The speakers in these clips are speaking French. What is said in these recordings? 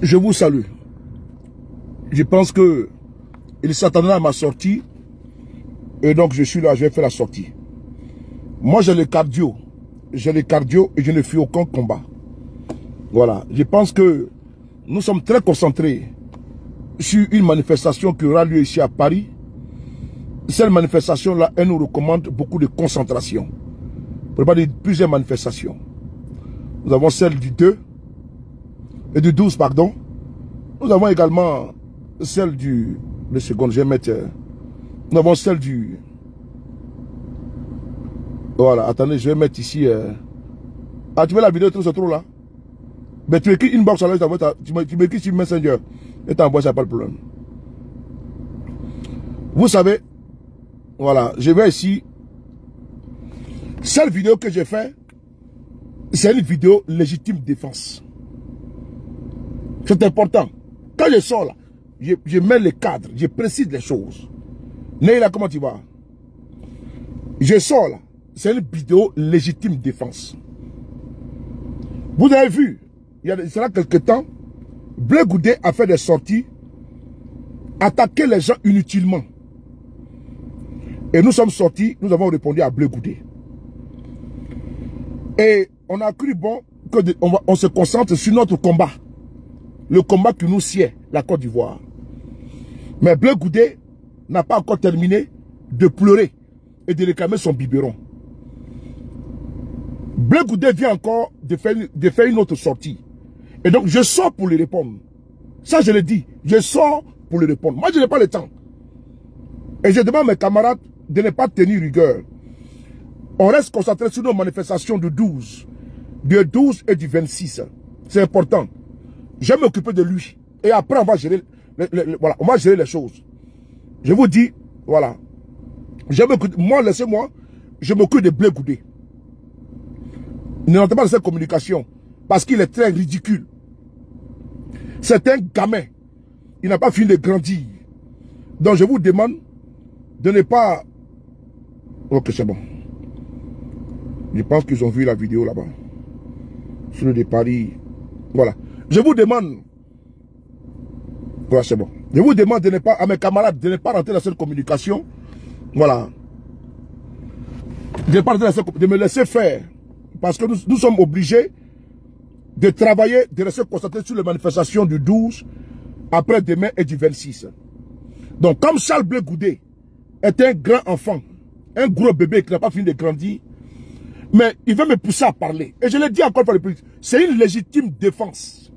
Je vous salue. Je pense que il s'attendait à ma sortie. Et donc je suis là, je vais faire la sortie. Moi j'ai le cardio. J'ai le cardio et je ne fuis aucun combat. Voilà. Je pense que nous sommes très concentrés sur une manifestation qui aura lieu ici à Paris. Cette manifestation-là, elle nous recommande beaucoup de concentration. Pour pas dire plusieurs manifestations. Nous avons celle du 2 et du 12, pardon. Nous avons également celle du... Le second, je vais mettre... nous avons celle du... Voilà, attendez, je vais mettre ici... Ah, tu veux la vidéo, c'est trop là? Mais tu écris inbox, tu m'écris sur Messenger. Et t'envoies, ça pas le problème. Vous savez, voilà, je vais ici. Cette vidéo que j'ai fait, c'est une vidéo légitime défense. C'est important. Quand je sors là, je mets le cadre, je précise les choses. Neila, comment tu vas? Je sors là, c'est une vidéo légitime défense. Vous avez vu, il y a quelques temps, Bleu Goudé a fait des sorties, attaquer les gens inutilement. Et nous sommes sortis, nous avons répondu à Bleu Goudé. Et on a cru bon qu'on se concentre sur notre combat. Le combat qui nous sied, la Côte d'Ivoire. Mais Bleu Goudé n'a pas encore terminé de pleurer et de réclamer son biberon. Bleu Goudé vient encore de faire une autre sortie. Et donc je sors pour lui répondre. Ça je le dis, je sors pour lui répondre. Moi je n'ai pas le temps. Et je demande à mes camarades de ne pas tenir rigueur. On reste concentré sur nos manifestations du 12 et du 26. C'est important. Je vais m'occuper de lui. Et après, on va gérer, voilà, on va gérer les choses. Je vous dis, voilà. Moi, laissez-moi, je m'occupe de Bleu Goudé. Ne notez pas de cette communication. Parce qu'il est très ridicule. C'est un gamin. Il n'a pas fini de grandir. Donc, je vous demande de ne pas... Ok, c'est bon. Je pense qu'ils ont vu la vidéo là-bas. Sur le de Paris. Voilà. Je vous demande... Voilà, c'est bon. Je vous demande de ne pas, à mes camarades, de ne pas rentrer dans cette communication. Voilà. De me laisser faire. Parce que nous sommes obligés de travailler, de rester concentrés sur les manifestations du 12, après demain et du 26. Donc, comme Charles Bleu Goudé est un grand enfant, un gros bébé qui n'a pas fini de grandir, mais il veut me pousser à parler. Et je le dis encore pour plus, c'est une légitime défense.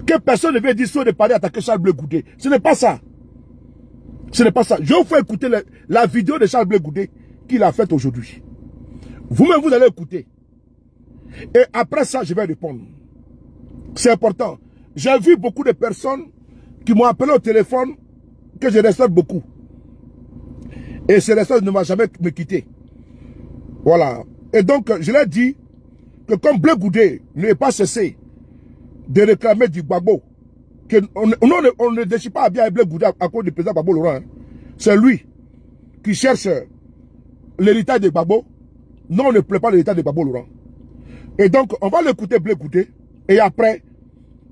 Que personne ne veut dire soit de parler attaquer Charles Bleu Goudé. Ce n'est pas ça. Ce n'est pas ça. Je vous fais écouter la vidéo de Charles Bleu Goudé qu'il a faite aujourd'hui. Vous-même, vous allez écouter. Et après ça, je vais répondre. C'est important. J'ai vu beaucoup de personnes qui m'ont appelé au téléphone que je respecte beaucoup. Et ce respect ne va jamais me quitter. Voilà. Et donc, je l'ai dit que comme Bleu Goudé n'est pas cessé de réclamer du Gbagbo, on ne décide pas à bien Bleu Goudé à cause du président Gbagbo Laurent. Hein. C'est lui qui cherche l'héritage de Gbagbo. Non, on ne plaît pas l'héritage de Gbagbo Laurent. Et donc, on va l'écouter Bleu Goudé. Et après,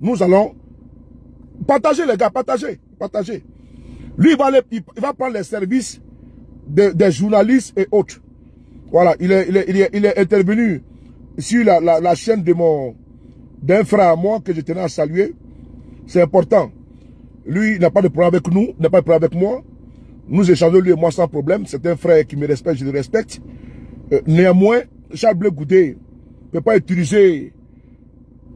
nous allons partager les gars, partager. Lui, il va prendre les services des journalistes et autres. Voilà, il est intervenu sur la chaîne d'un frère à moi que je tenais à saluer. C'est important. Lui, il n'a pas de problème avec nous, n'a pas de problème avec moi. Nous échangeons lui et moi sans problème. C'est un frère qui me respecte, je le respecte. Néanmoins, Charles Bleu Goudé ne peut pas utiliser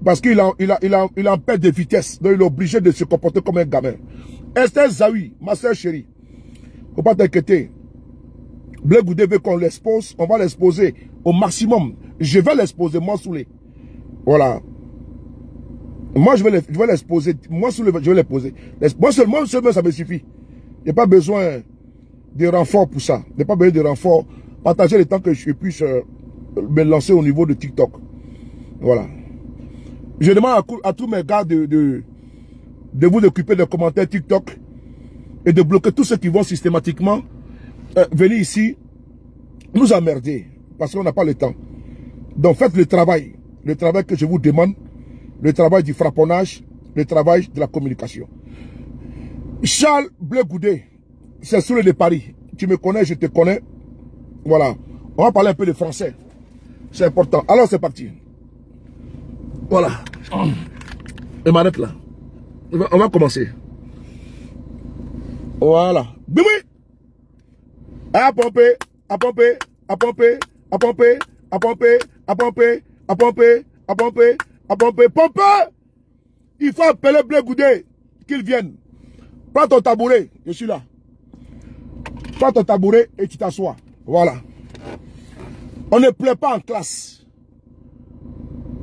parce qu'il en perd de vitesse. Donc il est obligé de se comporter comme un gamin. Esther Zawi, ma soeur chérie, faut pas t'inquiéter. Bleu Goudé veut qu'on l'expose, on va l'exposer au maximum. Je vais l'exposer, moi Soulé. Voilà. Moi je vais l'exposer, moi Soulé, je vais l'exposer. Moi seulement ça me suffit. Il n'y a pas besoin de renfort pour ça. Il n'y a pas besoin de renfort. Partager le temps que je puisse me lancer au niveau de TikTok. Voilà. Je demande à tous mes gars de vous occuper des commentaires TikTok et de bloquer tous ceux qui vont systématiquement venir ici nous emmerder parce qu'on n'a pas le temps. Donc faites le travail que je vous demande, le travail du frapponnage, le travail de la communication. Charles Blé Goudé, c'est Soulé de Paris. Tu me connais, je te connais. Voilà. On va parler un peu de français. C'est important. Alors c'est parti. Voilà. Je m'arrête là. On va commencer. Voilà. Bimi. À pomper, à pomper, à pomper, à pomper, à pomper, à pomper, à pomper, à pomper, à pomper, pomper. Il faut appeler Blé Goudé qu'il vienne. Prends ton tabouret, je suis là. Prends ton tabouret et tu t'assois. Voilà. On ne plaît pas en classe.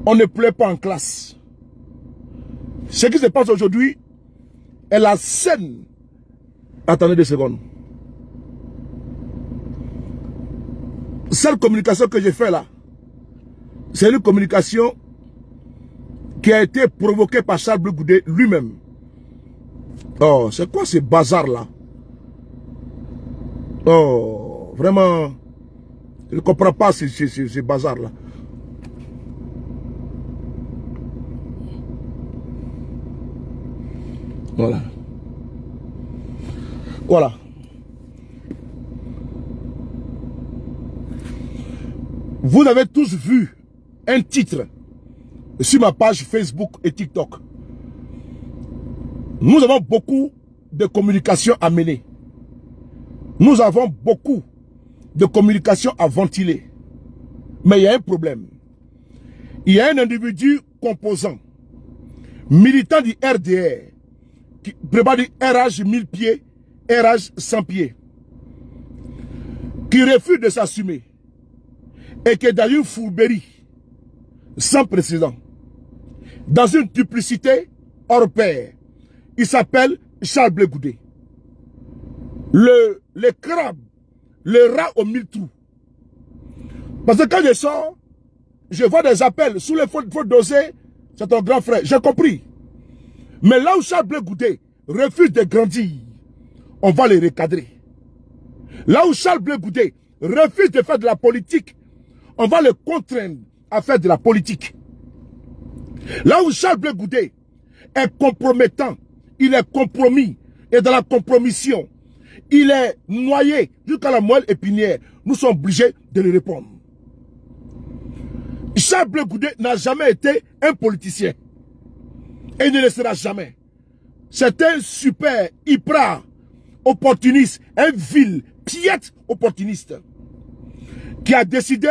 On ne plaît pas en classe. Ce qui se passe aujourd'hui est la scène. Attendez 2 secondes. Cette communication que j'ai fait là, c'est une communication qui a été provoquée par Charles Blé Goudé lui-même. Oh, c'est quoi ce bazar là? Oh, vraiment, je ne comprends pas ce bazar là. Voilà. Voilà. Vous avez tous vu un titre sur ma page Facebook et TikTok. Nous avons beaucoup de communication à mener. Nous avons beaucoup de communication à ventiler. Mais il y a un problème. Il y a un individu composant, militant du RDR, qui prépare du RH 1000 pieds, RH 100 pieds, qui refuse de s'assumer et qui est dans une fourberie sans précédent, dans une duplicité hors pair. Il s'appelle Charles Blé Goudé. Le crabe, le rat aux 1000 trous. Parce que quand je sors, je vois des appels. Sous les faut doser, c'est ton grand frère. J'ai compris. Mais là où Charles Blé Goudé refuse de grandir, on va les recadrer. Là où Charles Blé Goudé refuse de faire de la politique, on va le contraindre à faire de la politique. Là où Charles Blé Goudé est compromettant, il est compromis, et dans la compromission, il est noyé jusqu'à la moelle épinière. Nous sommes obligés de lui répondre. Charles Blé Goudé n'a jamais été un politicien. Et il ne le sera jamais. C'est un super, hyper opportuniste, un vil, piètre opportuniste, qui a décidé,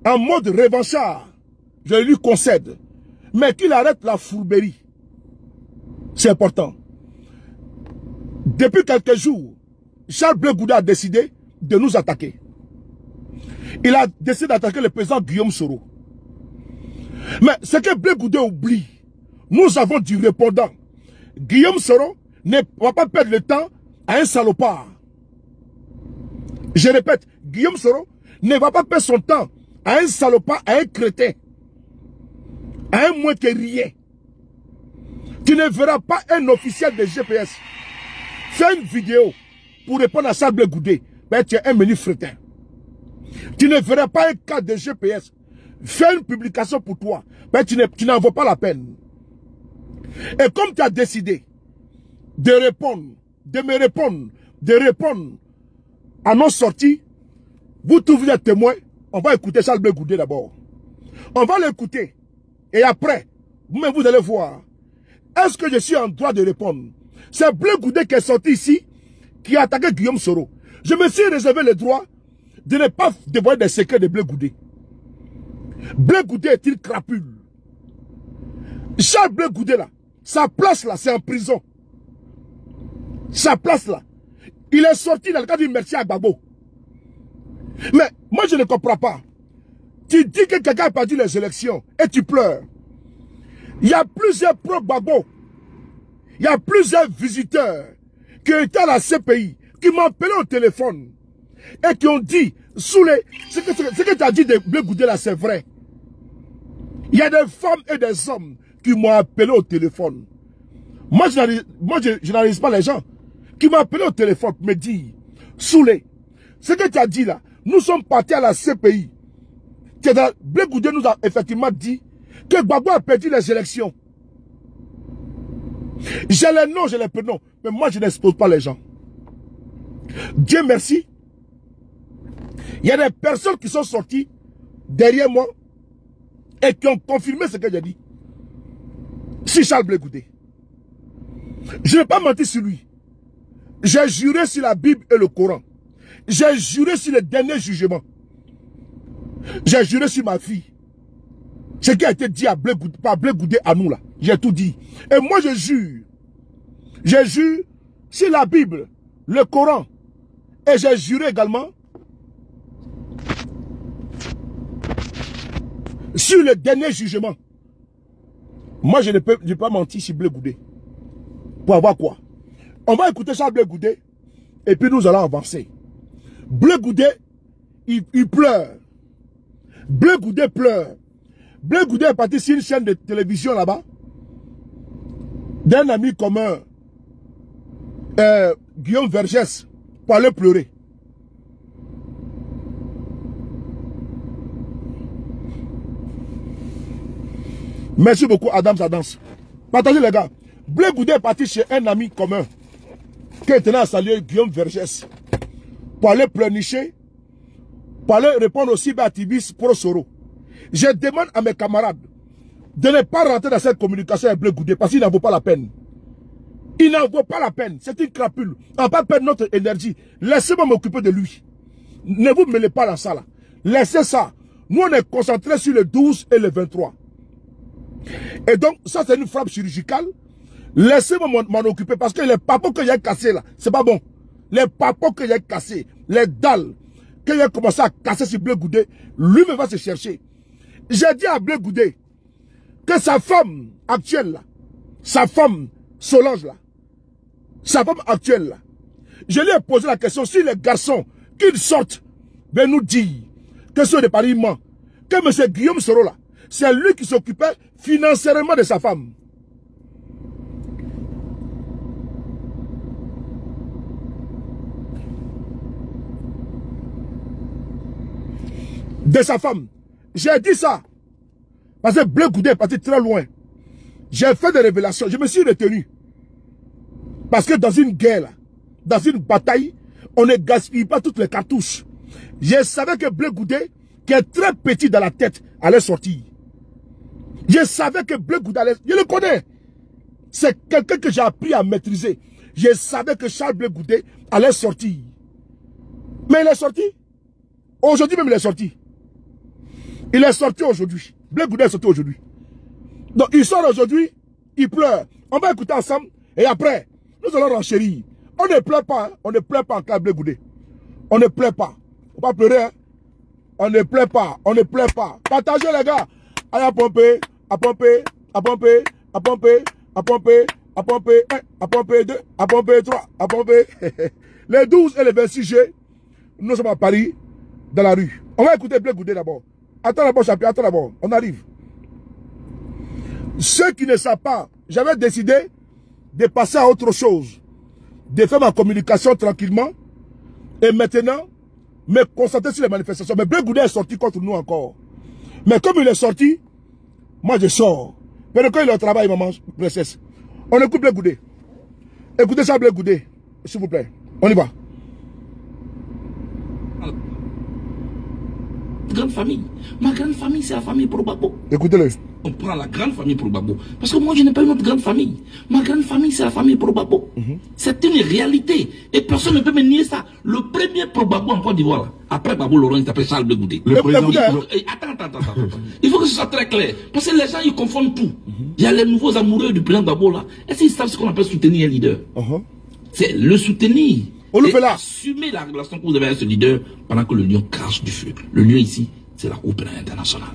en mode revanchard, je lui concède, mais qu'il arrête la fourberie. C'est important. Depuis quelques jours, Charles Blé Goudé a décidé de nous attaquer. Il a décidé d'attaquer le président Guillaume Soro. Mais ce que Blé Goudé oublie, nous avons du répondant. Guillaume Soro ne va pas perdre le temps à un salopard. Je répète, Guillaume Soro ne va pas perdre son temps à un salopard, à un crétin, à un moins que rien. Tu ne verras pas un officiel de GPS faire une vidéo pour répondre à Charles Blé Goudé. Ben, tu es un menu fretin. Tu ne verras pas un cas de GPS faire une publication pour toi. Ben, tu n'en vaux pas la peine. Et comme tu as décidé de répondre, de me répondre, de répondre à nos sorties, vous tous vous êtes témoins, on va écouter Charles Blé Goudé d'abord. On va l'écouter. Et après, vous-même vous allez voir. Est-ce que je suis en droit de répondre? C'est Blé Goudé qui est sorti ici, qui a attaqué Guillaume Soro. Je me suis réservé le droit de ne pas dévoiler des secrets de Blé Goudé. Blé Goudé est-il crapule? Charles Blé Goudé là, sa place là, c'est en prison. Sa place là. Il est sorti dans le cadre du merci à Gbagbo. Mais moi je ne comprends pas. Tu dis que quelqu'un a perdu les élections et tu pleures. Il y a plusieurs pro-Gbagbo. Il y a plusieurs visiteurs qui étaient à la CPI, qui m'ont appelé au téléphone et qui ont dit, sous les, ce que tu as dit de Blé Goudé là, c'est vrai. Il y a des femmes et des hommes qui m'ont appelé au téléphone. Moi, je n'analyse pas les gens qui m'ont appelé au téléphone pour me dire, Soulé, ce que tu as dit là, nous sommes partis à la CPI. Blé Goudé nous a effectivement dit que Gbagbo a perdu les élections. J'ai les noms, j'ai les prénoms. Mais moi, je n'expose pas les gens. Dieu merci. Il y a des personnes qui sont sorties derrière moi et qui ont confirmé ce que j'ai dit. Si Charles Blé Goudé. Je n'ai pas menti sur lui. J'ai juré sur la Bible et le Coran. J'ai juré sur le dernier jugement. J'ai juré sur ma fille. Ce qui a été dit à Blé Goudé, par Blé Goudé à nous là. J'ai tout dit. Et moi je jure. J'ai juré sur la Bible, le Coran. Et j'ai juré également sur le dernier jugement. Moi je ne peux pas mentir sur Blé Goudé. Pour avoir quoi? On va écouter Charles Blé Goudé. Et puis nous allons avancer. Blé Goudé, il pleure. Blé Goudé pleure. Blé Goudé est parti sur une chaîne de télévision là-bas. D'un ami commun, Guillaume Vergès, pour aller pleurer. Merci beaucoup, Adams Adams. Partagez les gars. Blé Goudé est parti chez un ami commun qui tenait à saluer Guillaume Vergès pour aller pleurnicher, pour aller répondre aussi à Tibis Prosoro. Je demande à mes camarades de ne pas rentrer dans cette communication avec Blé Goudé parce qu'il n'en vaut pas la peine. Il n'en vaut pas la peine. C'est une crapule. On ne va pas perdre notre énergie. Laissez-moi m'occuper de lui. Ne vous mêlez pas dans ça là. Laissez ça. Nous on est concentrés sur le 12 et le 23. Et donc ça c'est une frappe chirurgicale. Laissez-moi m'en occuper parce que les papos que j'ai cassés là, c'est pas bon. Les papos que j'ai cassés, les dalles que j'ai commencé à casser sur Blé Goudé, lui-même va se chercher. J'ai dit à Blé Goudé que sa femme actuelle là, sa femme Solange là, sa femme actuelle là, je lui ai posé la question si les garçons qu'ils sortent de nous dire que ce n'est pas ment, que M. Guillaume Soro là, c'est lui qui s'occupait financièrement de sa femme. De sa femme. J'ai dit ça. Parce que Blé Goudé est parti très loin. J'ai fait des révélations. Je me suis retenu. Parce que dans une guerre, dans une bataille, on ne gaspille pas toutes les cartouches. Je savais que Blé Goudé, qui est très petit dans la tête, allait sortir. Je savais que Blé Goudé allait... Je le connais. C'est quelqu'un que j'ai appris à maîtriser. Je savais que Charles Blé Goudé allait sortir. Mais il est sorti. Aujourd'hui même il est sorti. Il est sorti aujourd'hui. Blé Goudé est sorti aujourd'hui. Donc il sort aujourd'hui, il pleure. On va écouter ensemble et après, nous allons renchérir. On ne pleure pas, hein? On ne pleure pas en cas de Blé Goudé. On ne pleure pas. On va pas pleurer, hein? On ne pleure pas, on ne pleure pas. Partagez les gars. Allez à pomper, à pomper, à pomper, à pomper, à pomper, à pomper, 1, à pomper 2, à pomper 3, à pomper. Les 12 et les 26 G, nous sommes à Paris, dans la rue. On va écouter Blé Goudé d'abord. Attends d'abord, champion, attends d'abord. On arrive. Ceux qui ne savent pas, j'avais décidé de passer à autre chose. De faire ma communication tranquillement. Et maintenant, me concentrer sur les manifestations. Mais Blé Goudé est sorti contre nous encore. Mais comme il est sorti, moi je sors. Mais quand il est au travail, maman, princesse. On écoute Blé Goudé. Écoutez ça, Blé Goudé. S'il vous plaît. On y va. Grande famille. Ma grande famille, c'est la famille Probabo. Écoutez-le. On prend la grande famille Probabo. Parce que moi, je n'ai pas une autre grande famille. Ma grande famille, c'est la famille Probabo. C'est une réalité. Et personne ne peut me nier ça. Le premier Probabo en Côte d'Ivoire, après Babo Laurent, il s'appelle Charles Blé Goudé. Le président. Attends. Il faut que ce soit très clair. Parce que les gens, ils confondent tout. Il y a les nouveaux amoureux du président Babo là. Est-ce qu'ils savent ce qu'on appelle soutenir un leader? C'est le soutenir. On le fait là. Assumer la relation que vous avez avec ce leader pendant que le lion crache du feu. Le lion ici, c'est la Cour pénale internationale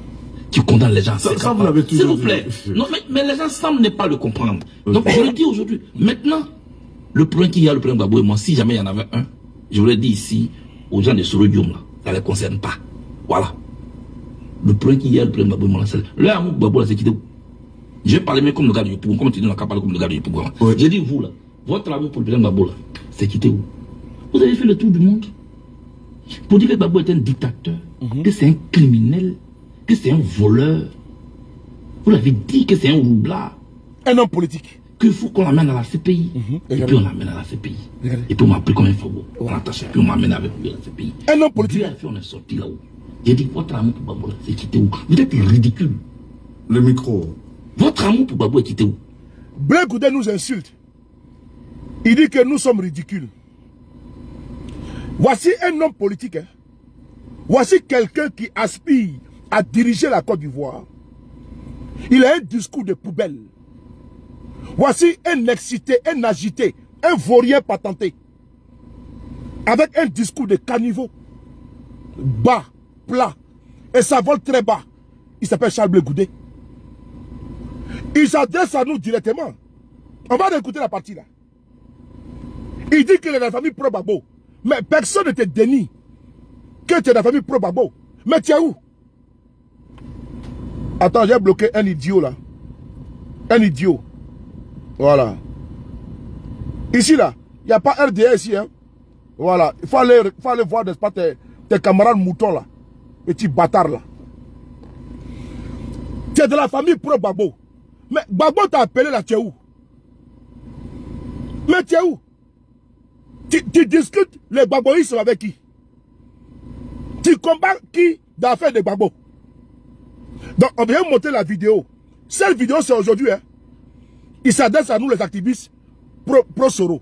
qui condamne les gens. Ça vous l'avez toujours dit. S'il vous plaît. Non, mais les gens semblent ne pas le comprendre. Donc je le dis aujourd'hui. Maintenant, le problème qu'il y a, le problème Gbagbo et moi, si jamais il y en avait un, je vous l'ai dit ici aux gens de Sorodium, là, ça ne les concerne pas. Voilà. Le problème qu'il y a, le problème Gbagbo et moi, c'est le amour Gbagbo, c'est quitté où? Je parlais même comme le gars du Yopougon, comme tu dis, on n'a qu'à parler comme le gars du Yopougon. J'ai dit, vous là, votre amour pour le président Gbagbo, là, c'est quitté où? Vous avez fait le tour du monde pour dire que Gbagbo est un dictateur, que c'est un criminel, que c'est un voleur. Vous l'avez dit que c'est un roublard. Un homme politique. qu'il faut qu'on l'amène à la CPI. Et puis on l'amène à la CPI. Et puis on m'a pris comme un fabo. On l'a attaché, puis on m'amène avec lui à la CPI. Un homme politique. On est sorti là-haut. J'ai dit, votre amour pour Babou, c'est quitté où? Vous êtes ridicule. Le micro. Votre amour pour Babou est quitté où? Blé Goudé nous insulte. Il dit que nous sommes ridicules. Voici un homme politique. Hein. Voici quelqu'un qui aspire à diriger la Côte d'Ivoire. Il a un discours de poubelle. Voici un excité, un agité, un vaurien patenté. Avec un discours de caniveau. Bas, plat. Et ça vole très bas. Il s'appelle Charles Blé Goudé. Il s'adresse à nous directement. On va écouter la partie là. Il dit qu'il est de la famille pro-Babo. Mais personne ne te dénie que tu es de la famille pro-Babo. Mais tu es où? Attends, j'ai bloqué un idiot là. Un idiot. Voilà. Ici là, il n'y a pas RDA ici. Hein. Voilà. Il faut aller voir, n'est-ce pas, tes camarades moutons là. Petits bâtards là. Tu es de la famille pro-Babo. Mais Babo t'a appelé là, tu es où? Mais tu es où? Tu discutes les baboïsmes avec qui? Tu combats qui dans l'affaire des babos? Donc on vient monter la vidéo. Cette vidéo c'est aujourd'hui. Hein. Il s'adresse à nous les activistes pro-Soro.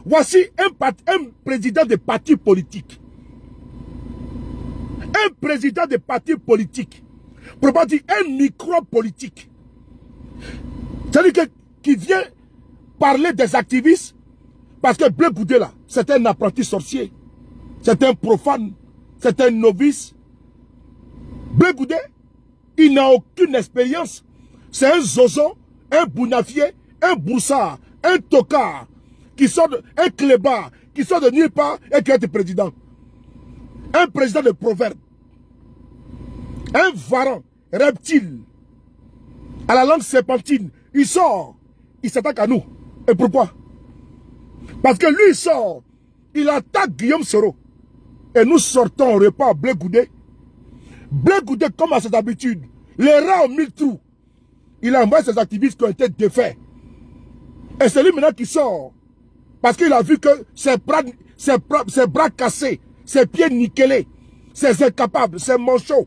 Voici un président de parti politique. Un président de parti politique. Pour pas dire un micro-politique. C'est-à-dire qui vient parler des activistes. Parce que Blé Goudé là, c'est un apprenti sorcier. C'est un profane. C'est un novice. Blé Goudé, il n'a aucune expérience. C'est un zozo, un bounafier, un broussard, un tocard, un clébard, qui sort de nulle part et qui est président. Un président de proverbe. Un varan, reptile, à la langue serpentine. Il sort, il s'attaque à nous. Et pourquoi? Parce que lui, il sort, il attaque Guillaume Soro. Et nous sortons au repas Blé Goudé. Blé Goudé, comme à ses habitudes, les rats ont mille trous. Il a envoyé ses activistes qui ont été défaits. Et c'est lui maintenant qui sort. Parce qu'il a vu que ses bras cassés, ses pieds nickelés, ses incapables, ses manchots,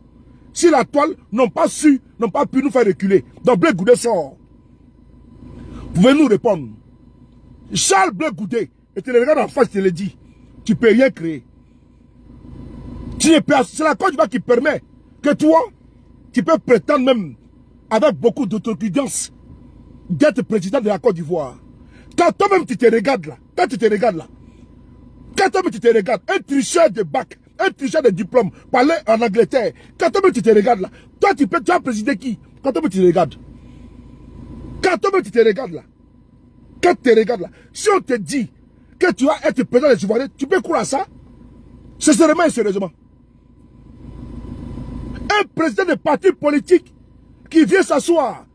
si la toile n'ont pas pu nous faire reculer. Donc Blé Goudé sort. Vous pouvez nous répondre. Charles Blé Goudé, et tu le regardes en face, je te le dis, tu ne peux rien créer. C'est la Côte d'Ivoire qui permet que toi, tu peux prétendre même, avec beaucoup d'autoconfiance, d'être président de la Côte d'Ivoire. Quand toi-même tu te regardes là, quand toi-même tu te regardes, un tricheur de bac, un tricheur de diplôme, parler en Angleterre, quand toi-même tu te regardes là, toi tu as présidé qui? Quand toi-même tu te regardes. Quand toi-même tu te regardes là, quand tu te regardes là, si on te dit que tu vas être président des Ivoiriens, tu peux croire à ça? Sincèrement et sérieusement. Un président de parti politique qui vient s'asseoir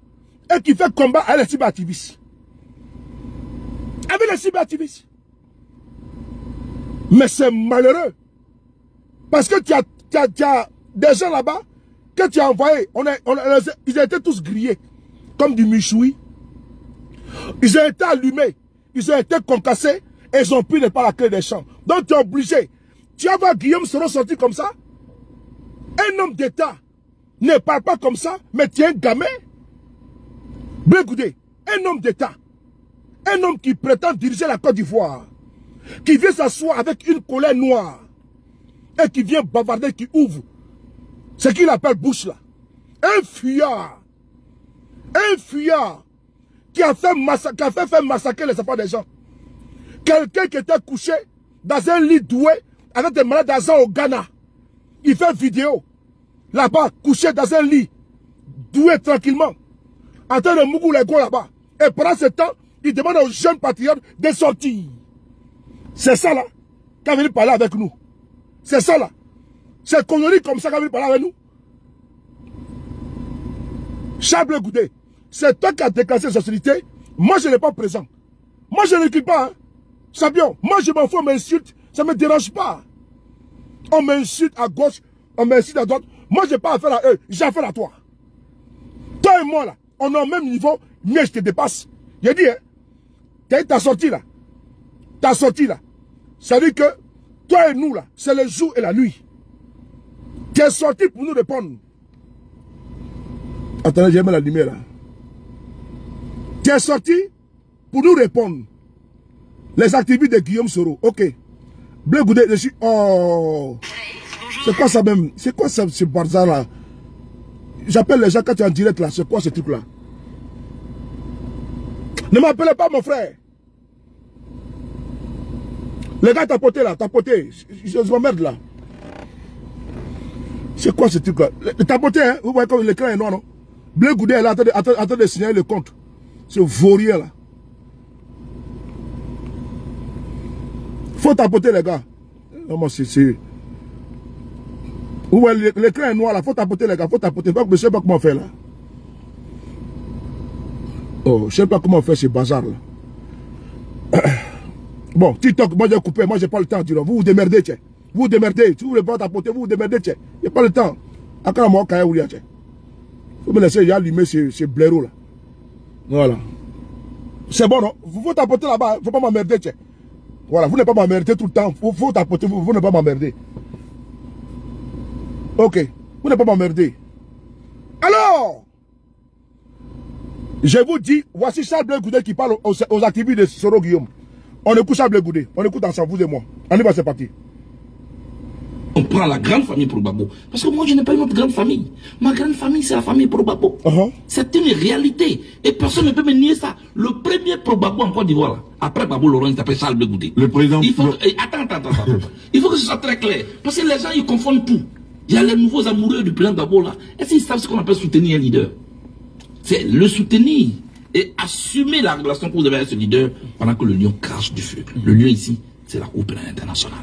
et qui fait combat avec les cyberactivistes. Avec les cyberactivistes. Mais c'est malheureux. Parce que tu as des gens là-bas que tu as envoyés. Ils ont été tous grillés. Comme du michoui. Ils ont été allumés. Ils ont été concassés. Et ils ont pris pas la clé des champs. Donc tu es obligé. Tu vas voir Guillaume Soro sortir comme ça. Un homme d'État ne parle pas comme ça, mais tu es un gamin. Blé Goudé, un homme d'État, un homme qui prétend diriger la Côte d'Ivoire, qui vient s'asseoir avec une colère noire, et qui vient bavarder, qui ouvre ce qu'il appelle bouche là. Un fuyard qui a fait massacrer les enfants des gens. Quelqu'un qui était couché dans un lit doué avec des malades d'argent au Ghana. Il fait vidéo. Là-bas, couché dans un lit, doué tranquillement, en train de mougou les gros là-bas. Et pendant ce temps, il demande aux jeunes patriotes de sortir. C'est ça là, qui a venu parler avec nous. C'est ça là. C'est connerie comme ça qui a venu parler avec nous. Charles Blé Goudé, c'est toi qui as déclenché cette société. Moi, je n'ai pas présent. Moi, je ne recule pas. Hein. Sabion, moi, je m'en fous, on m'insulte. Ça ne me dérange pas. On m'insulte à gauche, on m'insulte à droite. Moi, je n'ai pas affaire à eux, j'ai affaire à toi. Toi et moi, là, on est au même niveau, mais je te dépasse. J'ai dit, hein, T'as sorti là. T'as sorti là. Ça veut dire que toi et nous là, c'est le jour et la nuit. Tu es sorti pour nous répondre. Attendez, j'ai mis la lumière là. Tu es sorti pour nous répondre. Les activités de Guillaume Soro. Ok. Blé Goudé, je suis... Oh. C'est quoi ça même? C'est quoi ça, ce bazar là? J'appelle les gens quand tu es en direct là. C'est quoi ce truc là? Ne m'appelez pas mon frère. Les gars tapoté là, tapoté. Je m'emmerde là. C'est quoi ce truc là? Tapoté, hein? Vous voyez comme l'écran est noir, non? Blé Goudé est là, en train de signaler le compte. Ce vaurien là. Faut tapoter les gars. Non, c'est... Vous voyez, l'écran est noir là, faut tapoter les gars, faut tapoter. Je ne sais pas comment on fait là. Oh, je ne sais pas comment on fait ce bazar là. Bon, TikTok, moi j'ai coupé, moi j'ai pas le temps. Vous vous démerdez, tiens. Vous vous démerdez. Si vous ne voulez pas tapoter, vous vous démerdez, tiens. Il n'y a pas le temps. Après moi, quand il y a, tiens. Vous me laissez allumer ce blaireau là. Voilà. C'est bon, non? Vous faut tapoter là-bas, il ne faut pas m'emmerder, tiens. Voilà, vous n'êtes pas m'emmerder tout le temps. Faut tapoter, vous n'êtes pas m'emmerder. Ok, vous n'êtes pas m'emmerder. Alors, je vous dis, voici Charles Blé Goudé qui parle aux activistes de Soro Guillaume. On écoute Charles Blé Goudé, on écoute ensemble, vous et moi. On y va, c'est parti. On prend la grande famille Probabo. Parce que moi, je n'ai pas une autre grande famille. Ma grande famille, c'est la famille Probabo. C'est une réalité. Et personne ne peut me nier ça. Le premier Probabo en Côte d'Ivoire, après Babo Laurent, il s'appelle Charles Blé Goudé. Le président... Il faut... Attends. Il faut que ce soit très clair. Parce que les gens, ils confondent tout. Il y a les nouveaux amoureux du président Babo là. Est-ce qu'ils savent ce qu'on appelle soutenir un leader? C'est le soutenir et assumer la relation que vous avez avec ce leader pendant que le lion crache du feu. Le lion ici, c'est la Cour pénale internationale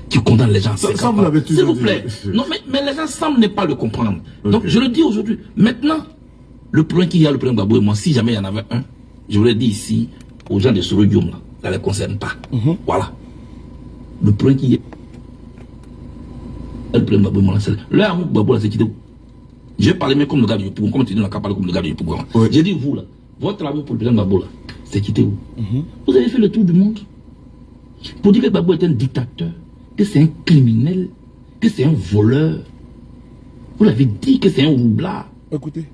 qui condamne les gens. S'il vous plaît. Non, mais les gens semblent ne pas le comprendre. Okay. Donc je le dis aujourd'hui. Maintenant, le problème qu'il y a, le président Babo et moi, si jamais il y en avait un, je vous l'ai dit ici aux gens de Soro Guillaume là, ça ne les concerne pas. Voilà. Le problème qu'il y a. Le problème Babo et moi, c'est le amour Babo là, c'est quitté où? J'ai parlé même comme le gars du Yopougon, comme tu dis, on n'a qu'à parler comme le gars du Yopougon. Oui. J'ai dit, vous là, votre amour pour le président Babo là, c'est quitté où? Vous avez fait le tour du monde pour dire que Babo est un dictateur, que c'est un criminel, que c'est un voleur. Vous l'avez dit que c'est un roublard. Écoutez.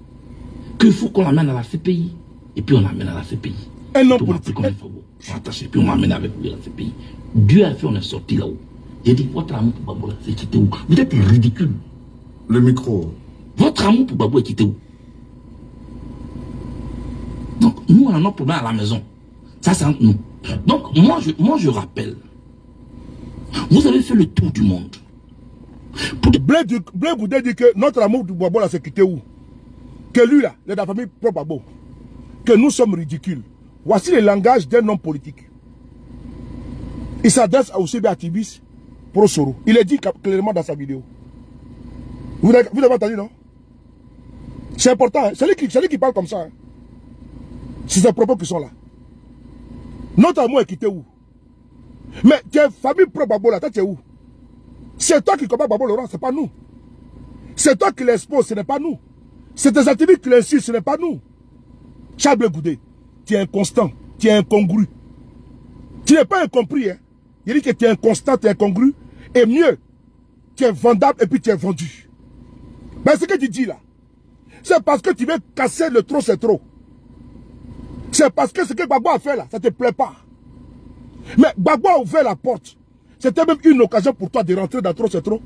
Qu'il faut qu'on l'amène à la CPI. Et puis on l'amène à la CPI. Un homme politique. Et puis on l'amène avec lui à la CPI. Dieu a fait, on est sorti là-haut. J'ai dit, votre amour pour Babo là, c'est quitté où? Vous êtes ridicule. Le micro. Votre amour pour Babo est quitté où? Donc, nous, on a notre problème à la maison. Ça, c'est entre nous. Donc, moi, je rappelle. Vous avez fait le tour du monde. Blé Goudé dit que notre amour pour Babo là, c'est quitté où? Que lui là, il est de la famille pro Babo. Que nous sommes ridicules. Voici le langage d'un homme politique. Il s'adresse aux CB-activistes pro Soro. Il est dit clairement dans sa vidéo. Vous l'avez entendu, non? C'est important, hein? C'est lui qui parle comme ça. Hein? C'est ses propos qui sont là. Notre amour est quitté où? Mais tu es famille pro Babo là, toi tu es où? C'est toi qui combats Babo Laurent, c'est pas nous. C'est toi qui l'expose, ce n'est pas nous. C'est tes activités qui l'insultent, ce n'est pas nous. Charles Blé Goudé, tu es inconstant, tu es incongru. Tu n'es pas incompris, hein? Il dit que tu es inconstant, tu es incongru. Et mieux, tu es vendable et puis tu es vendu. Mais ce que tu dis là, c'est parce que tu veux casser le trop, c'est trop. C'est parce que ce que Gbagbo a fait là, ça ne te plaît pas. Mais Gbagbo a ouvert la porte. C'était même une occasion pour toi de rentrer dans trop, c'est trop.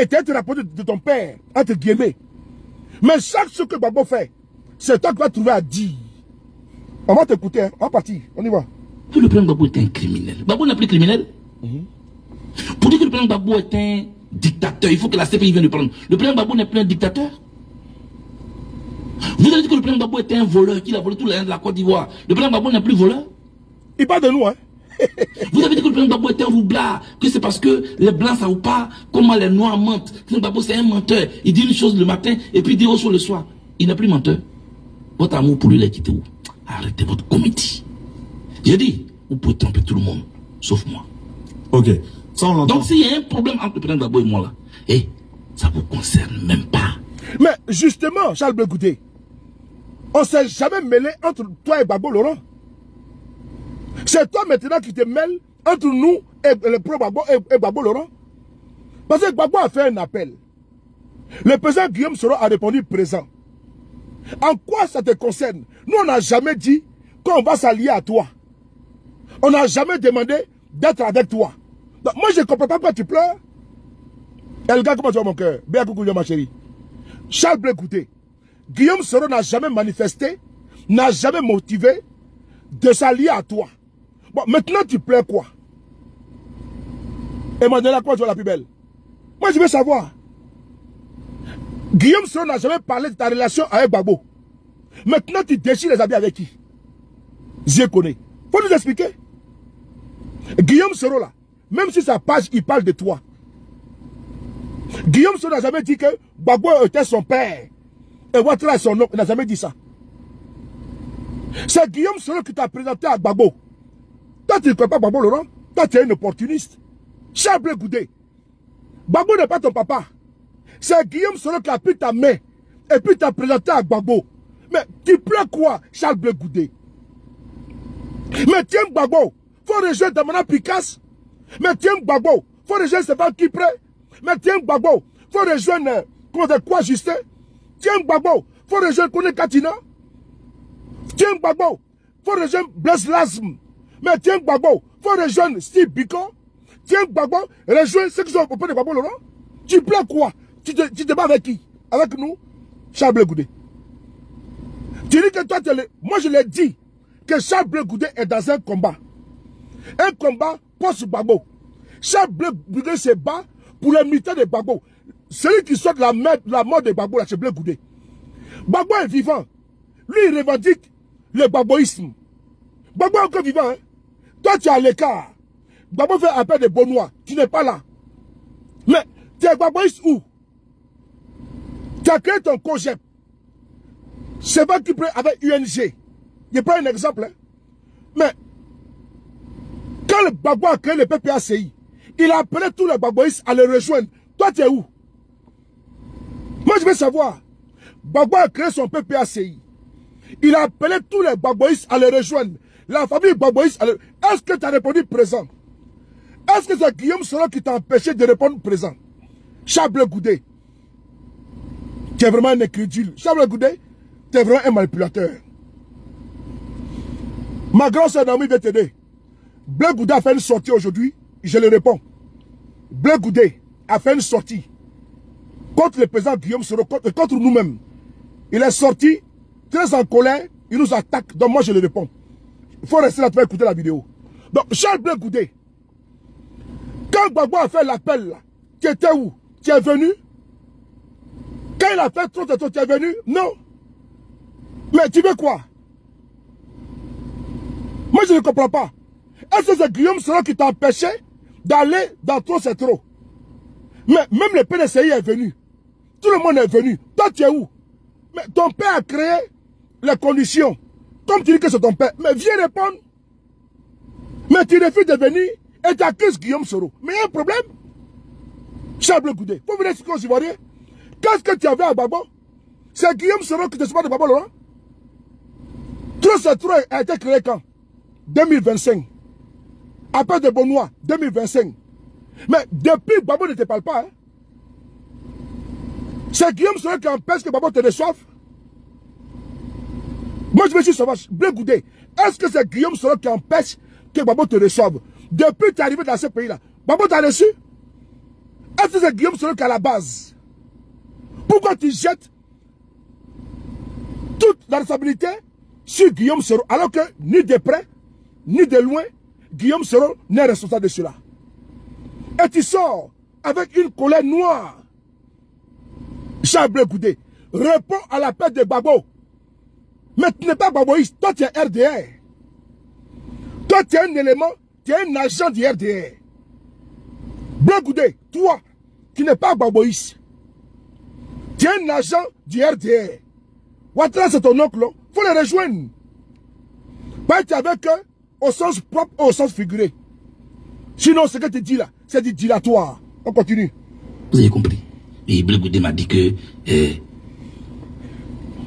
Et tu as été rapporté de ton père, entre guillemets. Mais chaque chose que Gbagbo fait, c'est toi qui vas trouver à dire. On va t'écouter, hein? On va partir, on y va. Le président Gbagbo est un criminel. Gbagbo n'est plus criminel. Pour dire que le président Gbagbo est un dictateur, il faut que la CPI vienne le prendre. Le président Gbagbo n'est plus un dictateur. Vous avez dit que le président Gbagbo était un voleur, qu'il a volé tout l'argent de la Côte d'Ivoire. Le président Gbagbo n'est plus voleur. Il parle de nous, hein. Vous avez dit que le président Gbagbo était un roublard, que c'est parce que les blancs savent pas comment les noirs mentent. Le président Gbagbo c'est un menteur. Il dit une chose le matin et puis il dit autre chose le soir. Il n'est plus menteur. Votre amour pour lui l'a quitté où? Arrêtez votre comédie. J'ai dit, vous pouvez tromper tout le monde, sauf moi. Ok. Ça, on l'entend. Donc s'il y a un problème entre le président Gbagbo et moi là, ça ne vous concerne même pas. Mais justement, Charles Blé Goudé, on ne s'est jamais mêlé entre toi et Gbagbo Laurent. C'est toi maintenant qui te mêles entre nous et le pro-Gbagbo et Gbagbo Laurent. Parce que Gbagbo a fait un appel. Le président Guillaume Soro a répondu présent. En quoi ça te concerne? Nous, on n'a jamais dit qu'on va s'allier à toi. On n'a jamais demandé d'être avec toi. Donc, moi, je ne comprends pas pourquoi tu pleures. Et le gars, comment tu vois mon cœur? Bien coucou, ma chérie. Charles Blé Goudé. Guillaume Soro n'a jamais manifesté, n'a jamais motivé de s'allier à toi. Bon, maintenant, tu pleures quoi? Et Mandela, comment tu vois la plus belle? Moi, je veux savoir. Guillaume Soro n'a jamais parlé de ta relation avec Gbagbo. Maintenant, tu déchires les habits avec qui? Je connais. Faut nous expliquer. Guillaume Soro, là, même si sa page, il parle de toi. Guillaume Soro n'a jamais dit que Gbagbo était son père. Et Ouattara est son oncle. Il n'a jamais dit ça. C'est Guillaume Soro qui t'a présenté à Gbagbo. Toi, tu ne connais pas Gbagbo Laurent. Toi, tu es un opportuniste. Charles Blé Goudé. Gbagbo n'est pas ton papa. C'est Guillaume Soro qui a pris ta main et puis t'a présenté à Gbagbo. Mais tu pleures quoi, Charles Blé Goudé? Mais tiens Gbagbo, faut rejoindre Damana Picasse. Mais tiens Gbagbo, faut rejoindre Stéphane Kipré. Mais tiens Gbagbo, faut rejoindre quoi Justin. Tiens Gbagbo, faut rejoindre Kone Katina. Tiens Gbagbo, faut rejoindre Blaise Lasm. Mais tiens Gbagbo, faut rejoindre Steve Biko. Tiens Gbagbo, rejoindre ceux qui sont auprès de Gbagbo Laurent. Tu pleures quoi? Tu te bats avec qui? Avec nous? Charles Blé Goudé. Tu dis que toi, moi je l'ai dit que Charles Blé Goudé est dans un combat. Un combat post-Gbagbo. Charles Blé Goudé se bat pour les militaires de Gbagbo. Celui qui sort de la mort de Gbagbo, là, c'est Blé Goudé. Gbagbo est vivant. Lui, il revendique le gbagboïsme. Gbagbo est encore vivant. Hein? Toi, tu es à l'écart. Gbagbo fait appel de Benoît. Tu n'es pas là. Mais tu es gbagboïste où? Tu as créé ton cogep. C'est pas qui prend avec UNG. Je prends un exemple. Hein? Mais quand le Gbagbo a créé le PPACI, il a appelé tous les gbagboïstes à le rejoindre. Toi, tu es où? Moi, je veux savoir. Gbagbo a créé son PPACI. Il a appelé tous les gbagboïstes à le rejoindre. La famille gbagboïste. Est-ce que tu as répondu présent? Est-ce que c'est Guillaume Soro qui t'a empêché de répondre présent? Charles Blé Goudé. Tu es vraiment un incrédule. Charles Blé Goudé, tu es vraiment un manipulateur. Ma grande soeur Naomi veut t'aider. Blé Goudé a fait une sortie aujourd'hui. Je le réponds. Blé Goudé a fait une sortie contre le président Guillaume Soro, contre nous-mêmes. Il est sorti, très en colère, il nous attaque. Donc moi je le réponds. Il faut rester là pour écouter la vidéo. Donc Charles Blé Goudé, quand Gbagbo a fait l'appel là, tu étais où? Tu es venu? Quand il a fait trop de temps, tu es venu? Non. Mais tu veux quoi? Moi je ne comprends pas. Est-ce que c'est Guillaume Soro qui t'a empêché d'aller dans trop c'est trop? Mais même le PDCI est venu. Tout le monde est venu. Toi tu es où? Mais ton père a créé les conditions. Comme tu dis que c'est ton père. Mais viens répondre. Mais tu refuses de venir et tu accuses Guillaume Soro. Mais il y a un problème. Charles Blé Goudé. Faut venir expliquer aux Ivoiriens. Qu'est-ce que tu avais à Gbagbo? C'est Guillaume Soro qui te souvient de Gbagbo Laurent. Trop c'est trop a été créé quand? 2025. Après de Benoît, 2025. Mais depuis, Gbagbo ne te parle pas. Hein? C'est Guillaume Soro qui empêche que Gbagbo te reçoive. Moi, je me suis sauvage. Blé Goudé, est-ce que c'est Guillaume Soro qui empêche que Gbagbo te reçoive? Depuis que tu es arrivé dans ce pays-là, Gbagbo t'a reçu? Est-ce que c'est Guillaume Soro qui est à la base? Pourquoi tu jettes toute la responsabilité sur Guillaume Soro, alors que ni de près, ni de loin, Guillaume Soro n'est responsable de cela? Et tu sors avec une colère noire. Charles Blé Goudé, réponds à l'appel de Gbagbo. Mais tu n'es pas gbagboïste, toi tu es RDR. Toi tu es un élément, tu es un agent du RDR. Blé Goudé, toi, tu n'es pas gbagboïste. Tu es un agent du RDR. Ouattara c'est ton oncle, il faut le rejoindre. Pas être avec eux au sens propre ou au sens figuré. Sinon ce que tu dis là, c'est du dilatoire. On continue. Vous avez compris. Et Blé Goudé m'a dit que...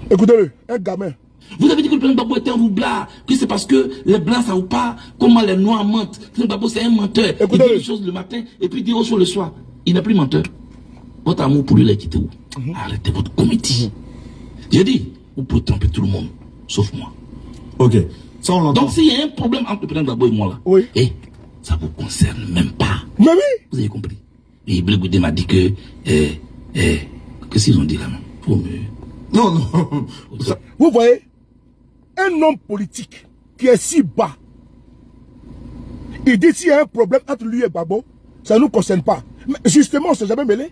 Écoutez-le, un gamin. Vous avez dit que le président Gbagbo était un roublard, que c'est parce que les blancs ça ou pas, comment les noirs mentent. Le président Gbagbo c'est un menteur. Il dit des choses le matin et puis il dit autre chose le soir. Il n'est plus menteur. Votre amour pour lui, il a quitté où? Arrêtez votre comédie. J'ai dit, vous pouvez tromper tout le monde, sauf moi. Ok. Ça, on l'entend. Donc s'il y a un problème entre le président Gbagbo et moi là, oui. Et ça vous concerne même pas. Mais oui. Vous avez compris. Et Blé Goudé m'a dit que... qu'est-ce qu'ils ont dit là même? Pour me... Non, non. Vous voyez, un homme politique qui est si bas, il dit s'il y a un problème entre lui et Gbagbo, ça ne nous concerne pas. Mais justement, on ne s'est jamais mêlé.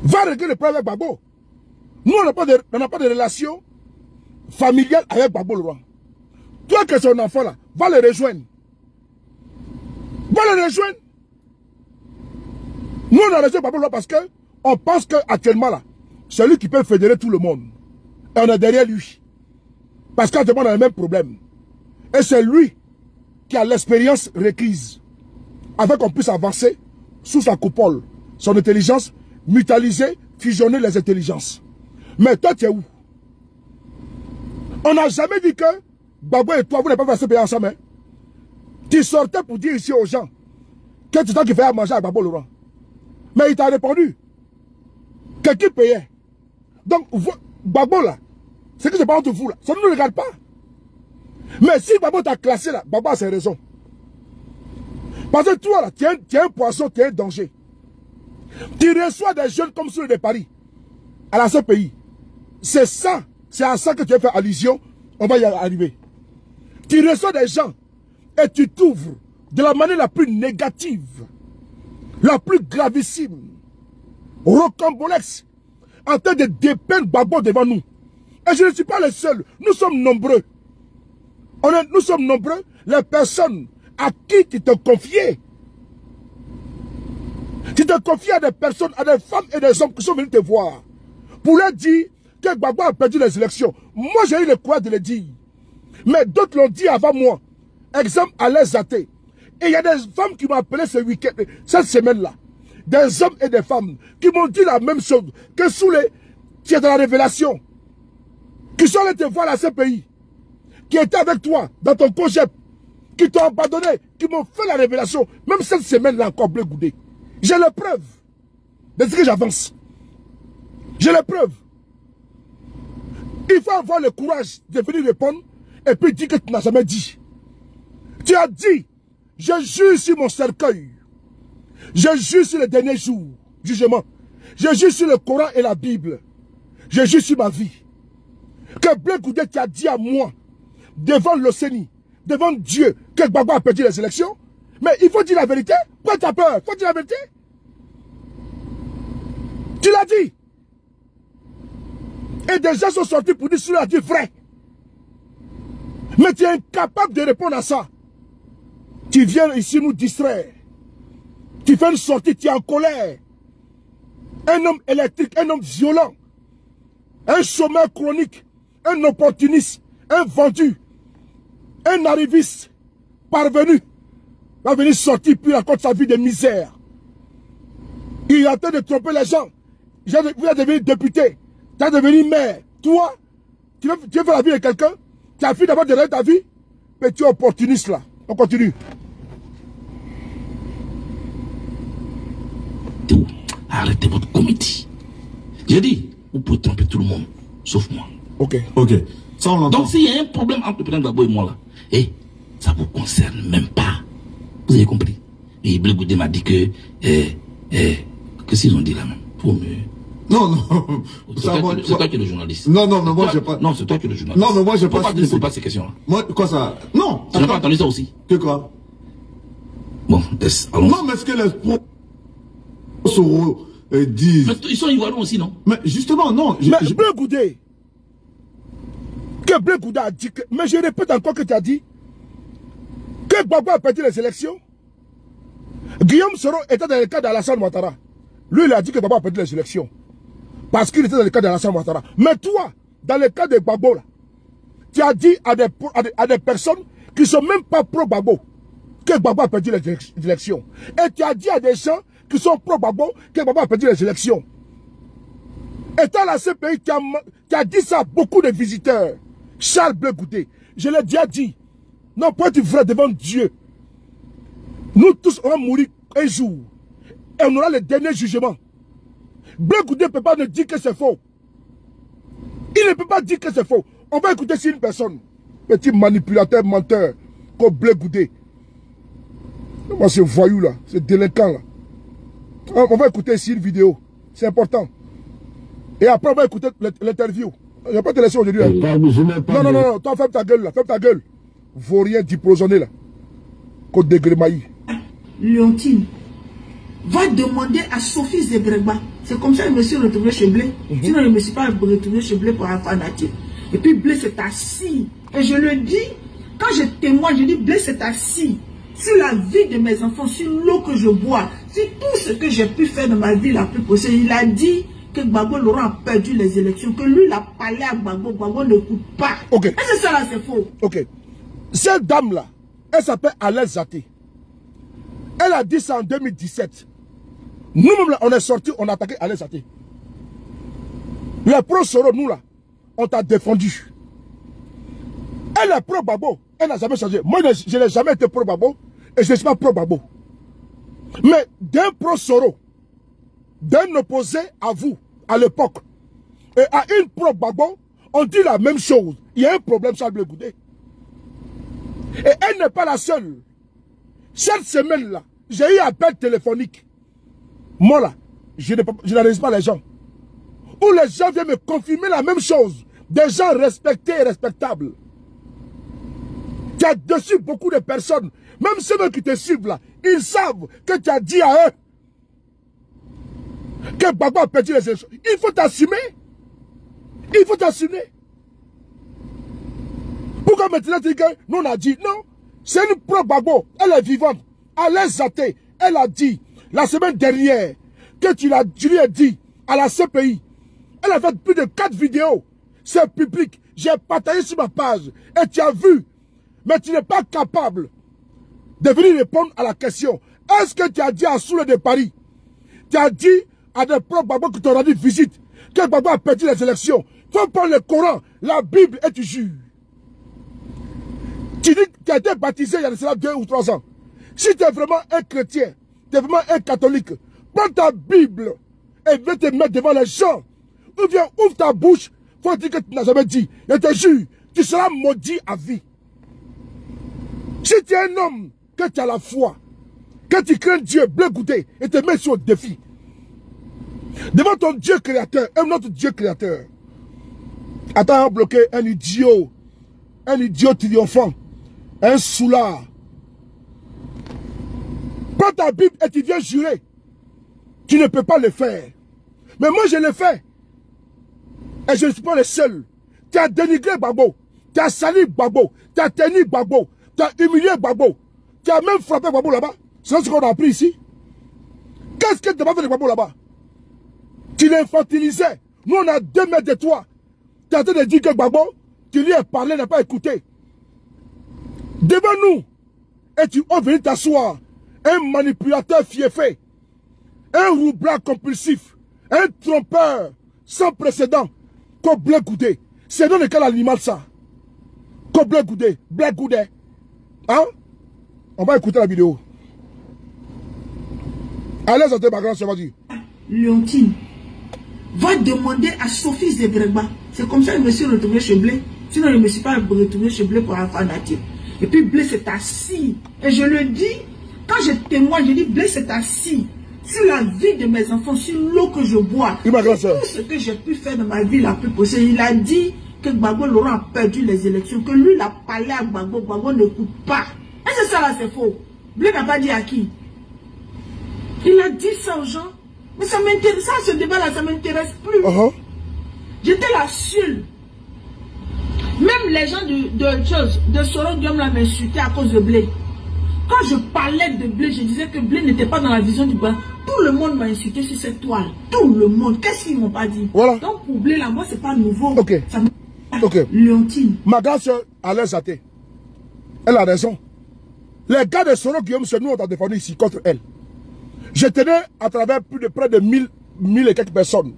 Va régler le problème avec Gbagbo. Nous, on n'a pas de relation familiale avec Gbagbo le roi. Toi que son enfant là, va le rejoindre. Va le rejoindre. Nous, on a rejoint Gbagbo le roi parce qu'on pense qu'actuellement là, c'est lui qui peut fédérer tout le monde. Et on est derrière lui. Parce qu'actuellement, on a le même problème. Et c'est lui qui a l'expérience requise. Afin qu'on puisse avancer sous sa coupole. Son intelligence, mutualiser, fusionner les intelligences. Mais toi, tu es où? On n'a jamais dit que Gbagbo et toi, vous n'avez pas fait ce pays ensemble. Hein? Tu sortais pour dire ici aux gens que c'est toi qui fais à manger à Gbagbo le roi. Mais il t'a répondu que qui payait. Donc, Gbagbo là, c'est que c'est pas entre vous là. Ça ne nous regarde pas. Mais si Gbagbo t'a classé là, Gbagbo a ses raisons. Parce que toi là, tu es un poisson, tu es un danger. Tu reçois des jeunes comme ceux de Paris à la CPI. C'est ça, c'est à ça que tu as fait allusion. On va y arriver. Tu reçois des gens et tu t'ouvres de la manière la plus négative, la plus gravissime, rocambolesque, en train de dépeindre Gbagbo devant nous. Et je ne suis pas le seul. Nous sommes nombreux. Nous sommes nombreux, les personnes à qui tu te confiais. Tu te confies à des personnes, à des femmes et des hommes qui sont venus te voir pour leur dire que Gbagbo a perdu les élections. Moi, j'ai eu le courage de le dire. Mais d'autres l'ont dit avant moi. Exemple, Alain Zaté. Et il y a des femmes qui m'ont appelé ce week-end, cette semaine-là. Des hommes et des femmes qui m'ont dit la même chose. Que sous les... Tu es dans la révélation. Qui sont allés te voir à ce pays. Qui étaient avec toi dans ton congé. Qui t'ont abandonné. Qui m'ont fait la révélation. Même cette semaine-là encore, Blé Goudé. J'ai les preuves de ce que j'avance. J'ai les preuves. Il faut avoir le courage de venir répondre et puis dire que tu n'as jamais dit. Tu as dit, je jure sur mon cercueil. Je jure sur les derniers jours, jugement. Je jure sur le Coran et la Bible. Je jure sur ma vie. Que Blé Goudé qui a dit à moi, devant l'Océanie, devant Dieu, que Gbagbo a perdu les élections. Mais il faut dire la vérité. Pourquoi tu as peur? Il faut dire la vérité. Tu l'as dit. Et des gens sont sortis pour dire que tu l'as dit vrai. Mais tu es incapable de répondre à ça. Tu viens ici nous distraire. Tu fais une sortie, tu es en colère. Un homme électrique, un homme violent. Un chômeur chronique. Un opportuniste. Un vendu. Un arriviste. Parvenu. Va venir sortir puis raconte sa vie de misère. Il est en train de tromper les gens. Vous êtes devenu député. Tu es devenu maire. Toi, tu veux faire la vie de quelqu'un. Tu as fini d'abord de rêver ta vie. Mais tu es opportuniste là. On continue. Arrêtez votre comédie. J'ai dit, vous pouvez tromper tout le monde, sauf moi. Ok. Ok. Ça, on l'entend. Donc s'il y a un problème entre le président Gbagbo et moi là, et ça vous concerne même pas. Vous avez compris? Et Blé Goudé m'a dit que... qu'est-ce qu'ils ont dit là même? Pour me... Non, non. C'est toi qui es le journaliste. Non, non, mais moi j'ai pas... Non, c'est toi qui es le journaliste. Non, mais moi j'ai pas... Pourquoi tu ne poses pas ces questions-là? Moi, quoi ça? Non. Tu n'as pas entendu ça aussi? Que quoi? Bon, allons. Non, mais est-ce que les pros disent... Mais ils sont ivoiriens aussi, non? Mais justement, non. Mais Blé Goudé, que Blé Goudé a dit que... Mais je répète encore que tu as dit que Gbagbo a perdu les élections. Guillaume Soro était dans le cas d'Alassane Ouattara. Lui, il a dit que Gbagbo a perdu les élections. Parce qu'il était dans le cas d'Alassane Ouattara. Mais toi, dans le cas de Gbagbo, là, tu as dit à des personnes qui ne sont même pas pro-Gbagbo que Gbagbo a perdu les élections. Et tu as dit à des gens qui sont pro-Gbagbo que Gbagbo a perdu les élections. Étant la CPI qui a dit ça à beaucoup de visiteurs, Charles Blé Goudé, je l'ai déjà dit, non, pour être vrai devant Dieu, nous tous on va mourir un jour et on aura le dernier jugement. Blé Goudé ne peut pas nous dire que c'est faux. Il ne peut pas dire que c'est faux. On va écouter si une personne, petit manipulateur, menteur, comme Blé Goudé. Moi, ce voyou là, ce délinquant là. On va écouter ici une vidéo. C'est important. Et après, on va écouter l'interview. Je ne vais pas te laisser aujourd'hui. Hein. Non. Toi, ferme ta gueule là. Ferme ta gueule. Vaurien diplosonné là. Côte de Grémaï. Léontine va demander à Sophie Zebregba. C'est comme ça que je me suis retrouvé chez Blé. Sinon, je ne me suis pas retrouvé chez Blé pour un fanatique. Et puis Blé s'est assis. Et je le dis, quand je témoigne, je dis Blé s'est assis sur la vie de mes enfants, sur l'eau que je bois, sur tout ce que j'ai pu faire dans ma vie la plus possible. Il a dit que Gbagbo Laurent a perdu les élections, que lui, il a parlé à Gbagbo, Gbagbo ne coûte pas. Ok. Et c'est ça là, c'est faux. Ok. Cette dame-là, elle s'appelle Alain Zaté. Elle a dit ça en 2017. Nous-mêmes, là, on est sortis, on a attaqué Alain Zaté. Les pro-Soro, nous, là, on t'a défendu. Elle est pro-Gbagbo. Elle n'a jamais changé. Moi, je n'ai jamais été pro-Gbagbo et je ne suis pas pro-Gbagbo. Mais d'un pro-Soro, d'un opposé à vous, à l'époque, et à une pro-Gbagbo, on dit la même chose. Il y a un problème, Charles Blé Goudé. Et elle n'est pas la seule. Cette semaine-là, j'ai eu un appel téléphonique. Moi, là, je n'analyse pas les gens. Où les gens viennent me confirmer la même chose. Des gens respectés et respectables. Tu as dessus beaucoup de personnes. Même ceux qui te suivent là, ils savent que tu as dit à eux que Gbagbo a perdu les élections. Il faut t'assumer. Il faut t'assumer. Pourquoi maintenant tu dis que nous on a dit non? C'est une pro-Gbagbo. Elle est vivante. Alain Zaté, elle a dit la semaine dernière que tu lui as dit à la CPI. Elle a fait plus de 4 vidéos. C'est public. J'ai partagé sur ma page. Et tu as vu. Mais tu n'es pas capable de venir répondre à la question. Est-ce que tu as dit à Soule de Paris, tu as dit à des pro-Gbagbo qui t'ont rendu visite, que Gbagbo a perdu les élections? Il faut prendre le Coran, la Bible et tu jures. Tu dis que tu as été baptisé il y a cela 2 ou 3 ans. Si tu es vraiment un chrétien, tu es vraiment un catholique, prends ta Bible et viens te mettre devant les gens. Ou bien ouvre ta bouche, il faut dire que tu n'as jamais dit. Je te jure, tu seras maudit à vie. Si tu es un homme, que tu as la foi, que tu crains Dieu, Blé Goudé, et te mets sur le défi, devant ton Dieu créateur, un autre Dieu créateur, attends, bloquer un idiot triomphant, un soulard. Prends ta Bible et tu viens jurer. Tu ne peux pas le faire. Mais moi, je le fais. Et je ne suis pas le seul. Tu as dénigré Gbagbo. Tu as sali Gbagbo. Tu as tenu Gbagbo. Tu as humilié Gbagbo. Tu as même frappé Gbagbo là-bas. C'est ce qu'on a appris ici. Qu'est-ce que tu as fait de Gbagbo là-bas? Tu l'infantilisais. Nous, on a 2 mètres de toi. Tu as en train de dire que Gbagbo, tu lui as parlé, n'a pas écouté. Devant nous. Et tu oses venir t'asseoir. Un manipulateur fiefé. Un roublard compulsif. Un trompeur sans précédent. Comme Blé Goudé. C'est dans quel animal ça? Comme Blé Goudé. Blé Goudé. Hein? On va écouter la vidéo. Allez, Zaté, ma grande, ça va dire. Léontine va demander à Sophie Zebregba. C'est comme ça que je me suis retrouvé chez Blé. Sinon, je ne me suis pas retrouvé chez Blé pour un fanatique. Et puis Blé s'est assis. Et je le dis, quand je témoigne, je dis Blé s'est assis sur la vie de mes enfants, sur l'eau que je bois, sur tout ce que j'ai pu faire dans ma vie la plus possible. Il a dit que Gbagbo Laurent a perdu les élections, que lui, il a parlé à Gbagbo, Gbagbo ne coûte pas. Et c'est ça là, c'est faux. Blé n'a pas dit à qui? Il a dit ça aux gens. Mais ça m'intéresse, ça, ce débat-là, ça ne m'intéresse plus. J'étais la seule. Même les gens de Soro Guillaume là m'insultaient à cause de Blé. Quand je parlais de Blé, je disais que Blé n'était pas dans la vision du bas. Tout le monde m'a insulté sur cette toile. Tout le monde. Qu'est-ce qu'ils m'ont pas dit? Voilà. Donc pour Blé là, moi c'est pas nouveau. Ok. Ok. Léontine. Ma grande soeur Alain Zaté, elle a raison. Les gars de Soro Guillaume, c'est nous on t'a défendu ici contre elle. Je tenais à travers près de 1000 et quelques personnes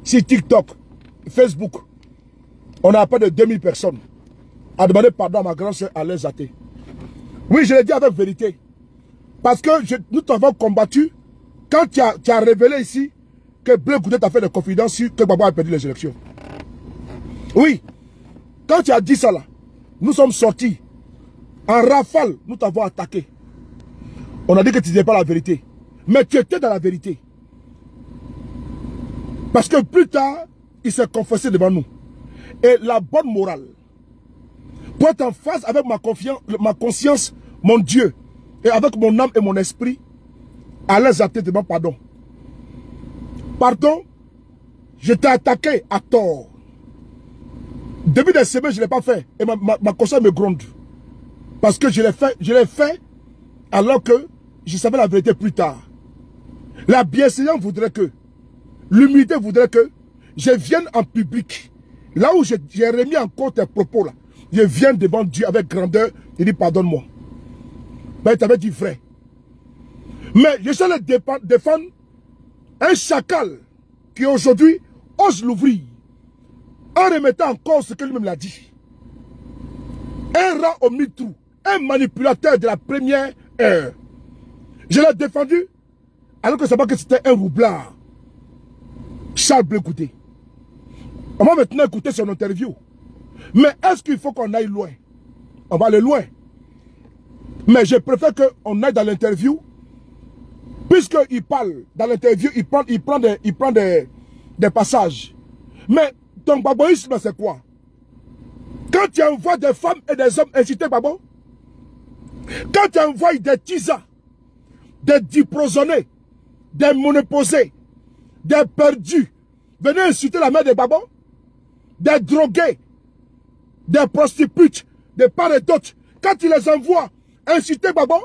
sur TikTok, Facebook, on a pas de 2000 personnes à demander pardon à ma grande soeur Alain Zaté. Oui, je l'ai dit avec vérité. Parce que nous t'avons combattu quand tu as révélé ici que Blé Goudé t'a fait des confidences sur que Gbagbo a perdu les élections. Oui, quand tu as dit ça là, nous sommes sortis en rafale, nous t'avons attaqué. On a dit que tu ne disais pas la vérité. Mais tu étais dans la vérité. Parce que plus tard, il s'est confessé devant nous. Et la bonne morale, pour être en phase avec ma conscience, mon Dieu, et avec mon âme et mon esprit, Alain Zaté demande pardon. Pardon, je t'ai attaqué à tort. Début des semaines, je ne l'ai pas fait. Et ma conscience me gronde. Parce que je l'ai fait alors que je savais la vérité plus tard. La bienséance voudrait que, l'humilité voudrait que je vienne en public. Là où j'ai remis en compte tes propos là, je viens devant Dieu avec grandeur et dis pardonne-moi. Mais tu avais dit vrai. Mais je sais défendre un chacal qui aujourd'hui ose l'ouvrir en remettant en cause ce que lui-même l'a dit. Un rat au mille-trous, un manipulateur de la première heure. Je l'ai défendu alors que c'est pas que c'était un roublard. Charles Blé Goudé. On va maintenant écouter son interview. Mais est-ce qu'il faut qu'on aille loin? On va aller loin. Mais je préfère qu'on aille dans l'interview. Puisqu'il parle dans l'interview, il prend des passages. Mais ton baboïsme, c'est quoi? Quand tu envoies des femmes et des hommes inciter Babo, quand tu envoies des tisas, des diprosonnés, des monoposés, des perdus, venez insulter la mère de Babo, des drogués, des prostituées, des part et d'autres, quand tu les envoies inciter Babo,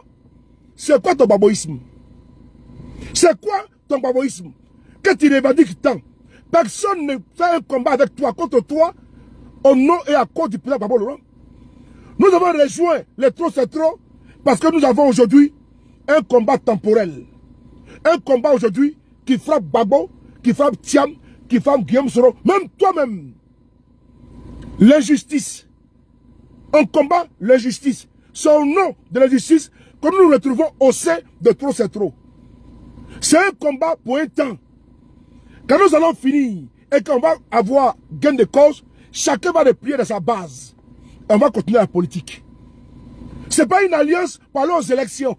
c'est quoi ton baboïsme? C'est quoi ton baboïsme? Que tu revendiques tant? Personne ne fait un combat avec toi, contre toi, au nom et à cause du président Gbagbo Laurent. Nous avons rejoint les trop c'est trop parce que nous avons aujourd'hui un combat temporel. Un combat aujourd'hui qui frappe Gbagbo, qui frappe Thiam, qui frappe Guillaume Soro, même toi-même. L'injustice. On combat l'injustice. C'est au nom de l'injustice que nous nous retrouvons au sein de trop c'est trop. C'est un combat pour un temps. Quand nous allons finir et qu'on va avoir gain de cause, chacun va replier de sa base. Et on va continuer la politique. Ce n'est pas une alliance pour aller aux élections.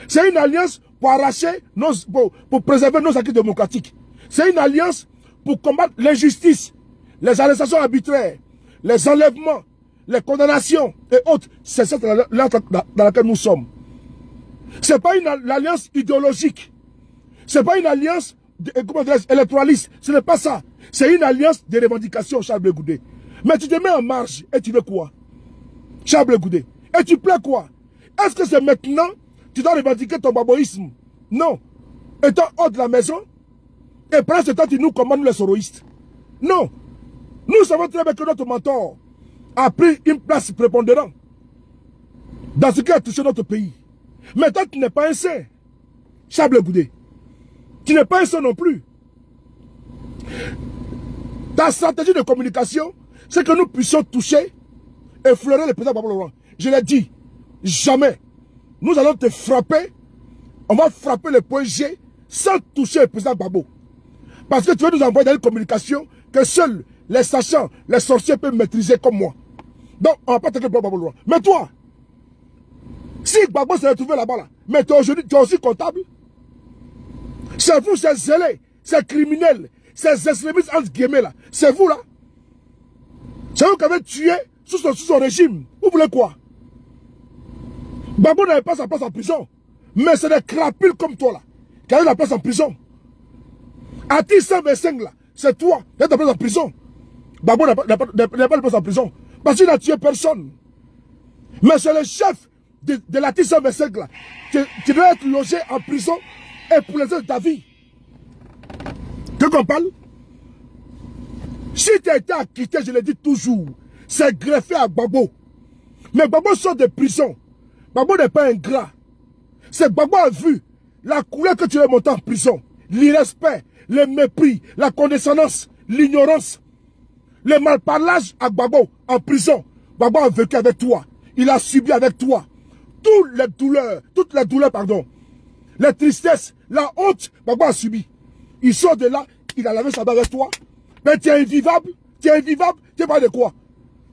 C'est une alliance pour arracher, pour préserver nos acquis démocratiques. C'est une alliance pour combattre l'injustice, les arrestations arbitraires, les enlèvements, les condamnations et autres. C'est cette alliance dans laquelle nous sommes. Ce n'est pas une alliance idéologique. Ce n'est pas une alliance électoraliste. Ce n'est pas ça. C'est une alliance de revendications, Charles Blé Goudé. Mais tu te mets en marge et tu veux quoi? Charles Blé Goudé. Et tu plais quoi? Est-ce que c'est maintenant que tu dois revendiquer ton baboïsme? Non. Étant hors de la maison, et pendant ce temps, tu nous commandes les soroïstes. Non. Nous savons très bien que notre mentor a pris une place prépondérante dans ce qui a touché notre pays. Mais toi, tu n'es pas un saint, Charles Blé Goudé. Tu n'es pas un saint non plus. Ta stratégie de communication, c'est que nous puissions toucher, effleurer le président Gbagbo Laurent. Je l'ai dit, jamais. Nous allons te frapper, on va frapper le point G sans toucher le président Gbagbo. Parce que tu veux nous envoyer dans une communication que seuls les sachants, les sorciers peuvent maîtriser comme moi. Donc, on ne va pas attaquer le président Gbagbo Laurent. Mais toi, si Gbagbo s'est retrouvé là-bas, là, mais toi aujourd'hui, tu es aussi comptable. C'est vous, ces zélés, ces criminels, ces extrémistes entre guillemets là. C'est vous là. C'est vous qui avez tué sous son régime. Vous voulez quoi? Gbagbo n'avait pas sa place en prison. Mais c'est des crapules comme toi là qui avaient la place en prison. Ati 125 là, c'est toi qui as ta place en prison. Gbagbo n'a pas de place en prison. Parce qu'il n'a tué personne. Mais c'est le chef de l'Ati 125 là qui doit être logé en prison et pour les autres de ta vie. Que qu'on parle? Si tu as été acquitté, je le dis toujours, c'est greffé à Gbagbo. Mais Gbagbo sort de prison. Gbagbo n'est pas ingrat. C'est Gbagbo a vu la couleur que tu es monté en prison. l'irrespect, le mépris, la condescendance, l'ignorance, le malparlage à Gbagbo en prison. Gbagbo a vécu avec toi. Il a subi avec toi toutes les douleurs, pardon. Les tristesses, la honte, Gbagbo a subi. Il sort de là, il a lavé sa main avec toi. Mais tu es invivable, tu es pas de quoi?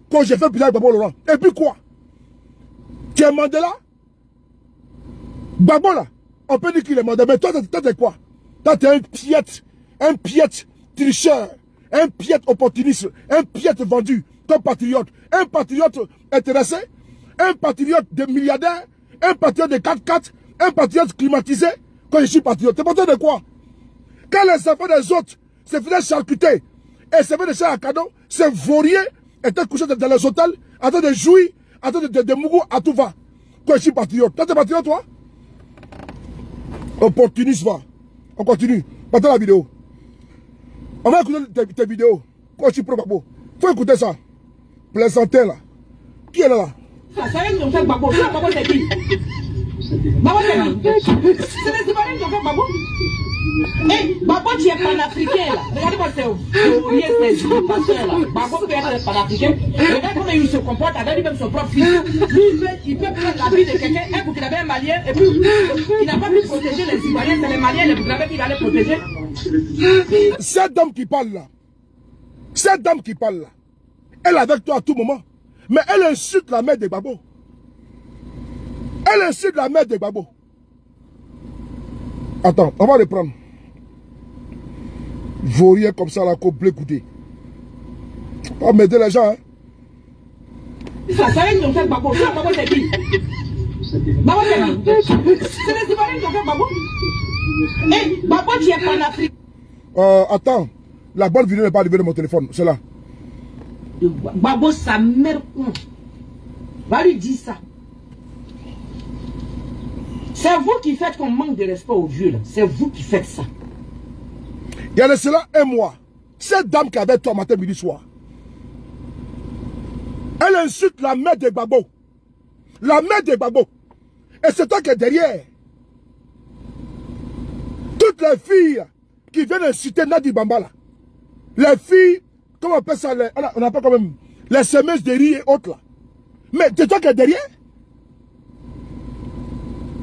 Quand j'ai fait bizarre Gbagbo Laurent. Et puis quoi? Tu es Mandela? Gbagbo là, on peut dire qu'il est Mandela, mais toi t'es quoi? Toi t'es un piète tricheur, un piète opportuniste, un piète vendu, comme patriote, un patriote intéressé, un patriote de milliardaire, un patriote de 4x4, un patriote climatisé. Quand je suis patriote, t'es patriote de quoi? Quand les enfants des autres se faisaient charcuter et se faisaient des chars à cadeau, ces vauriers étaient couchés dans les hôtels, en train de jouir, en train de mougou à tout va. Quand je suis patriote, toi t'es patriote toi? Opportuniste va. On continue. Partons la vidéo. On va écouter tes vidéos. Quand tu prends Gbagbo. Faut écouter ça. Plaisantin là. Qui est là? Ça y est, ils ont fait Gbagbo. Gbagbo c'est qui? Gbagbo c'est qui? C'est les Ivoiriens qui ont fait Gbagbo. Eh, Gbagbo tu es panafricain là. Regardez-moi c'est usurpateur là. Gbagbo peut être panafricain. Regarde comment il se comporte avec lui-même son propre fils. Lui, il peut prendre la vie de quelqu'un, un Burkinabé, un Malien, et puis il n'a pas pu protéger les Ivoiriens, c'est les Maliens, les Burkinabés qui allaient protéger. Cette dame qui parle là, elle est avec toi à tout moment. Mais elle insulte la mère de Gbagbo. Elle insulte la mère de Gbagbo. Attends, on va reprendre. Vaurien comme ça, la coupe blé goudé. Pas m'aider les gens, hein. Ça y est, ils ont fait Gbagbo. Gbagbo c'est qui? Gbagbo c'est qui? C'est les Ivoiriens qui ont fait Gbagbo. Eh, Gbagbo tu es panafricain. Attends, la bonne vidéo n'est pas arrivée de mon téléphone, c'est là. Gbagbo sa mère con. Va lui dire ça. C'est vous qui faites qu'on manque de respect aux vieux là. C'est vous qui faites ça. Il y a de cela un mois. Cette dame qui avait toi matin, midi, soir. Elle insulte la mère de Gbagbo. La mère de Gbagbo. Et c'est toi qui es derrière. Toutes les filles qui viennent insulter Nadi Bambala. Les filles, comment on appelle ça, on appelle quand même les semeuses de riz et autres là. Mais c'est toi qui es derrière.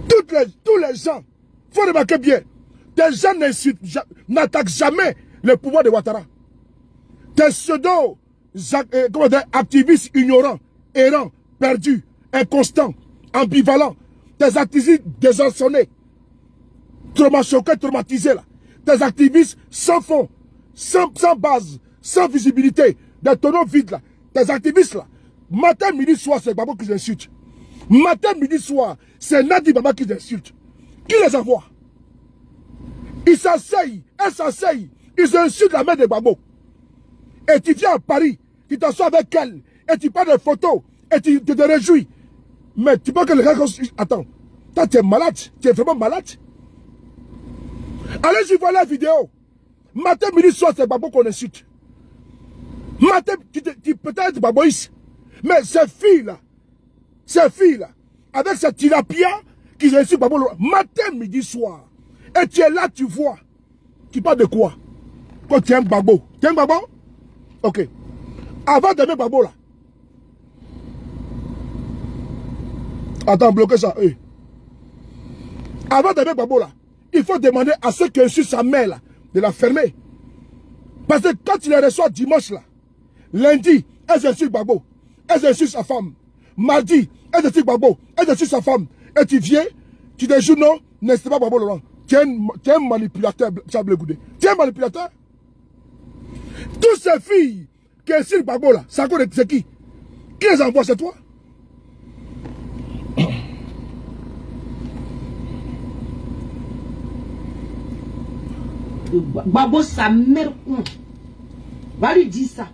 Tous les gens, il faut remarquer bien, des gens n'attaquent jamais le pouvoir de Ouattara. Des pseudo, activistes ignorants, errants, perdus, inconstants, ambivalents, des activistes désarçonnés, traumatisés là, des activistes sans fond, sans base, sans visibilité, des tonneaux vides là, des activistes là, matin, midi, soir, c'est Gbagbo qui insulte. Matin, midi, soir, c'est Nadi Baba qui les insulte. Qui les envoie? Ils s'asseyent, elles s'asseyent, ils insultent la mère de Gbagbo. Et tu viens à Paris, tu t'assois avec elle, et tu parles de photos, et tu te réjouis. Mais tu penses que les gars... Attends, toi tu es malade, tu es vraiment malade. Allez-y voir la vidéo. Matin, midi, soir, c'est Gbagbo qu'on insulte. Matin, tu peux être Gbagboïs. Mais ces filles-là, avec cette tilapia qui insulte Gbagbo, matin, midi, soir. Et tu es là, tu vois. Tu parles de quoi? Quand tu aimes Gbagbo. Tu aimes Gbagbo? Ok. Avant d'aimer Gbagbo là. Attends, bloquez ça. Avant d'aimer Gbagbo là, il faut demander à ceux qui insultent sa mère là, de la fermer. Parce que quand tu les reçois dimanche là, lundi, elles insultent Gbagbo. Elles insultent sa femme. Mardi, elles insultent Gbagbo. Elles insultent sa femme. Et tu viens, tu te joues non, n'est-ce pas Gbagbo Laurent? Tu es un manipulateur, Chablé Goudé. Tu es un manipulateur. Toutes ces filles qui insultent Gbagbo là, c'est qui? Qui les envoie, c'est toi? Gbagbo sa mère con. Va lui dire ça.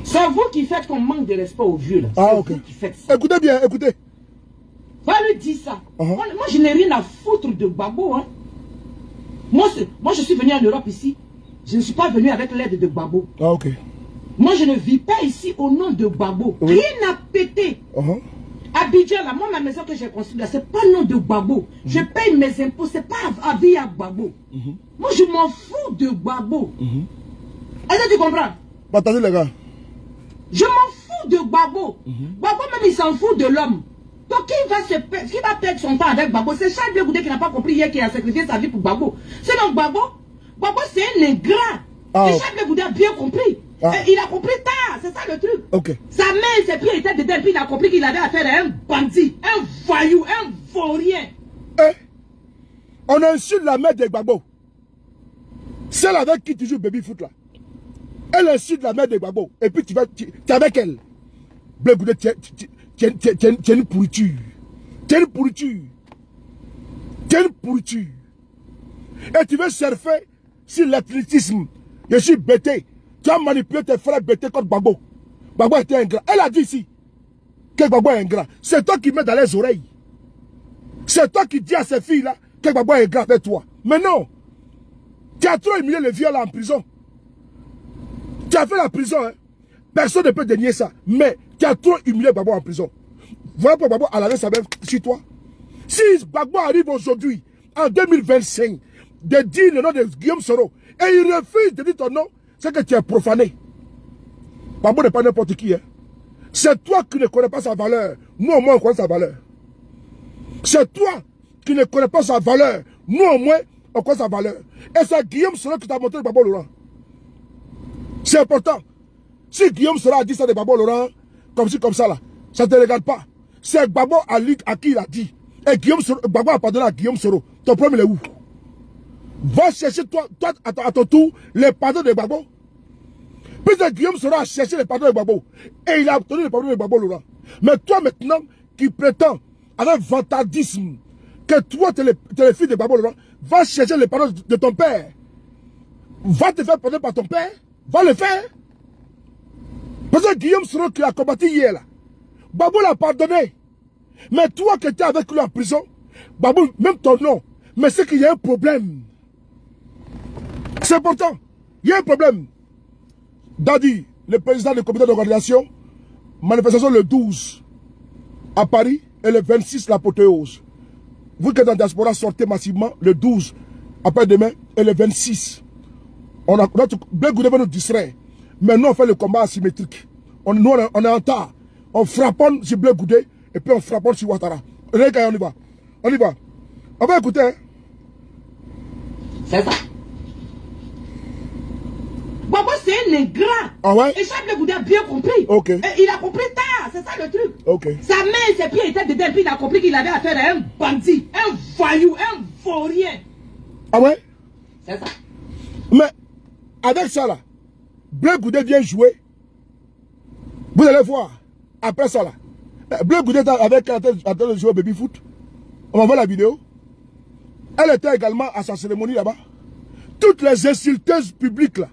C'est vous qui faites qu'on manque de respect aux vieux là. Ah ok. Vous qui faites ça. Écoutez bien, écoutez. Va lui dire ça. Moi je n'ai rien à foutre de Gbagbo. Hein. Moi je suis venu en Europe ici. Je ne suis pas venu avec l'aide de Gbagbo. Ah ok. Moi je ne vis pas ici au nom de Gbagbo. Oui. Rien à péter. Abidjan, là, moi, la maison que j'ai construite, là, c'est pas le nom de Gbagbo. Je paye mes impôts, c'est pas à vie à Gbagbo. Moi, je m'en fous de Gbagbo. Est-ce que tu comprends? Attendez, les gars. Je m'en fous de Gbagbo. Gbagbo, même, il s'en fout de l'homme. Donc, qui va perdre son temps avec Gbagbo? C'est Charles Blé Goudé qui n'a pas compris hier, qui a sacrifié sa vie pour Gbagbo. C'est donc Gbagbo, c'est un ingrat. Et Charles Blé Goudé a bien compris. Il a compris tard, c'est ça le truc. Ok. Sa main, ses pieds étaient dedans, puis il a compris qu'il avait affaire à un bandit, un voyou, un vaurien. On insulte la mère de Gbagbo. Celle avec qui tu joues baby foot là. Elle insulte la mère de Gbagbo. Et puis tu es avec elle. Blé Goudé, tu es une pourriture. Tu es une pourriture. Tu es une pourriture. Et tu veux surfer sur l'athlétisme. Je suis bêté. Tu as manipulé tes frères bêtés contre Gbagbo. Gbagbo était ingrat. Elle a dit ici que Gbagbo est ingrat. C'est toi qui mets dans les oreilles. C'est toi qui dis à ces filles-là que Gbagbo est ingrat avec toi. Mais non. Tu as trop humilié les viols en prison. Tu as fait la prison. Hein? Personne ne peut dénier ça. Mais tu as trop humilié Gbagbo en prison. Voilà pourquoi Gbagbo a la sa même sur toi. Si Gbagbo arrive aujourd'hui, en 2025, de dire le nom de Guillaume Soro, et il refuse de dire ton nom, c'est que tu es profané. Gbagbo n'est pas n'importe qui. Hein. C'est toi qui ne connais pas sa valeur. Nous, au moins, on connaît sa valeur. C'est toi qui ne connais pas sa valeur. Nous, au moins, on connaît sa valeur. Et c'est Guillaume Soro qui t'a montré Gbagbo Laurent. C'est important. Si Guillaume Soro a dit ça de Gbagbo Laurent, comme ci, comme ça, là, ça ne te regarde pas. C'est Gbagbo à qui il a dit. Et Gbagbo a pardonné à Guillaume Soro. Ton problème, il est où? Va chercher toi à ton tour les pardons de Gbagbo. Puisque Guillaume Soro a cherché les pardons de Gbagbo. Et il a obtenu les pardons de Gbagbo Laurent. Mais toi maintenant, qui prétends avec vantardisme que toi tu es le fils de Gbagbo Laurent, va chercher les pardons de ton père. Va te faire pardonner par ton père. Va le faire. Parce que Guillaume Soro qui a combattu hier là, Gbagbo l'a pardonné. Mais toi qui étais avec lui en prison, Gbagbo, même ton nom, mais c'est qu'il y a un problème. C'est important. Il y a un problème. Dadi, le président du comité d'organisation, manifestation le 12 à Paris et le 26 l'apothéose. Vous qui êtes dans la diaspora, sortez massivement le 12 après-demain et le 26. Notre Blé Goudé va nous distraire. Mais nous, on fait le combat asymétrique. Nous, on est en tas. On frappe sur Blé Goudé et puis on frappe sur Ouattara. Regardez, on y va. On y va. On va écouter. Hein? C'est ça. Gbagbo, c'est un ingrat. Ah ouais? Et Charles Blé Goudé a bien compris. Ok. Et il a compris tard, c'est ça le truc. Ok. Sa main et ses pieds étaient dedans, puis il a compris qu'il avait affaire à un bandit, un voyou, un vaurien. Ah ouais? C'est ça. Mais, avec ça là, Blé Goudé vient jouer. Vous allez voir, après ça là, Blé Goudé avec en train de jouer au baby foot. On va voir la vidéo. Elle était également à sa cérémonie là-bas. Toutes les insulteuses publiques là,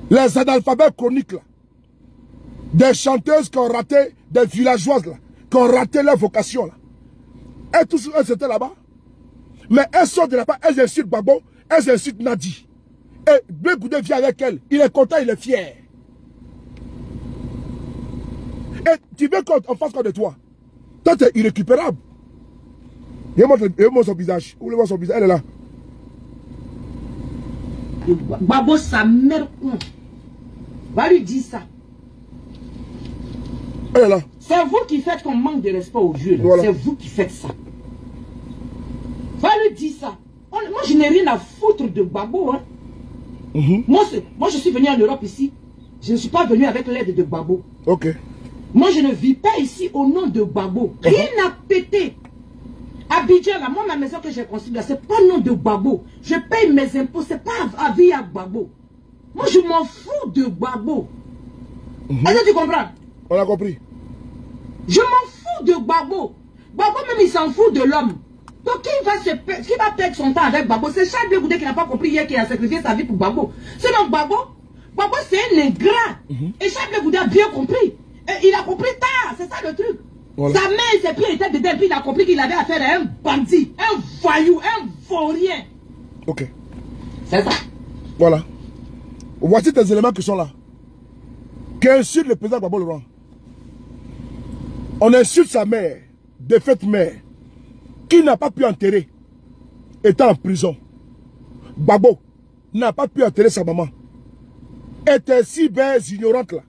les analphabètes chroniques là, des chanteuses qui ont raté, des villageoises là, qui ont raté leur vocation là. Elles tous elles étaient là-bas. Mais elles sortent de là-bas, elles insultent Gbagbo, elles insultent Nadi. Et Blé Goudé vient avec elle. Il est content, il est fier. Et tu veux qu'on fasse quoi de toi? Toi, tu es irrécupérable. Il montre son visage. Vous voulez voir son visage? Elle est là. Gbagbo, sa mère. Va lui dire ça. Elle est là. C'est vous qui faites qu'on manque de respect aux vieux. Voilà. C'est vous qui faites ça. Va lui dire ça. Moi, je n'ai rien à foutre de Gbagbo. Hein. Moi, je suis venu en Europe ici. Je ne suis pas venu avec l'aide de Gbagbo. Ok. Moi, je ne vis pas ici au nom de Gbagbo. Rien n'a pété. Abidjan, là, moi, ma maison que j'ai construite, là, c'est pas le nom de Gbagbo. Je paye mes impôts, c'est pas à vie à Gbagbo. Moi, je m'en fous de Gbagbo. Est-ce que tu comprends? On a compris. Je m'en fous de Gbagbo. Gbagbo, même, il s'en fout de l'homme. Donc, qui va perdre son temps avec Gbagbo? C'est Charles Blé Goudé qui n'a pas compris hier, qui a sacrifié sa vie pour Gbagbo. Sinon, Gbagbo, c'est un ingrat. Et Charles Blé Goudé a bien compris. Et il a compris tard, c'est ça le truc. Voilà. Sa main et ses pieds étaient dedans, puis il a compris qu'il avait affaire à un bandit, un voyou, un vaurien. Ok. C'est ça. Voilà. Voici tes éléments qui sont là. Qui insultent le président Gbagbo Laurent. On insulte sa mère, défaite mère, qui n'a pas pu enterrer, étant en prison. Gbagbo n'a pas pu enterrer sa maman. Et t'es si belle ignorante là.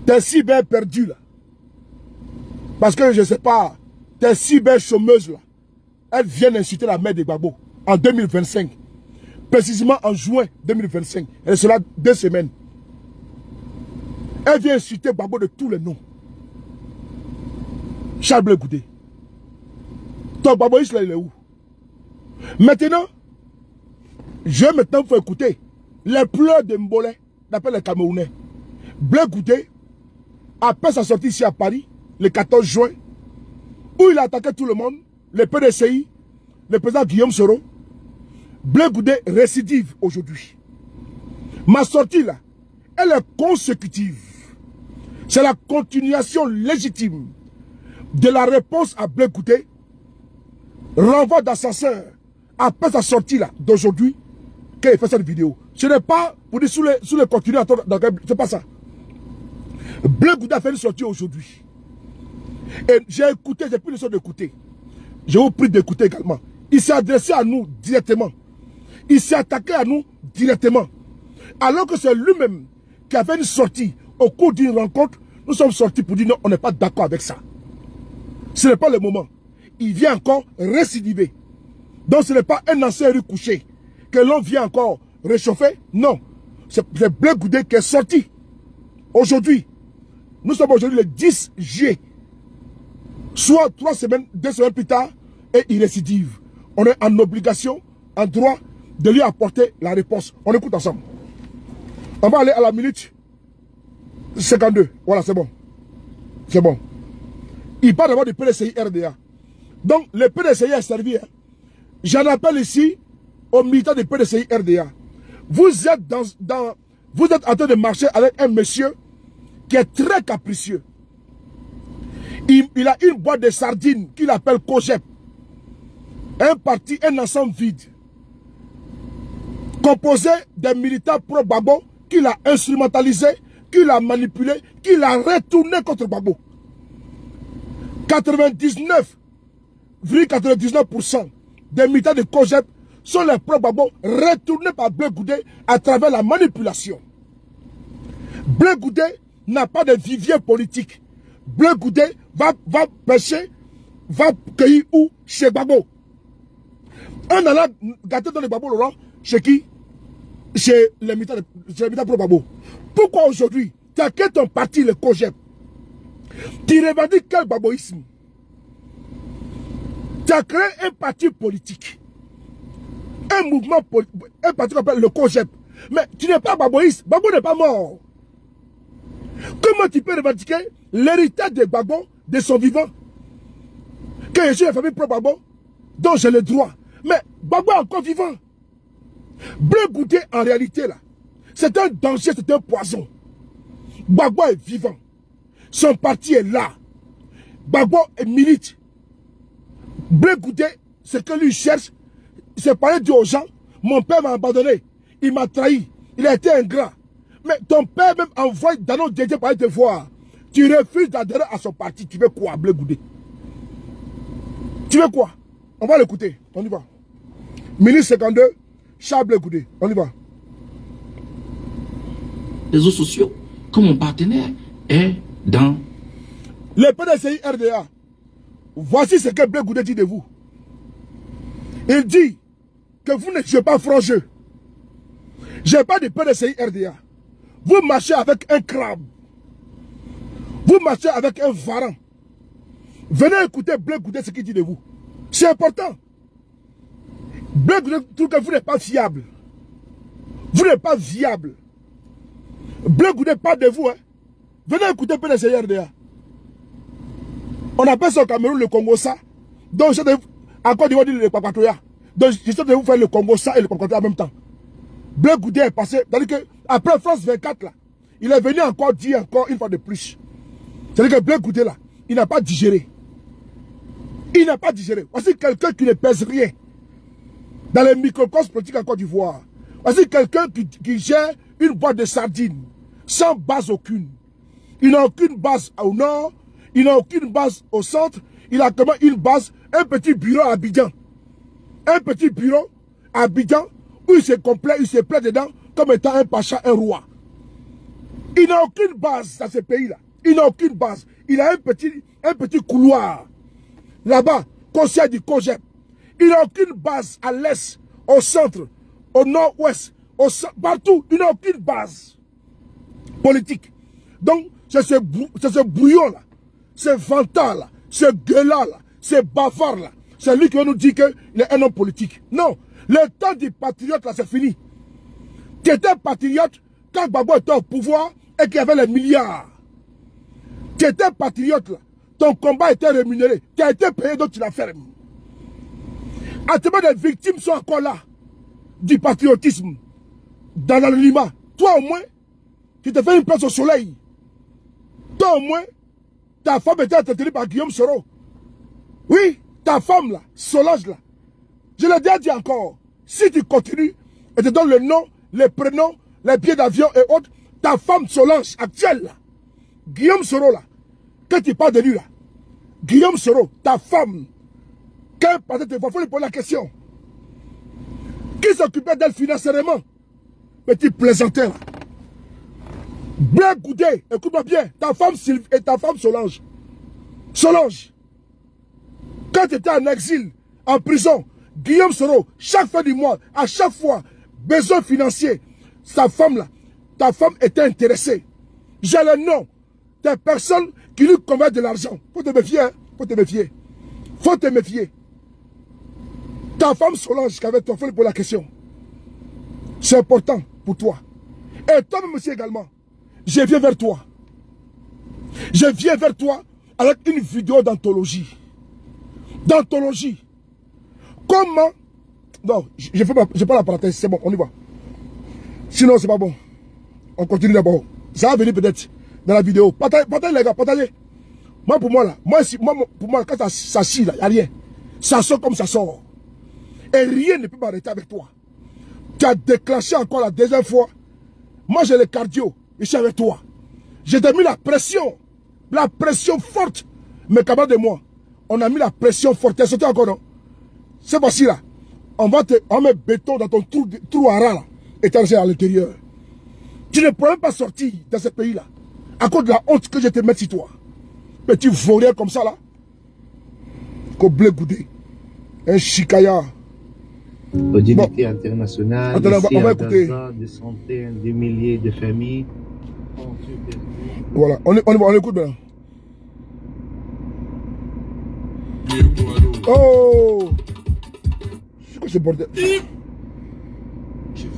T'es si belle perdue là. Parce que je ne sais pas, t'es si belle chômeuse là. Elle vient insulter la mère de Gbagbo en 2025. Précisément en juin 2025. Elle sera 2 semaines. Elle vient insulter Gbagbo de tous les noms. Charles Blé Goudé. Ton Gbagbo il est où? Maintenant, je vais maintenant vous écouter les pleurs de Mbolé, d'après les Camerounais. Blé Goudé, après sa sortie ici à Paris, le 14 juin, où il a attaqué tout le monde, le PDCI, le président Guillaume Soro, Blé Goudé récidive aujourd'hui. Ma sortie là, elle est consécutive. C'est la continuation légitime de la réponse à Blé Goudé, renvoi d'assassin après sa sortie là d'aujourd'hui, qu'il fait cette vidéo. Ce n'est pas pour dire sous les contenus, c'est pas ça. Blé Goudé a fait une sortie aujourd'hui. Et j'ai écouté, j'ai pris le soin d'écouter. Je vous prie d'écouter également. Il s'est adressé à nous directement. Il s'est attaqué à nous directement. Alors que c'est lui-même qui a fait une sortie au cours d'une rencontre. Nous sommes sortis pour dire non, on n'est pas d'accord avec ça. Ce n'est pas le moment. Il vient encore récidiver. Donc ce n'est pas un ancien riz couché que l'on vient encore réchauffer. Non. C'est Blé Goudé qui est sorti. Aujourd'hui. Nous sommes aujourd'hui le 10 juillet. Soit 2 semaines plus tard, et il récidive. On est en obligation, en droit, de lui apporter la réponse. On écoute ensemble. On va aller à la minute 52. Voilà, c'est bon. C'est bon. Il parle d'abord du PDCI RDA. Donc, le PDCI est servi. Hein. J'en appelle ici aux militants du PDCI RDA. Vous êtes vous êtes en train de marcher avec un monsieur qui est très capricieux. Il a une boîte de sardines qu'il appelle COGEP. Un parti, un ensemble vide. Composé des militants pro-Gbagbo qu'il a instrumentalisé, qu'il a manipulé, qu'il a retourné contre Gbagbo. 99,99% des militants de COGEP sont les pro-Gbagbo retournés par Blé Goudé à travers la manipulation. Blé Goudé n'a pas de vivier politique. Blé Goudé va pêcher, va cueillir où? Chez Gbagbo. En allant gâter dans le Gbagbo Laurent, chez qui? Chez les militants pro Gbagbo. Pourquoi aujourd'hui, tu as créé ton parti, le COGEP? Tu revendiques quel gbagboïsme? Tu as créé un parti politique. Un mouvement politique, un parti qu'on appelle le COGEP. Mais tu n'es pas gbagboïste. Gbagbo n'est pas mort. Comment tu peux revendiquer l'héritage de Gbagbo, de son vivant? Que je suis une famille pro-Gbagbo, dont j'ai le droit. Mais Gbagbo est encore vivant. Blé Goudé, en réalité, là, c'est un danger, c'est un poison. Gbagbo est vivant. Son parti est là. Gbagbo milite. Blé Goudé, ce que lui cherche, c'est parler aux gens. Mon père m'a abandonné. Il m'a trahi. Il a été ingrat. Mais ton père même envoie dans nos dédiés pour aller te voir. Tu refuses d'adhérer à son parti. Tu veux quoi, Blé Goudé? Tu veux quoi? On va l'écouter. On y va. Ministre 52, Charles Blé Goudé. On y va. Les réseaux sociaux, comme mon partenaire est dans... Le PDCI RDA. Voici ce que Blé Goudé dit de vous. Il dit que vous ne jouez pas franc jeu. Je n'ai pas de PDCI RDA. Vous marchez avec un crabe. Vous marchez avec un varan. Venez écouter Blé Goudé ce qu'il dit de vous. C'est important. Blé Goudé trouve que vous n'êtes pas fiable. Vous n'êtes pas viable. Blé Goudé parle de vous. Hein. Venez écouter PDCI RDA. On appelle ça au Cameroun le Congo ça. Donc je encore d'Ivoire dit le Papatoya. Donc j'essaie de vous faire le Congo ça et le Papatoya en même temps. Blé Goudé est passé. C'est-à-dire qu'après France 24 là, il est venu encore dire encore une fois de plus. C'est-à-dire que Blé Goudé là, il n'a pas digéré. Il n'a pas digéré. Voici quelqu'un qui ne pèse rien. Dans les microcosmes politiques en Côte d'Ivoire. Voici quelqu'un qui gère une boîte de sardines. Sans base aucune. Il n'a aucune base au nord. il n'a aucune base au centre. Il a comment une base, un petit bureau à Abidjan. Un petit bureau à Abidjan où il se complaît, il se plaît dedans comme étant un pacha, un roi. Il n'a aucune base dans ce pays-là. Il n'a aucune base. Il a un petit couloir. Là-bas, conseil du COGEP. Il n'a aucune base à l'est, au centre, au nord-ouest, partout. Il n'a aucune base politique. Donc, c'est ce brouillon-là, ce vantard-là, ce gueulard-là, ce bavard-là. C'est lui qui nous dit qu'il est un homme politique. Non, le temps du patriote, là, c'est fini. Tu étais patriote quand Gbagbo était au pouvoir et qu'il y avait les milliards. Tu étais patriote, là. Ton combat était rémunéré. Tu as été payé, donc tu l'as fait. Actuellement, les victimes sont encore là. Du patriotisme. Dans l'anonymat. Toi, au moins, tu te fais une place au soleil. Toi, au moins, ta femme était entretenue par Guillaume Soro. Oui, ta femme, là, Solange, là. Je l'ai déjà dit encore. Si tu continues et te donnes le nom, les prénoms, les billets d'avion et autres, ta femme Solange, actuelle, là, Guillaume Soro, là, quand tu parles de lui, là, Guillaume Soro, ta femme, quand il faut lui poser la question. Qui s'occupait d'elle financièrement? Petit plaisanteur. Bien Goudé, écoute-moi bien, ta femme Sylvie et ta femme Solange. Solange, quand tu étais en exil, en prison, Guillaume Soro, chaque fin du mois, à chaque fois, besoin financier, sa femme là, ta femme était intéressée. J'ai le nom des personnes qui lui convertent de l'argent. Faut te méfier, hein? Faut te méfier. Faut te méfier. Ta femme Solange qui avait ton frère pour la question. C'est important pour toi. Et toi-même aussi également. Je viens vers toi. Je viens vers toi avec une vidéo d'anthologie. D'anthologie. Comment... Non, je ne fais pas la parenthèse, c'est bon, on y va. Sinon, c'est pas bon. On continue d'abord. Ça va venir peut-être dans la vidéo. Partagez les gars, partagez. Moi, pour moi, là, pour moi, quand ça chie, là, il n'y a rien. Ça sort comme ça sort. Et rien ne peut m'arrêter avec toi. Tu as déclenché encore la deuxième fois. Moi, j'ai le cardio. Je suis avec toi. J'ai mis la pression forte. Mes camarades et moi, on a mis la pression forte. Tu as sauté encore, non? C'est facile, là. On met béton dans ton trou à ras, là. Et tu es à l'intérieur. Tu ne pourrais pas sortir dans ce pays-là. À cause de la honte que je te mets sur toi. Petit vaurien comme ça, là. Koblé Goudé. Un chikaya. Audilité internationale, attends, on va écouter. Gaza, des centaines, des milliers de familles. Voilà, on écoute bien. Oh! C'est quoi ce bordel? Je veux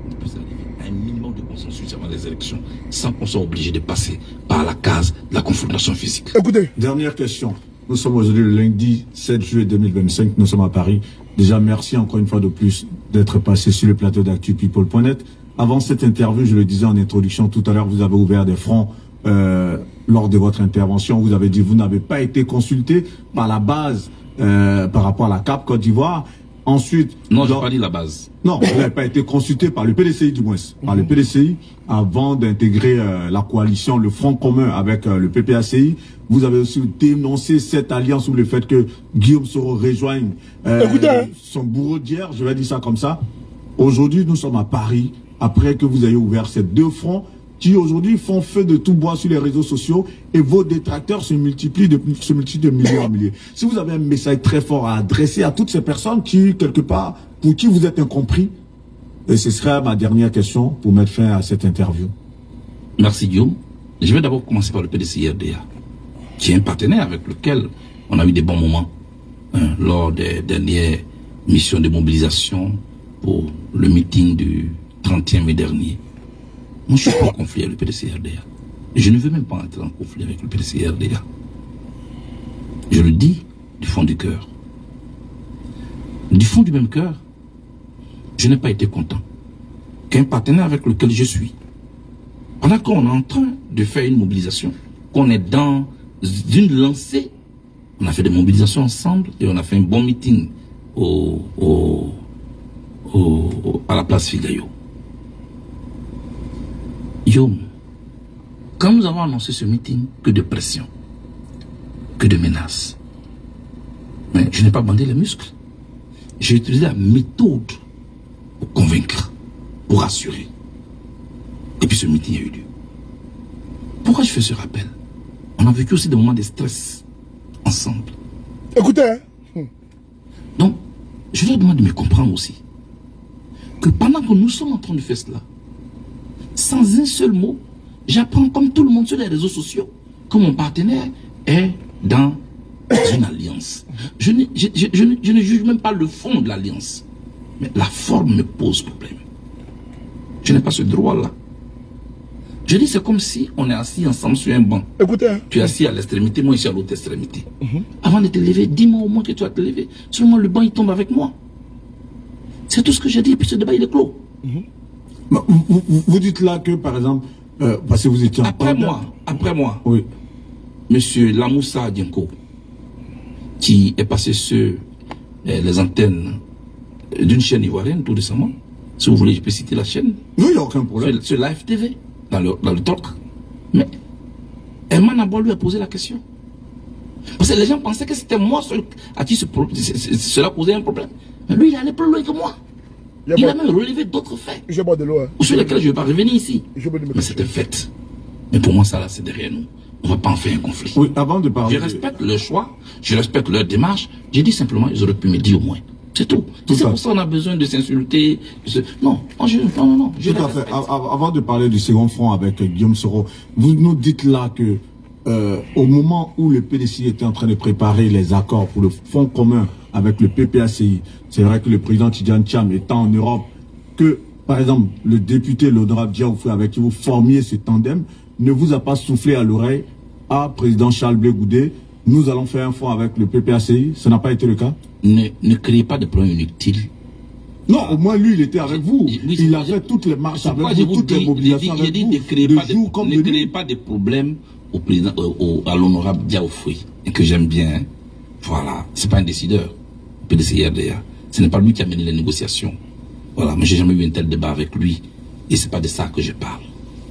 qu'on puisse arriver à un minimum de consensus avant les élections, sans qu'on soit obligé de passer par la case de la confrontation physique. Écoutez. Dernière question. Nous sommes aujourd'hui le lundi 7 juillet 2025. Nous sommes à Paris. Déjà, merci encore une fois de plus d'être passé sur le plateau d'actupeople.net. Avant cette interview, je le disais en introduction tout à l'heure, vous avez ouvert des fronts lors de votre intervention. Vous avez dit que vous n'avez pas été consulté par la base par rapport à la CAP Côte d'Ivoire. Ensuite... Non, je n'ai pas dit la base. Non, vous n'avez pas été consulté par le PDCI du moins. Par le PDCI, avant d'intégrer la coalition, le Front commun avec le PPACI. Vous avez aussi dénoncé cette alliance ou le fait que Guillaume Soro rejoigne son bourreau d'hier, je vais dire ça comme ça. Aujourd'hui, nous sommes à Paris, après que vous ayez ouvert ces deux fronts qui aujourd'hui font feu de tout bois sur les réseaux sociaux et vos détracteurs se multiplient de milliers en milliers. Si vous avez un message très fort à adresser à toutes ces personnes qui, quelque part, pour qui vous êtes incompris, et ce serait ma dernière question pour mettre fin à cette interview. Merci Guillaume. Je vais d'abord commencer par le PDCI-RDA, qui est un partenaire avec lequel on a eu des bons moments lors des dernières missions de mobilisation pour le meeting du 30e mai dernier. Moi, je ne suis pas en conflit avec le PDCI-RDA. Je ne veux même pas entrer en conflit avec le PDCI-RDA. Je le dis du fond du cœur. Du fond du même cœur, je n'ai pas été content qu'un partenaire avec lequel je suis, pendant qu'on est en train de faire une mobilisation, qu'on est dans une lancée, on a fait des mobilisations ensemble et on a fait un bon meeting à la place Figayo. Yo, quand nous avons annoncé ce meeting, que de pression. que de menaces. Mais je n'ai pas bandé les muscles. J'ai utilisé la méthode pour convaincre, pour rassurer. Et puis ce meeting a eu lieu. Pourquoi je fais ce rappel? On a vécu aussi des moments de stress ensemble. Écoutez, hein? Donc, je leur demande de me comprendre aussi. Que pendant que nous sommes en train de faire cela, sans un seul mot, j'apprends comme tout le monde sur les réseaux sociaux que mon partenaire est dans une alliance. Je ne juge même pas le fond de l'alliance. Mais la forme me pose problème. Je n'ai pas ce droit-là. Je dis, c'est comme si on est assis ensemble sur un banc. Écoutez, hein? Tu es assis à l'extrémité, moi ici à l'autre extrémité. Avant de te lever, dis-moi au moins que tu vas te lever. Seulement le banc, il tombe avec moi. C'est tout ce que j'ai dit, et puis ce débat, il est clos. Vous dites là que, par exemple, parce que vous étiez après moi, oui. Monsieur Lamoussa Dienko, qui est passé sur les antennes d'une chaîne ivoirienne tout récemment. Si vous voulez, je peux citer la chaîne. Oui, il n'y a aucun problème. Sur Live TV, dans le talk. Mais Herman Abou lui a posé la question. Parce que les gens pensaient que c'était moi seul à qui cela posait un problème. Mais lui, il allait plus loin que moi. Il a même relevé d'autres faits. Je bois de l'eau. Hein. Sur lesquels je ne vais pas revenir ici. Mais c'était fait. Mais pour moi, ça là, c'est derrière nous. On ne va pas en faire un conflit. Oui, avant de parler. Je respecte leur choix, je respecte leur démarche. J'ai dit simplement, ils auraient pu me dire au moins. C'est tout. C'est pour ça qu'on a besoin de s'insulter. Non, non. Tout à fait. Avant de parler du second front avec Guillaume Soro, vous nous dites là que au moment où le PDCI était en train de préparer les accords pour le fonds commun avec le PPACI, c'est vrai que le président Tidjane Thiam étant en Europe, que par exemple le député, l'honorable Diaoufé, avec qui vous formiez ce tandem, ne vous a pas soufflé à l'oreille à président Charles Blé Goudé, nous allons faire un fonds avec le PPACI, ça n'a pas été le cas? Ne créez pas de problèmes inutiles. Non, au moins lui, il était avec vous. Il a fait toutes les marches avec vous, toutes les mobilisations avec vous. Ne créez pas de problèmes au président, à l'honorable Diaoufé, et que j'aime bien. Hein. Voilà, c'est pas un décideur. PDCI-RDA. Ce n'est pas lui qui a mené les négociations. Voilà, mais j'ai jamais eu un tel débat avec lui. Et c'est pas de ça que je parle.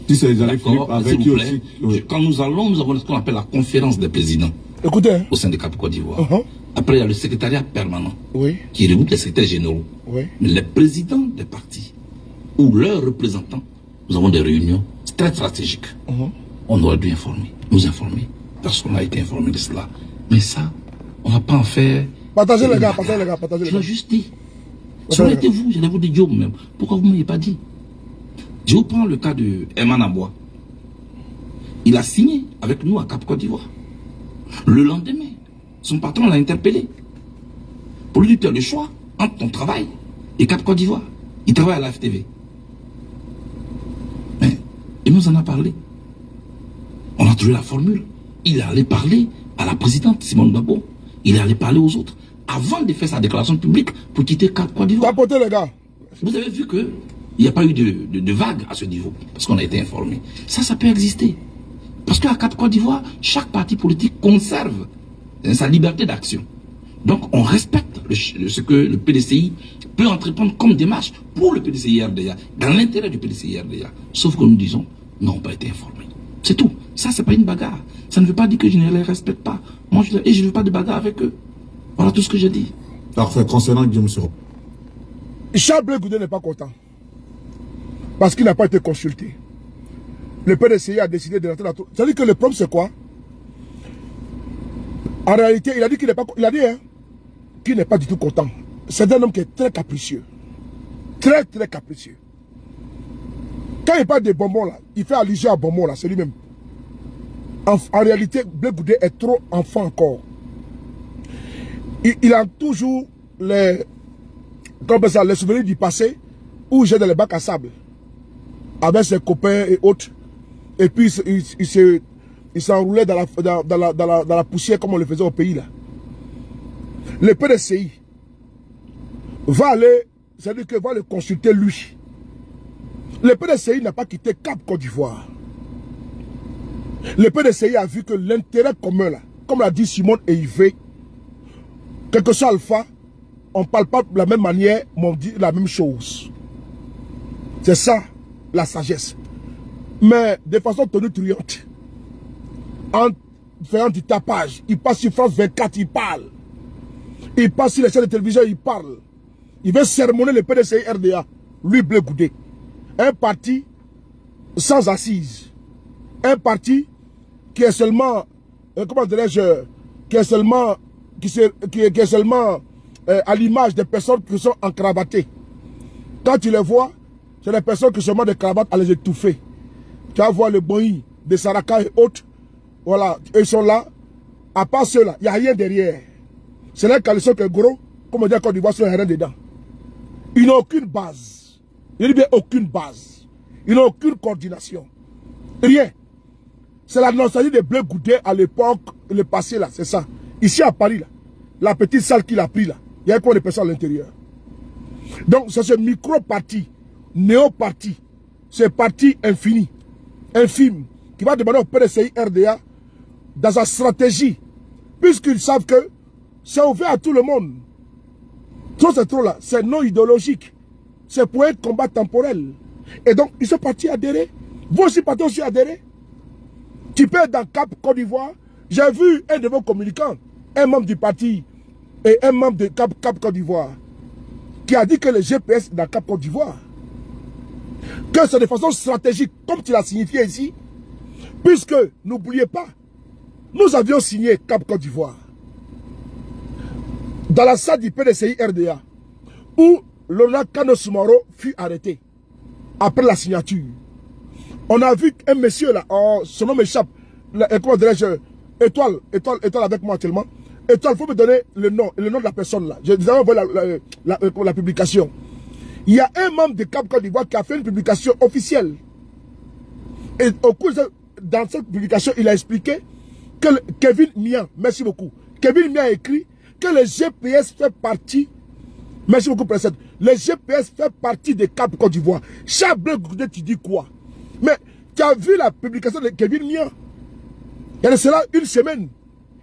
Si c'est avec lui aussi. Oui. Quand nous avons ce qu'on appelle la conférence des présidents. Écoutez, hein? Au sein de Cap Côte d'Ivoire. Après, il y a le secrétariat permanent. Oui. Qui regroupe les secrétaires généraux. Oui. Mais les présidents des partis ou leurs représentants, nous avons des réunions très stratégiques. On aurait dû nous informer. Personne n'a été informé de cela. Mais ça, on n'a pas en fait. Partagez les gars, partagez les gars, partagez les gars. Je l'ai juste dit. Si vous étiez vous, j'allais vous dire Dieu même. Pourquoi vous ne m'avez pas dit? Je vous prends le cas de Herman Abou. Il a signé avec nous à Cap Côte d'Ivoire. Le lendemain, son patron l'a interpellé. Pour lui dire, tu as le choix entre ton travail et Cap Côte d'Ivoire. Il travaille à la FTV. Mais il nous en a parlé. On a trouvé la formule. Il est allé parler à la présidente Simone Gbagbo. Il est allé parler aux autres avant de faire sa déclaration publique pour quitter Cap Côte d'Ivoire. Tapotez les gars. Vous avez vu qu'il n'y a pas eu de vague à ce niveau, parce qu'on a été informé. Ça peut exister. Parce qu'à Cap Côte d'Ivoire, chaque parti politique conserve sa liberté d'action. Donc on respecte ce que le PDCI peut entreprendre comme démarche pour le PDCI-RDA, dans l'intérêt du PDCI-RDA. Sauf que nous disons, nous n'avons pas été informés. C'est tout. Ça, c'est pas une bagarre. Ça ne veut pas dire que je ne les respecte pas. Moi, je ne veux pas de bagarre avec eux. Voilà tout ce que j'ai dit. Parfait. Concernant Guillaume Soro. Charles Blé Goudé n'est pas content. Parce qu'il n'a pas été consulté. Le PDCI a décidé de rentrer dans tout. C'est-à-dire que le problème, c'est quoi? En réalité, il a dit qu'il n'est pas, hein, qu'il n'est pas du tout content. C'est un homme qui est très capricieux. Très, très capricieux. Quand il parle des bonbons là, il fait allusion à bonbons là, c'est lui-même. En réalité, Blé Goudé est trop enfant encore. Il a toujours les souvenirs du passé où j'ai dans les bacs à sable avec ses copains et autres. Et puis il s'enroulait dans la poussière comme on le faisait au pays là. Le PDCI va aller, c'est-à-dire que va le consulter lui. Le PDCI n'a pas quitté Cap Côte d'Ivoire. Le PDCI a vu que l'intérêt commun là, comme l'a dit Simone et Yves, quel que soit Alpha, on ne parle pas de la même manière, mais on dit la même chose. C'est ça, la sagesse. Mais de façon tonitruante, entre faisant du tapage. Il passe sur France 24, il parle. Il passe sur les chaînes de télévision, il parle. Il veut sermonner le PDCI RDA. Lui, Blé Goudé. Un parti sans assise. Un parti qui est seulement, comment dirais-je, qui est seulement à l'image des personnes qui sont encravatées. Quand tu les vois, c'est des personnes qui se mettent des cravates à les étouffer. Tu vas voir le Boï de Saraka et autres. Voilà, ils sont là. À part ceux-là, il n'y a rien derrière. C'est là qu'ils sont que gros, comme on dit en Côte d'Ivoire, ils n'ont rien dedans. Ils n'ont aucune base. Je dis bien aucune base. Ils n'ont aucune coordination. Rien. C'est la nostalgie de Blé Goudé à l'époque, le passé là, c'est ça. Ici à Paris là, la petite salle qu'il a pris là, il y a combien de personnes à l'intérieur? Donc c'est ce micro-parti, néo-parti, ce parti infini, infime, qui va demander au PDCI RDA dans sa stratégie, puisqu'ils savent que c'est ouvert à tout le monde. Trop c'est trop là, c'est non idéologique. C'est pour un combat temporel. Et donc, ils sont partis adhérer. Vous aussi partez aussi adhérer. Tu peux être dans Cap Côte d'Ivoire. J'ai vu un de vos communicants, un membre du parti et un membre de Cap Côte d'Ivoire, qui a dit que le GPS est dans Cap Côte d'Ivoire. Que c'est de façon stratégique, comme tu l'as signifié ici. Puisque, n'oubliez pas, nous avions signé Cap Côte d'Ivoire. Dans la salle du PDCI RDA, où Laurent Kano Soumaro fut arrêté après la signature. On a vu un monsieur là, son nom m'échappe, comment dirais-je, Étoile avec moi actuellement. Étoile, il faut me donner le nom de la personne là. Je vous ai envoyé la publication. Il y a un membre de Cap Côte d'Ivoire qui a fait une publication officielle. Et au cours dans cette publication, il a expliqué que Kevin Mian, merci beaucoup, Kevin Mian a écrit que le GPS fait partie, merci beaucoup président, le GPS fait partie de Cap Côte d'Ivoire. Chablé Goudé, tu dis quoi? Mais tu as vu la publication de Kevin Mian? Il y a de cela une semaine.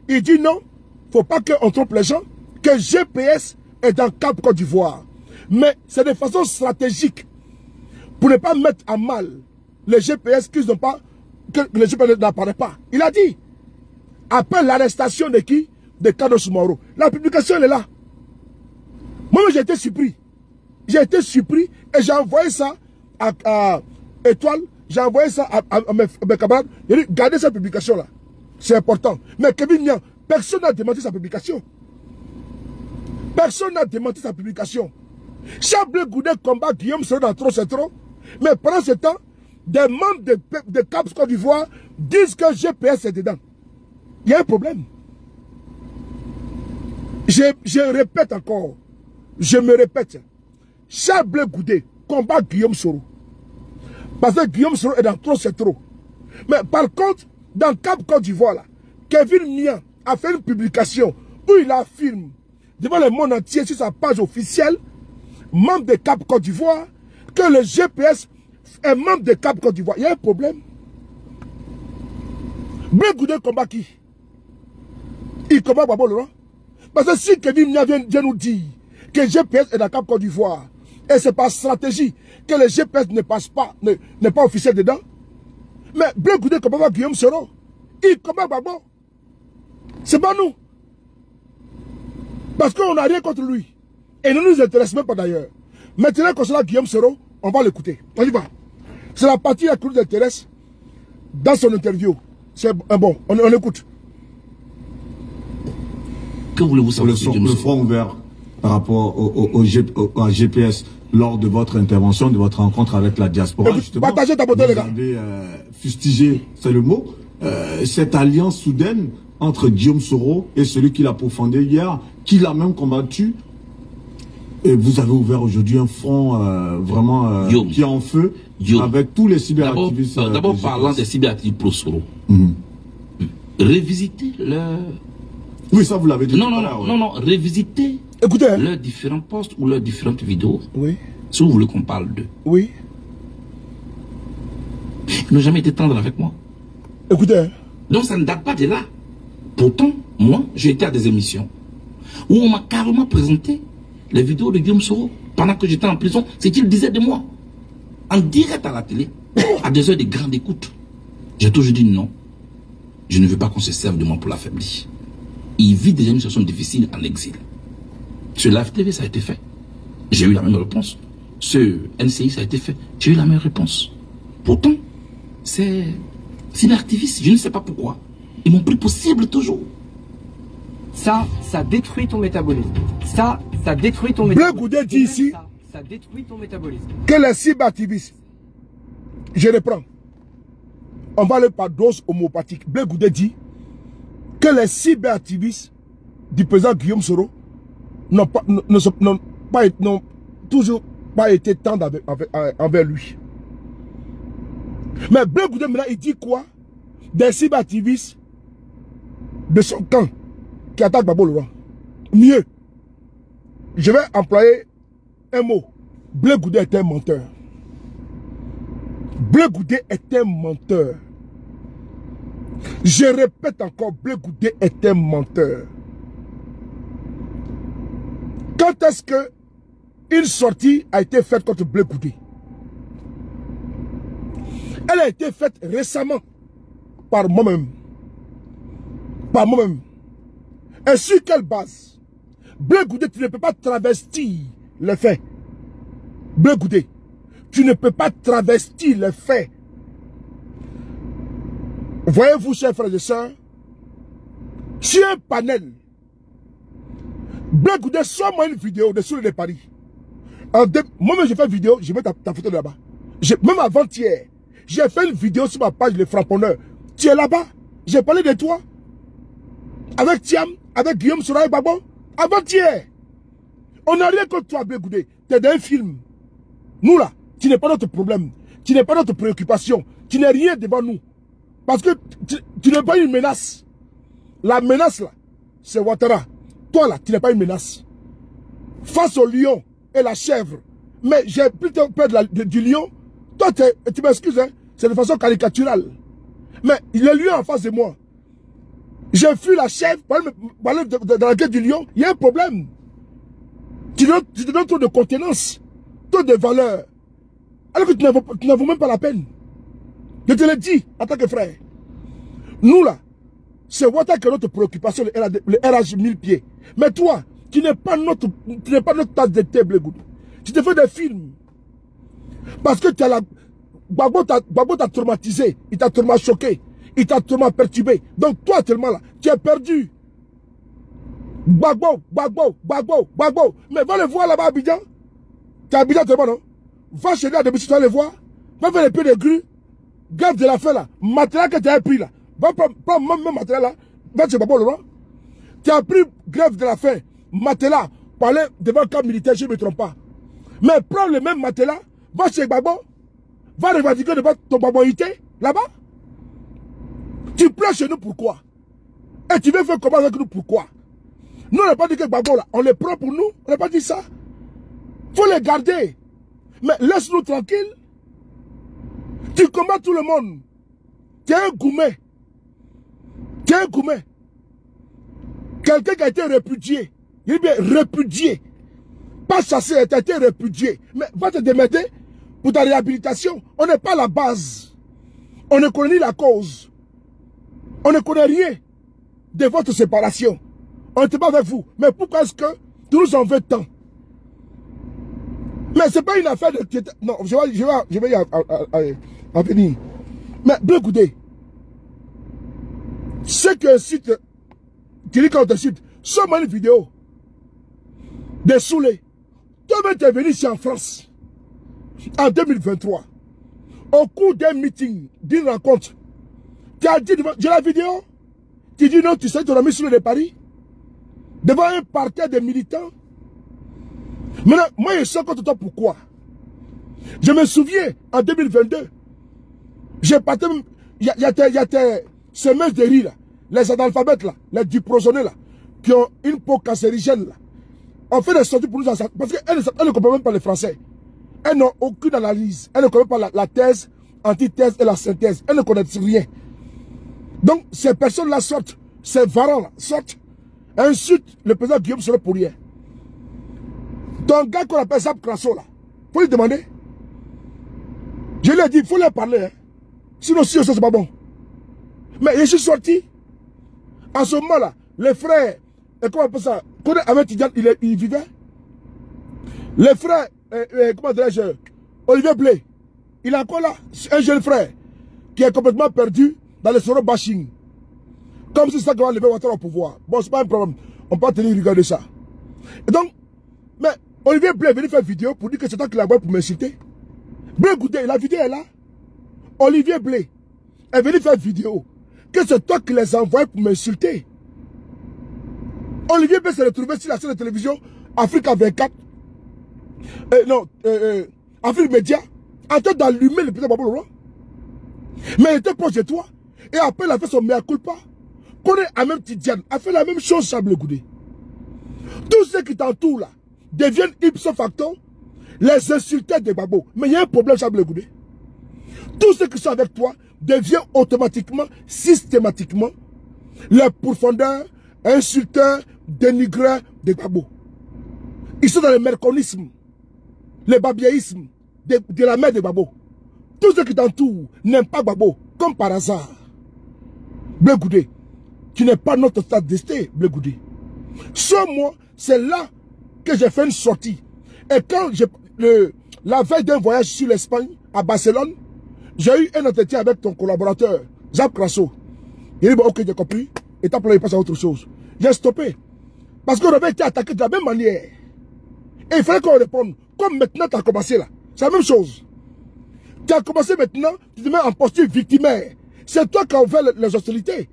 Il dit non, il ne faut pas qu'on trompe les gens, que GPS est dans Cap Côte d'Ivoire. Mais c'est de façon stratégique pour ne pas mettre à mal les GPS que le GPS n'apparaît pas. Il a dit, après l'arrestation de qui? De Kano Soumaro. La publication elle est là. Moi j'ai été surpris. J'ai été surpris et j'ai envoyé ça à Étoile, j'ai envoyé ça à mes camarades. J'ai dit, gardez cette publication là. C'est important. Mais Kevin Nian, personne n'a démenti sa publication. Personne n'a démenti sa publication. Chablé Goudé combat Guillaume Soro dans trop c'est trop. Mais pendant ce temps, des membres de Cap Côte d'Ivoire disent que GPS est dedans. Il y a un problème. Je répète encore. Je me répète. Chablé Goudé combat Guillaume Soro. Parce que Guillaume Soro est dans trop c'est trop. Mais par contre, dans Cap Côte d'Ivoire, là, Kevin Mian a fait une publication où il affirme devant le monde entier sur sa page officielle, membre de Cap Côte d'Ivoire, que le GPS est membre de Cap Côte d'Ivoire. Il y a un problème. Blé Goudé combat qui? Il combat Babo Laurent. Parce que si Kevin Mian vient nous dire que le GPS est dans Cap Côte d'Ivoire, et c'est par stratégie que le GPS ne passe pas, n'est pas officiel dedans, mais Blé Goudé combat Guillaume Soro. Il combat Babo. C'est pas nous. Parce qu'on n'a rien contre lui. Et ne nous intéresse même pas d'ailleurs. Maintenant, concernant Guillaume Soro, on va l'écouter. On y va. C'est la partie qui nous intéresse dans son interview. C'est bon, on écoute. Que voulez-vous savoir le front ouvert par rapport au GPS lors de votre intervention, de votre rencontre avec la diaspora. Partagez ta beauté, les gars. Vous avez fustigé, c'est le mot, cette alliance soudaine entre Guillaume Soro et celui qui l'a profondé hier, qui l'a même combattu. Et vous avez ouvert aujourd'hui un front vraiment qui est en feu avec tous les cyberactivistes. D'abord, parlant des cyberactivistes pro-Soro. Révisiter leur... Oui, ça vous l'avez dit. Non, révisiter leurs différents posts ou leurs différentes vidéos. Oui. Si vous voulez qu'on parle d'eux. Oui. Ils n'ont jamais été tendres avec moi. Écoutez. Donc ça ne date pas de là. Pourtant, moi, j'ai été à des émissions où on m'a carrément présenté les vidéos de Guillaume Soro pendant que j'étais en prison. C'est qu'il disait de moi. En direct à la télé, à des heures de grande écoute. J'ai toujours dit non. Je ne veux pas qu'on se serve de moi pour l'affaiblir. Il vit déjà une situation difficile en exil. Sur Live TV, ça a été fait. J'ai eu la même réponse. Sur NCI, ça a été fait. J'ai eu la même réponse. Pourtant, c'est cyberactiviste. Je ne sais pas pourquoi. Ils m'ont pris pour cible toujours. Ça détruit ton métabolisme. Ça détruit ton métabolisme. Blé Goudé dit ici ça détruit ton métabolisme. que les cyberactivistes, je reprends, on va aller par dose homéopathique. Blé Goudé dit que les cyberactivistes du président Guillaume Soro n'ont toujours pas été tendres envers lui. Mais Blé Goudé maintenant il dit quoi? Des cyberactivistes de son camp qui attaquent Babo Laurent. Mieux, je vais employer un mot. Blé Goudé est un menteur. Blé Goudé est un menteur. Je répète encore, Blé Goudé est un menteur. Quand est-ce que une sortie a été faite contre Blé Goudé? Elle a été faite récemment par moi-même. Par moi-même. Et sur quelle base? Blé Goudé, tu ne peux pas travestir les faits. Blé Goudé, tu ne peux pas travestir les faits. Voyez-vous, chers frères et sœurs, sur un panel, Blé Goudé, sors-moi une vidéo de Soulé de Paris. Moi-même, j'ai fait une vidéo, je mets ta photo là-bas. Même avant-hier, j'ai fait une vidéo sur ma page, Les Frapponneurs. Tu es là-bas, j'ai parlé de toi. Avec Thiam, avec Guillaume Soro et Babo. Avant-hier. On n'a rien contre toi, Blé Goudé. Tu es dans un film. Nous là, tu n'es pas notre problème. Tu n'es pas notre préoccupation. Tu n'es rien devant nous. Parce que tu n'es pas une menace. La menace là, c'est Ouattara. Toi là, tu n'es pas une menace. Face au lion et la chèvre. Mais j'ai plutôt peur du lion. Toi, tu m'excuses, hein, c'est de façon caricaturale. Mais le lion en face de moi. J'ai fui la chèvre, dans la gueule du lion, il y a un problème. Tu te donnes trop de contenance, trop de valeur. Alors que tu n'en vaux même pas la peine. Je te l'ai dit en tant que frère. Nous là, c'est Ouattara qui est notre préoccupation, le RH 1000 pieds. Mais toi, tu n'es pas notre tasse de thé, Blé Goudé. Tu te fais des films. Parce que tu as la... Gbagbo t'a traumatisé, il t'a tellement choqué, il t'a tellement perturbé. Donc toi tellement là, tu es perdu. Gbagbo. Mais va le voir là-bas à Abidjan. Tu es à Abidjan tellement, non? Va chez lui à Debussy, tu vas le voir. Va faire les pieds de grue. Grève de la faim là. Matériel que tu as pris là. Va prendre même matériel là. Va chez Babo Laurent. Tu as pris grève de la faim. Matériel pour aller devant le camp militaire, je ne me trompe pas. Mais prends le même matériel. Va chez Gbagbo. Va revendiquer devant ton baboïté, là-bas. Tu pleures chez nous, pourquoi? Et tu veux faire comment avec nous, pourquoi? Nous, on n'a pas dit que Gbagbo, là, on les prend pour nous. On n'a pas dit ça. Faut les garder. Mais laisse-nous tranquilles. Tu combats tout le monde. Tu es un gourmet. Tu es un gourmet. Quelqu'un qui a été répudié. Il est bien répudié. Pas chassé, il a été répudié. Mais va te démerder. Pour ta réhabilitation, on n'est pas la base. On ne connaît ni la cause. On ne connaît rien de votre séparation. On n'était pas avec vous. Mais pourquoi est-ce que tu nous en veux tant? Mais ce n'est pas une affaire de... Non, je vais y venir. Mais Blé Goudé, c'est qu'un site, tu dis qu'on te cite, sors-moi une vidéo de Soulé. Toi-même, tu es venu ici en France. En 2023, au cours d'un meeting, d'une rencontre, tu as dit, j'ai la vidéo, tu dis non, tu sais, tu as mis sur le Paris, devant un parterre de militants. Maintenant, moi je sais contre toi pourquoi. Je me souviens, en 2022, j'ai parté, il y a tes semelles de riz là, les analphabètes là, les diprosonnés là, qui ont une peau cancérigène là. On fait des sorties pour nous, parce qu'elles ne comprennent même pas le français. Elles n'ont aucune analyse. Elles ne connaissent pas la thèse, antithèse et la synthèse. Elles ne connaissent rien. Donc, ces personnes-là sortent, ces varans-là sortent, insultent le président Guillaume Soro pour rien. Ton gars qu'on appelle Zap Crasso, là, faut lui demander. Je lui ai dit, il faut leur parler. Hein. Sinon, si c'est pas bon. Mais je suis sorti. En ce moment-là, les frères, et comment on appelle ça, avec Tidiane, il vivait. Les frères, comment dirais-je, Olivier Blé, il est encore là, un jeune frère, qui est complètement perdu dans le soro bashing. Comme si ça va lever Ouattara au pouvoir. Bon, c'est pas un problème. On peut tenir rigueur de ça. Et donc, mais Olivier Blé est venu faire vidéo pour dire que c'est toi qui l'as envoyé pour m'insulter. Blé Goudé, la vidéo est là. Olivier Blé est venu faire vidéo que c'est toi qui les as envoyés pour m'insulter. Olivier Blé s'est retrouvé sur la chaîne de télévision Africa 24. Afrique Média, en train d'allumer le président Babou Laurent. Mais il était proche de toi. Et après, il a fait son mea culpa. Connaît à même Tidiane, a fait la même chose, Chablé Goudé. Tous ceux qui t'entourent là deviennent ipso facto les insulteurs de Gbagbo. Mais il y a un problème, Chablé Goudé. Tous ceux qui sont avec toi deviennent automatiquement, systématiquement, les pourfendeurs, insulteurs, dénigreurs de Gbagbo. Ils sont dans le merconisme, le babiaïsme de la mère de Gbagbo. Tous ceux qui t'entourent n'aiment pas Gbagbo, comme par hasard. Blé Goudé, tu n'es pas notre stade d'esté, Blé Goudé. Sur moi, c'est là que j'ai fait une sortie. Et quand la veille d'un voyage sur l'Espagne, à Barcelone, j'ai eu un entretien avec ton collaborateur, Jacques Crasso. Il dit, bon, ok, j'ai compris. Étape là, il passe à autre chose. J'ai stoppé. Parce qu'on avait été attaqué de la même manière. Et il fallait qu'on réponde. Comme maintenant, tu as commencé là. C'est la même chose. Tu as commencé maintenant, tu te mets en posture victimaire. C'est toi qui as ouvert les hostilités.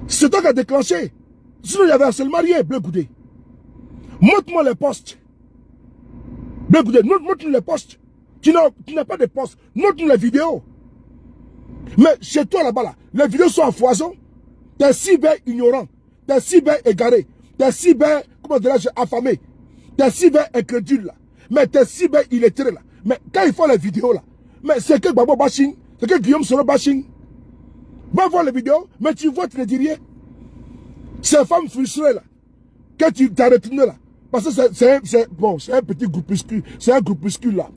C'est toi qui as déclenché. Sinon, il y avait absolument rien, Blé Goudé. Montre-moi les postes. Blé Goudé, montre-nous les postes. Tu n'as pas de postes. Montre-nous les vidéos. Mais chez toi là-bas, là, les vidéos sont en foison. T'es cyber ignorant. T'es cyber égaré. T'es cyber, comment dirais-je, affamé. T'es cyber incrédule là. Mais t'es cyber illettré là. Mais quand ils font les vidéos là, mais c'est que Gbagbo bashing, c'est que Guillaume Soro bashing. Va voir les vidéos, mais tu vois, tu ne dis rien. Ces femmes frustrées là, que tu t'as retenu là. Parce que c'est un petit groupuscule, c'est un groupuscule là.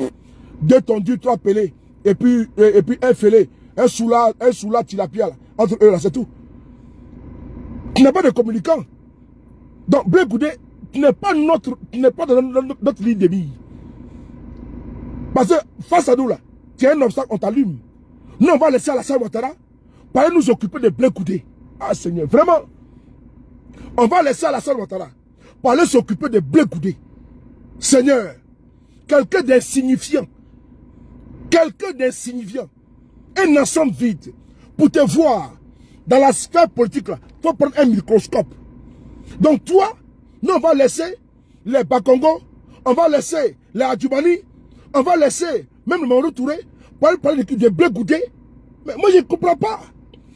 2 tondus, 3 pelés, et puis un fêlé, un soula tilapia là. Entre eux là, c'est tout. Tu n'as pas de communicant. Donc, Blé Goudé, tu n'es pas dans notre ligne de vie. Parce que face à nous là, tu as un obstacle, on t'allume. Nous, on va laisser Alassane Ouattara pour aller nous occuper de Blé Goudé. Ah Seigneur, vraiment. On va laisser Alassane Ouattara pour aller s'occuper de Blé Goudé. Seigneur, quelqu'un d'insignifiant, un ensemble vide, pour te voir dans la sphère politique là, il faut prendre un microscope. Donc toi, nous on va laisser les Bakongo, on va laisser les Adjoumani, on va laisser même le Mamadou Touré pour aller parler de Blé Goudé. Mais moi je ne comprends pas.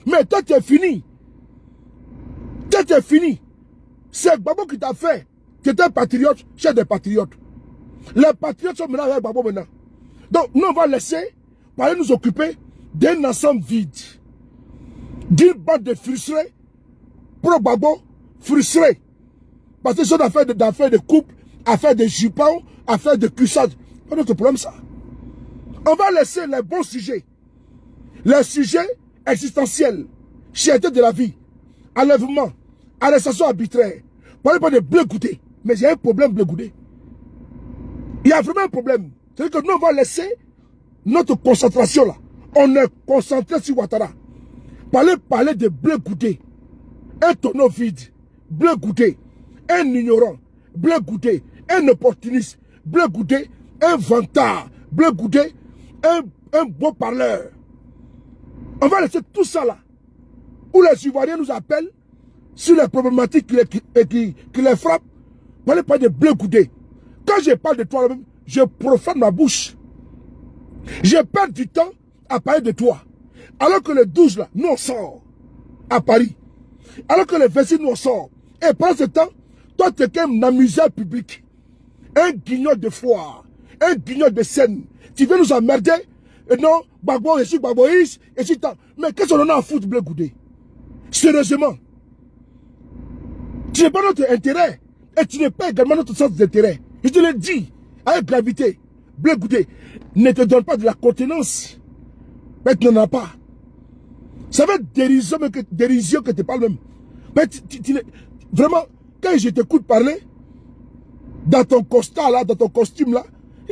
Mais toi tu es fini. Toi tu es fini. C'est Gbagbo qui t'a fait. Tu étais un patriote, chef des patriotes. Les patriotes sont maintenant avec Gbagbo maintenant. Donc nous on va laisser pour aller nous occuper d'un ensemble vide. D'une bande de frustrés. Pro Gbagbo, frustrés. Parce que c'est d'affaires de couple, affaires de jupons, affaires de cuissage. Pas notre problème ça. On va laisser les bons sujets. Les sujets existentiels, cherté de la vie, enlèvement, arrestation arbitraire. Parlez pas de Blé Goudé. Mais il y a un problème, Blé Goudé. Il y a vraiment un problème. C'est-à-dire que nous, on va laisser notre concentration là. On est concentré sur Ouattara. Parler de Blé Goudé. Un tonneau vide. Blé Goudé. Un ignorant. Blé Goudé. Un opportuniste. Blé Goudé. Un vantard. Blé Goudé. Un beau parleur. On va laisser tout ça là. Où les Ivoiriens nous appellent sur les problématiques qui les frappent. Parlez pas de Blé Goudé. Quand je parle de toi, je profane ma bouche. Je perds du temps à parler de toi. Alors que le 12 là, nous on sort à Paris. Alors que le 26 nous on sort. Et pendant ce temps, toi tu es quand même un amuseur public. Un guignol de foire. Un guignol de scène. Tu veux nous emmerder? Et non, Gbagbo, et si Gbagboïs, et si tant. Mais qu'est-ce qu'on a à foutre, Blé Goudé? Sérieusement. Tu n'es pas notre intérêt. Et tu n'es pas également notre sens d'intérêt. Je te le dis, avec gravité. Blé Goudé, ne te donne pas de la contenance. Mais tu n'en as pas. Ça va être dérision que tu parles même. Mais vraiment, quand je t'écoute parler, dans ton constat là, dans ton costume là,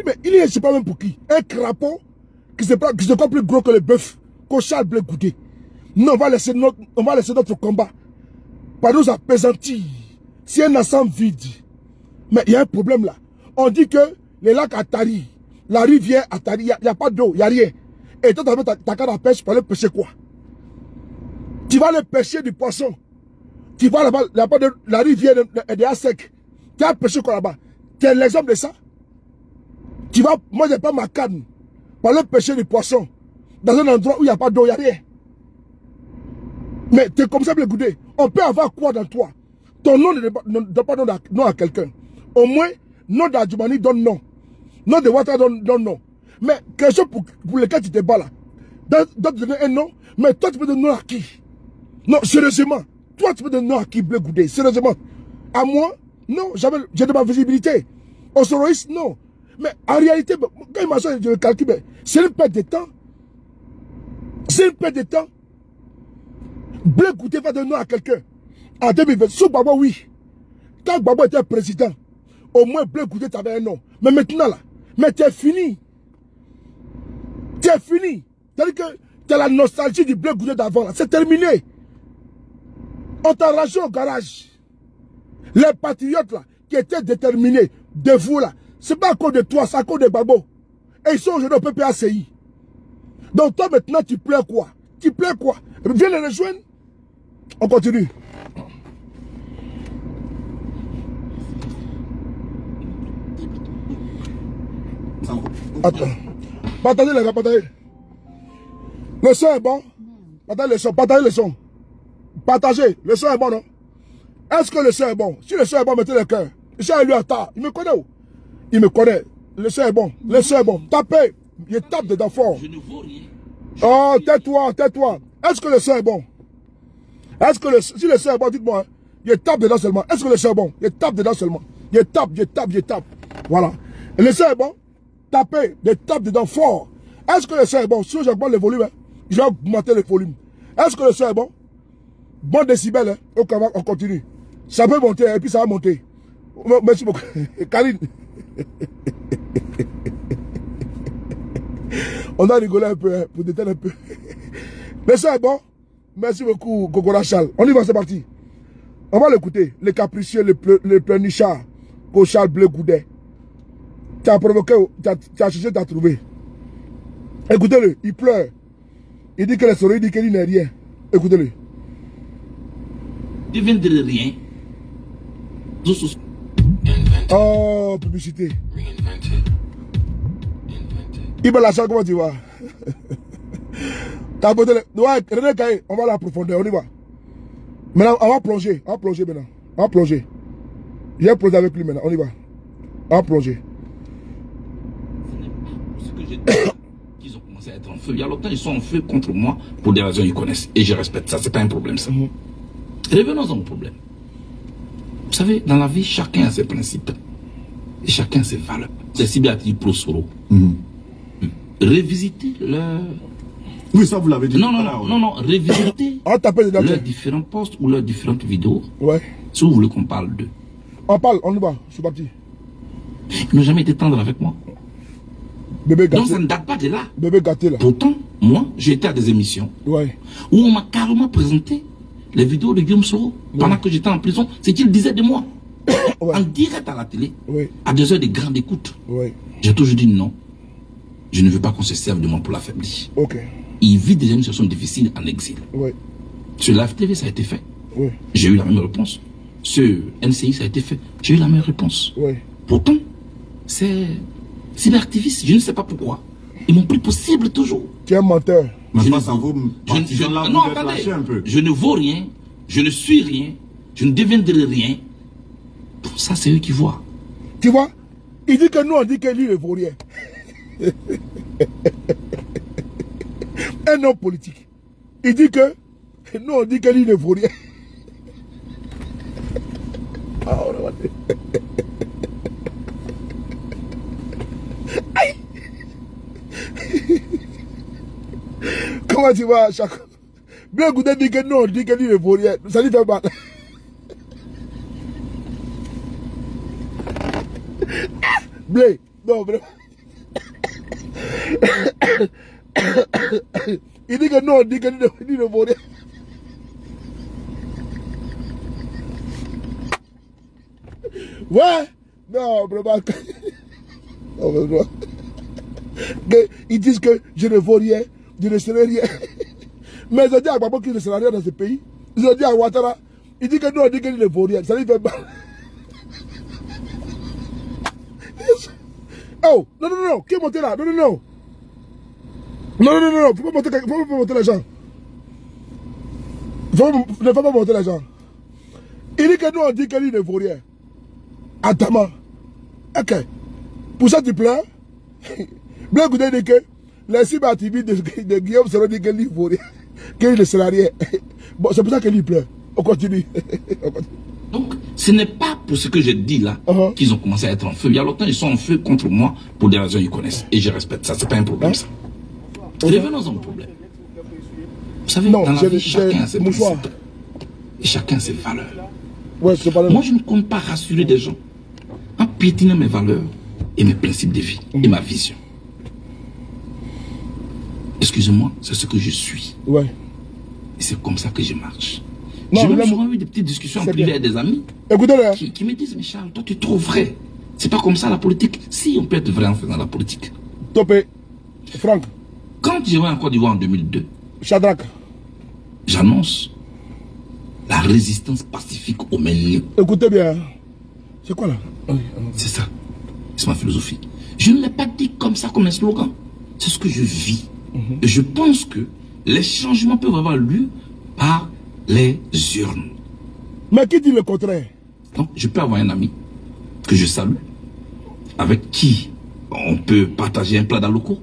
mais il est, je sais pas même pour qui, un crapaud qui se croit plus gros que le bœuf, qu'au Charles Blé Goudé. Non, on va laisser notre combat. Par nous apaisantir. C'est un ensemble vide. Mais il y a un problème là. On dit que les lacs Attari, la rivière Attari, il n'y a pas d'eau, il n'y a rien. Et toi, tu as ta canne à pêche pour aller pêcher quoi? Tu vas aller pêcher du poisson. Tu vas là-bas, la rivière est déjà sec. Tu vas pêcher quoi là-bas? Tu es l'exemple de ça? Tu vas, moi j'ai pas ma canne pour aller pêcher du poisson dans un endroit où il n'y a pas d'eau, il n'y a rien. Mais tu es comme ça, Blé Goudé. On peut avoir quoi dans toi? Ton nom ne donne pas nom à quelqu'un. Au moins, nom d'Adjoumani donne non. Nom de Ouattara donne non. Mais quelque chose pour lequel tu te bats là. D'autres donner un nom, mais toi tu peux donner nom à qui? Non, sérieusement. Toi tu peux donner nom à qui, Blé Goudé? Sérieusement. À moi, non, j'ai de ma visibilité. Au Soroïs, non. Mais en réalité, quand il m'a dit, je le calcule, c'est une perte de temps. C'est une perte de temps. Blé Goudé va donner nom à quelqu'un. En 2020, sous Gbagbo, oui. Quand Gbagbo était président, au moins Blé Goudé t'avais un nom. Mais maintenant là, mais tu es fini. Tu es fini. C'est-à-dire que tu as la nostalgie du Blé Goudé d'avant. C'est terminé. On t'a rangé au garage. Les patriotes là, qui étaient déterminés de vous là, c'est pas à cause de toi, c'est à cause de Gbagbo. Et ils sont aujourd'hui au PPACI. Donc toi maintenant, tu pleures quoi? Tu pleures quoi? Viens les rejoindre. On continue. Attends. Partagez les gars, partagez. Le son est bon. Partagez le son, partagez le son. Partagez. Le son est bon, non? Est-ce que le son est bon? Si le son est bon, mettez le cœur. Le son est lui à tard. Il me connaît où? Il me connaît. Le son est bon. Le son est bon. Tapez. Il tape dedans fort. Je ne vaux rien. Oh, tais-toi, tais-toi. Est-ce que le son est bon? Est-ce que si le son est bon, dites-moi. Hein. Il tape dedans seulement. Est-ce que le son est bon? Il tape dedans seulement. Il tape, je tape, je tape. Voilà. Et le son est bon? Tapez, il tape dedans fort. Est-ce que le son est bon? Si j'augmente le volume, hein, je vais augmenter le volume. Est-ce que le son est bon? Bon décibel, hein? Ok, on continue. Ça peut monter, et puis ça va monter. Merci beaucoup. Karine. On a rigolé un peu, hein, pour détendre un peu. Mais ça est bon. Merci beaucoup, Gogora Charles. On y va, c'est parti. On va l'écouter. Les capricieux, les pleurnichards, Charles Blé Goudé. Tu as provoqué, tu as cherché, tu as trouvé. Écoutez-le, il pleure. Il dit que les souris, il dit qu'il n'est rien. Écoutez-le. Ne deviendrai rien. Oh, publicité. Ibn Lachal, comment tu vas? T'as posé le... Ouais, René Kaye, on va la profondeur, on y va. Maintenant, on va plonger maintenant. On va plonger. Je vais plonger avec lui maintenant, on y va. On va plonger. Ce que j'ai dit, qu'ils ont commencé à être en feu. Il y a longtemps, ils sont en feu contre moi pour des raisons qu'ils connaissent. Et je respecte ça, c'est pas un problème ça. Revenons au problème. Vous savez, dans la vie, chacun a ses principes. Et chacun a ses valeurs. C'est si bien dit pro Soro. Revisiter leur... Oui, ça vous l'avez dit. Non, revisiter leurs différents posts ou leurs différentes vidéos. Ouais. Si vous voulez qu'on parle d'eux. On parle, on y va, je suis parti. Ils n'ont jamais été tendres avec moi. Bébé gâté. Donc ça ne date pas de là. Bébé gâté là. Pourtant, moi, j'ai été à des émissions où on m'a carrément présenté les vidéos de Guillaume Soro pendant que j'étais en prison. C'est qu'il disait de moi. En direct à la télé, à 2 heures de grande écoute. J'ai toujours dit non. Je ne veux pas qu'on se serve de moi pour l'affaiblir. Il vit déjà une situation difficile en exil. Sur Live TV, ça a été fait. J'ai eu la même réponse. Sur NCI, ça a été fait. J'ai eu la même réponse. Pourtant, c'est cyberactiviste. Je ne sais pas pourquoi. Ils m'ont pris pour cible toujours. Tu es un menteur. Mais face à vous, non, attendez. Un peu. Je ne vaux rien. Je ne suis rien. Je ne deviendrai rien. Pour ça, c'est eux qui voient. Tu vois? Il dit que nous, on dit que lui ne vaut rien. Un homme politique. Il dit que nous, on dit que lui ne vaut rien. Comment tu vas, Chaco? Blé Goudé dit que non, dit que lui ne vaut rien. Ça lui fait mal. Blé, non, vraiment. Il dit que non, dit que lui ne vaut rien. Ouais, non, vraiment. Non, vraiment. Ils disent que je ne vaux rien, je ne serai rien. Mais ils ont dit à Gbagbo qu'il ne sera rien dans ce pays. Ils ont dit à Ouattara, il dit que non, il dit qu'il ne vaut rien. Ça lui fait mal. Oh, non, non, non, qui est monté là? Non, non, non. Non, non, non, non, faut pas monter les gens. Ne faut pas monter les gens. Il dit que non, on dit qu'il ne vaut rien. Attends. Ok. Pour ça, tu pleures? Blé Goudé dit que les cyberactivistes de Guillaume Soro dit qu'il ne vaut rien. Qu'il ne sera rien. Bon, c'est pour ça qu'il pleure. On continue. Donc, ce n'est pas pour ce que je dis là qu'ils ont commencé à être en feu. Il y a longtemps, ils sont en feu contre moi pour des raisons qu'ils connaissent. Et je respecte ça. C'est pas un problème, ça. Revenons au problème. Vous savez, non, dans la vie, chacun a ses principes. Et chacun a ses valeurs. Ouais, moi, je ne compte pas rassurer des gens en piétinant mes valeurs et mes principes de vie et ma vision. Excusez-moi, c'est ce que je suis. Ouais. Et c'est comme ça que je marche. J'ai même souvent eu des petites discussions en privé avec des amis qui me disent, mais Charles, toi tu es trop vrai. C'est pas comme ça la politique. Si, on peut être vrai en faisant la politique. Topé, Franck. Quand je vais en Côte d'Ivoire en 2002, Shadrach, j'annonce la résistance pacifique au Mali. Écoutez bien. C'est quoi là? C'est ça. C'est ma philosophie. Je ne l'ai pas dit comme ça, comme un slogan. C'est ce que je vis. Et je pense que les changements peuvent avoir lieu par les urnes. Mais qui dit le contraire? Donc, je peux avoir un ami que je salue, avec qui on peut partager un plat d'aloko,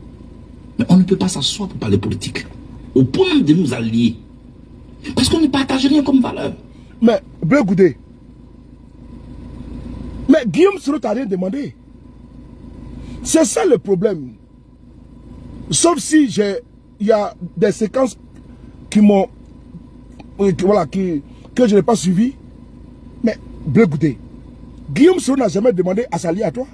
mais on ne peut pas s'asseoir pour parler politique, au point de nous allier. Parce qu'on ne partage rien comme valeur. Mais, Blé Goudé, mais Guillaume Soro t'a rien demandé. C'est ça le problème. Sauf si il y a des séquences qui m'ont... Voilà, que je n'ai pas suivi. Mais, Blé Goudé, Guillaume Soro n'a jamais demandé à s'allier à toi.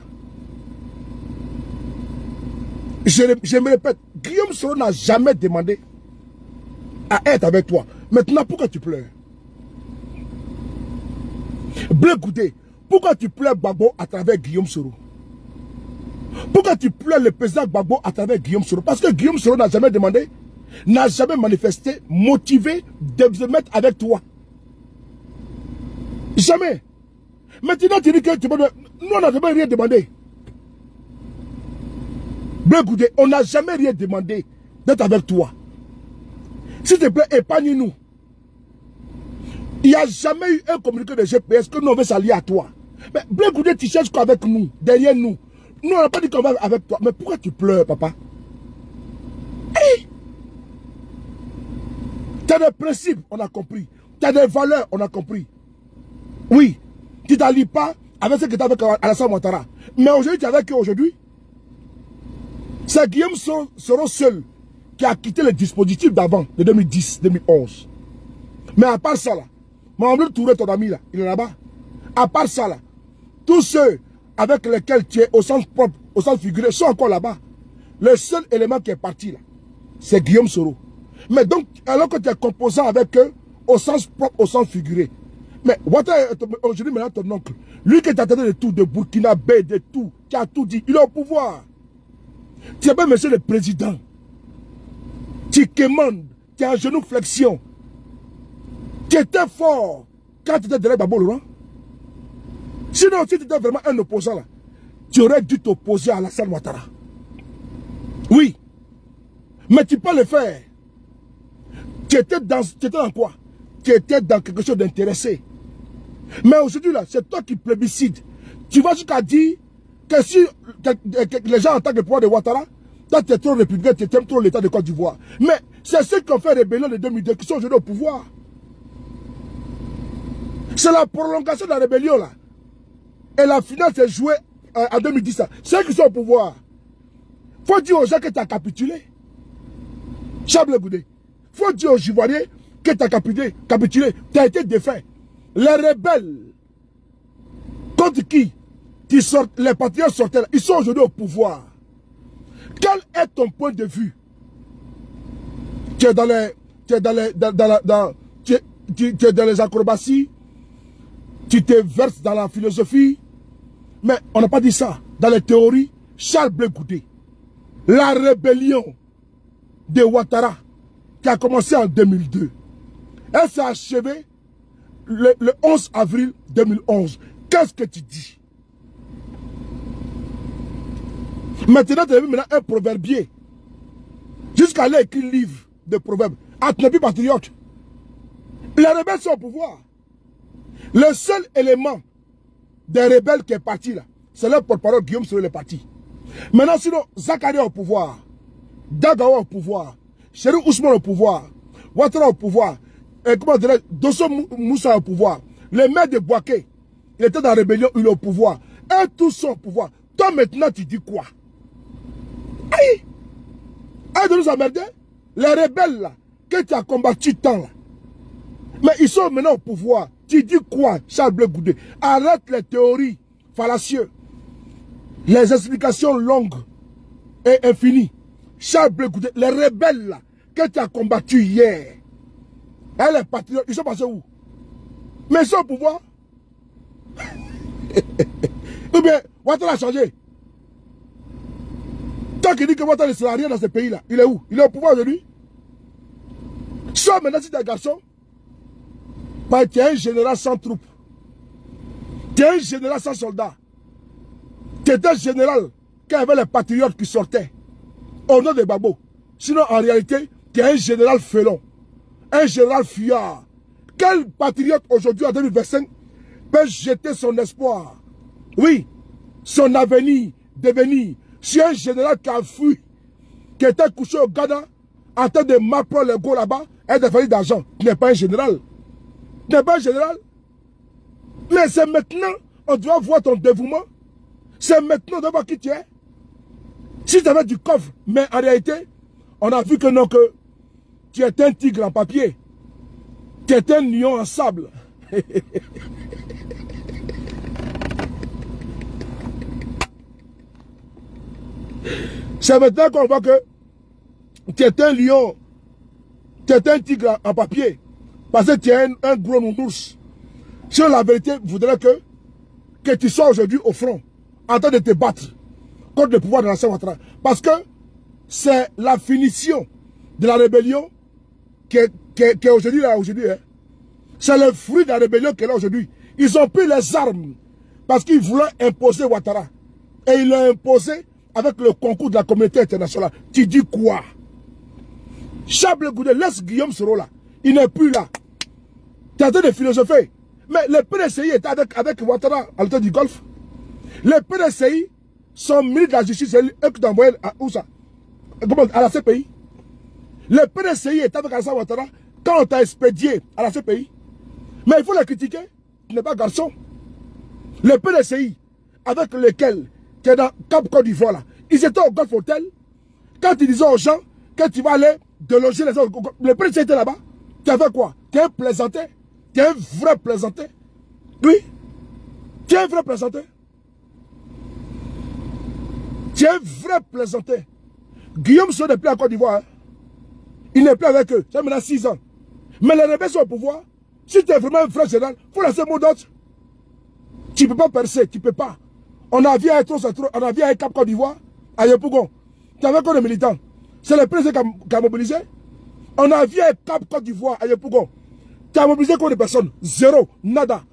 Je me répète, Guillaume Soro n'a jamais demandé à être avec toi. Maintenant, pourquoi tu pleures? Blé Goudé, pourquoi tu pleures Gbagbo à travers Guillaume Soro? Pourquoi tu pleures le président Gbagbo à travers Guillaume Soro? Parce que Guillaume Soro n'a jamais demandé, n'a jamais manifesté, motivé de se mettre avec toi. Jamais. Maintenant, tu dis que tu peux... Nous, on n'a jamais rien demandé. Blé Goudé, on n'a jamais rien demandé d'être avec toi. S'il te plaît, épargne-nous. Il n'y a jamais eu un communiqué de GPS que nous on veut s'allier à toi. Mais Blé Goudé, tu cherches quoi avec nous, derrière nous? Nous, on n'a pas dit qu'on va avec toi. Mais pourquoi tu pleures, papa? Hey! Tu as des principes, on a compris. Tu as des valeurs, on a compris. Oui, tu ne t'allies pas avec ce que tu as avec Alassane Ouattara. Mais aujourd'hui, tu es avec eux aujourd'hui. C'est Guillaume Soro seul qui a quitté le dispositif d'avant, de 2010-2011. Mais à part ça, là, Mamadou Touré, ton ami, là, il est là-bas. À part ça, là, tous ceux avec lesquels tu es au sens propre, au sens figuré, sont encore là-bas. Le seul élément qui est parti, là, c'est Guillaume Soro. Mais donc, alors que tu es composant avec eux, au sens propre, au sens figuré. Mais aujourd'hui, maintenant, ton oncle, lui qui t'attendait de tout, de Burkina Faso, de tout, qui a tout dit, il est au pouvoir. Tu es bien, monsieur le président. Tu commandes, tu es en genou flexion. Tu étais fort quand tu étais derrière Gbagbo Laurent. Sinon, si tu étais vraiment un opposant là, tu aurais dû t'opposer à Alassane Ouattara. Oui. Mais tu peux le faire. Tu étais dans quoi? Tu étais dans quelque chose d'intéressé. Mais aujourd'hui là, c'est toi qui plébiscites. Tu vas jusqu'à dire que si les gens attaquent le pouvoir de Ouattara, toi tu es trop républicain, tu aimes trop l'état de Côte d'Ivoire. Mais c'est ceux qui ont fait rébellion de 2002 qui sont aujourd'hui au pouvoir. C'est la prolongation de la rébellion là. Et la finale s'est jouée en 2010. C'est eux qui sont au pouvoir. Faut dire aux gens que tu as capitulé. Charles Blé Goudé. Faut dire aux Ivoiriens que tu as capitulé, tu as été défait. Les rebelles, contre qui les patriotes sortaient là, ils sont aujourd'hui au pouvoir. Quel est ton point de vue? Tu es dans les acrobaties, tu te verses dans la philosophie, mais on n'a pas dit ça. Dans les théories, Charles Blé Goudé, la rébellion de Ouattara, qui a commencé en 2002, elle s'est achevée le 11 avril 2011. Qu'est-ce que tu dis? Maintenant, tu as vu un proverbier. Jusqu'à là, écrit livre de proverbes. Atnebi patriote. Les rebelles sont au pouvoir. Le seul élément des rebelles qui est parti là, c'est leur porte-parole Guillaume Soro est parti. Maintenant, sinon, Zakaria au pouvoir, Dagawa au pouvoir, Chéri Ousmane au pouvoir, Ouattara au pouvoir, et comment dirais-je, Dosso Moussa au pouvoir, le maire de Boaké, il était dans la rébellion, il est au pouvoir. Et tous sont au pouvoir. Toi maintenant, tu dis quoi? Aïe! Aïe de nous emmerder. Les rebelles là, que tu as combattu tant là, mais ils sont maintenant au pouvoir. Tu dis quoi, Charles Blé Goudé? Arrête les théories fallacieuses, les explications longues et infinies. Charles Blé Goudé, les rebelles là, que tu as combattu hier, et les patriotes, ils sont passés où? Mais ils sont au pouvoir. Ou bien, Ouattara a changé. Tant qu'il dit que Ouattara ne sera rien dans ce pays-là, il est où? Il est au pouvoir aujourd'hui. Soit maintenant, si tu es un garçon, bah, tu es un général sans troupes. Tu es un général sans soldats. Tu es un général quand il y avait les patriotes qui sortaient au nom de Babo. Sinon, en réalité, tu es un général félon. Un général fuyard. Quel patriote aujourd'hui, en 2025, peut jeter son espoir? Oui, son avenir, devenir. Si un général qui a fui, qui était couché au Ghana, en train de m'apprendre le go là-bas, et de faire d'argent, tu n'es pas un général. Tu n'es pas un général. Mais c'est maintenant, on doit voir ton dévouement. C'est maintenant, on doit voir qui tu es. Si tu avais du coffre, mais en réalité, on a vu que non, que tu es un tigre en papier. Tu es un lion en sable. C'est maintenant qu'on voit que tu es un lion, tu es un tigre en papier, parce que tu es un gros nounours. Si la vérité voudrait que tu sois aujourd'hui au front, en train de te battre contre le pouvoir de l'ancien Ouattara. Parce que c'est la finition de la rébellion qui est aujourd'hui là aujourd'hui. Hein. C'est le fruit de la rébellion qui est là aujourd'hui. Ils ont pris les armes parce qu'ils voulaient imposer Ouattara. Et ils l'ont imposé avec le concours de la communauté internationale. Tu dis quoi? Charles Blé Goudé, laisse Guillaume Soro là. Il n'est plus là. Tu es en train de philosopher. Mais le PDCI était avec Ouattara à l'automne du Golfe. Le PDCI, son ministre de la Justice, c'est eux qui t'ont envoyé où ça? Comment? À la CPI. Le PDCI était avec Alassane Ouattara quand on t'a expédié à la CPI. Mais il faut le critiquer. Tu n'es pas garçon. Le PDCI, avec lequel tu es dans Cap Côte d'Ivoire là, ils étaient au Golf Hotel. Quand ils disaient aux gens que tu vas aller déloger les autres, le PDCI était là-bas. Tu as fait quoi? Tu es un plaisantin. Tu es un vrai plaisantin. Oui. Tu es un vrai plaisantin. Tu es un vrai plaisantin. Guillaume Soro n'est plus en Côte d'Ivoire. Hein. Il n'est plus avec eux. Ça fait maintenant 6 ans. Mais les rebelles sont au pouvoir. Si tu es vraiment un vrai général, il faut laisser mot d'ordre. Tu ne peux pas percer, tu ne peux pas. On a vu à on a vu à Cap Côte d'Ivoire, à Yopougon. Tu avais encore des militants. C'est le président qui a mobilisé. On a vu à Cap Côte d'Ivoire, à Yopougon. Tu as mobilisé combien de personnes? Zéro, nada.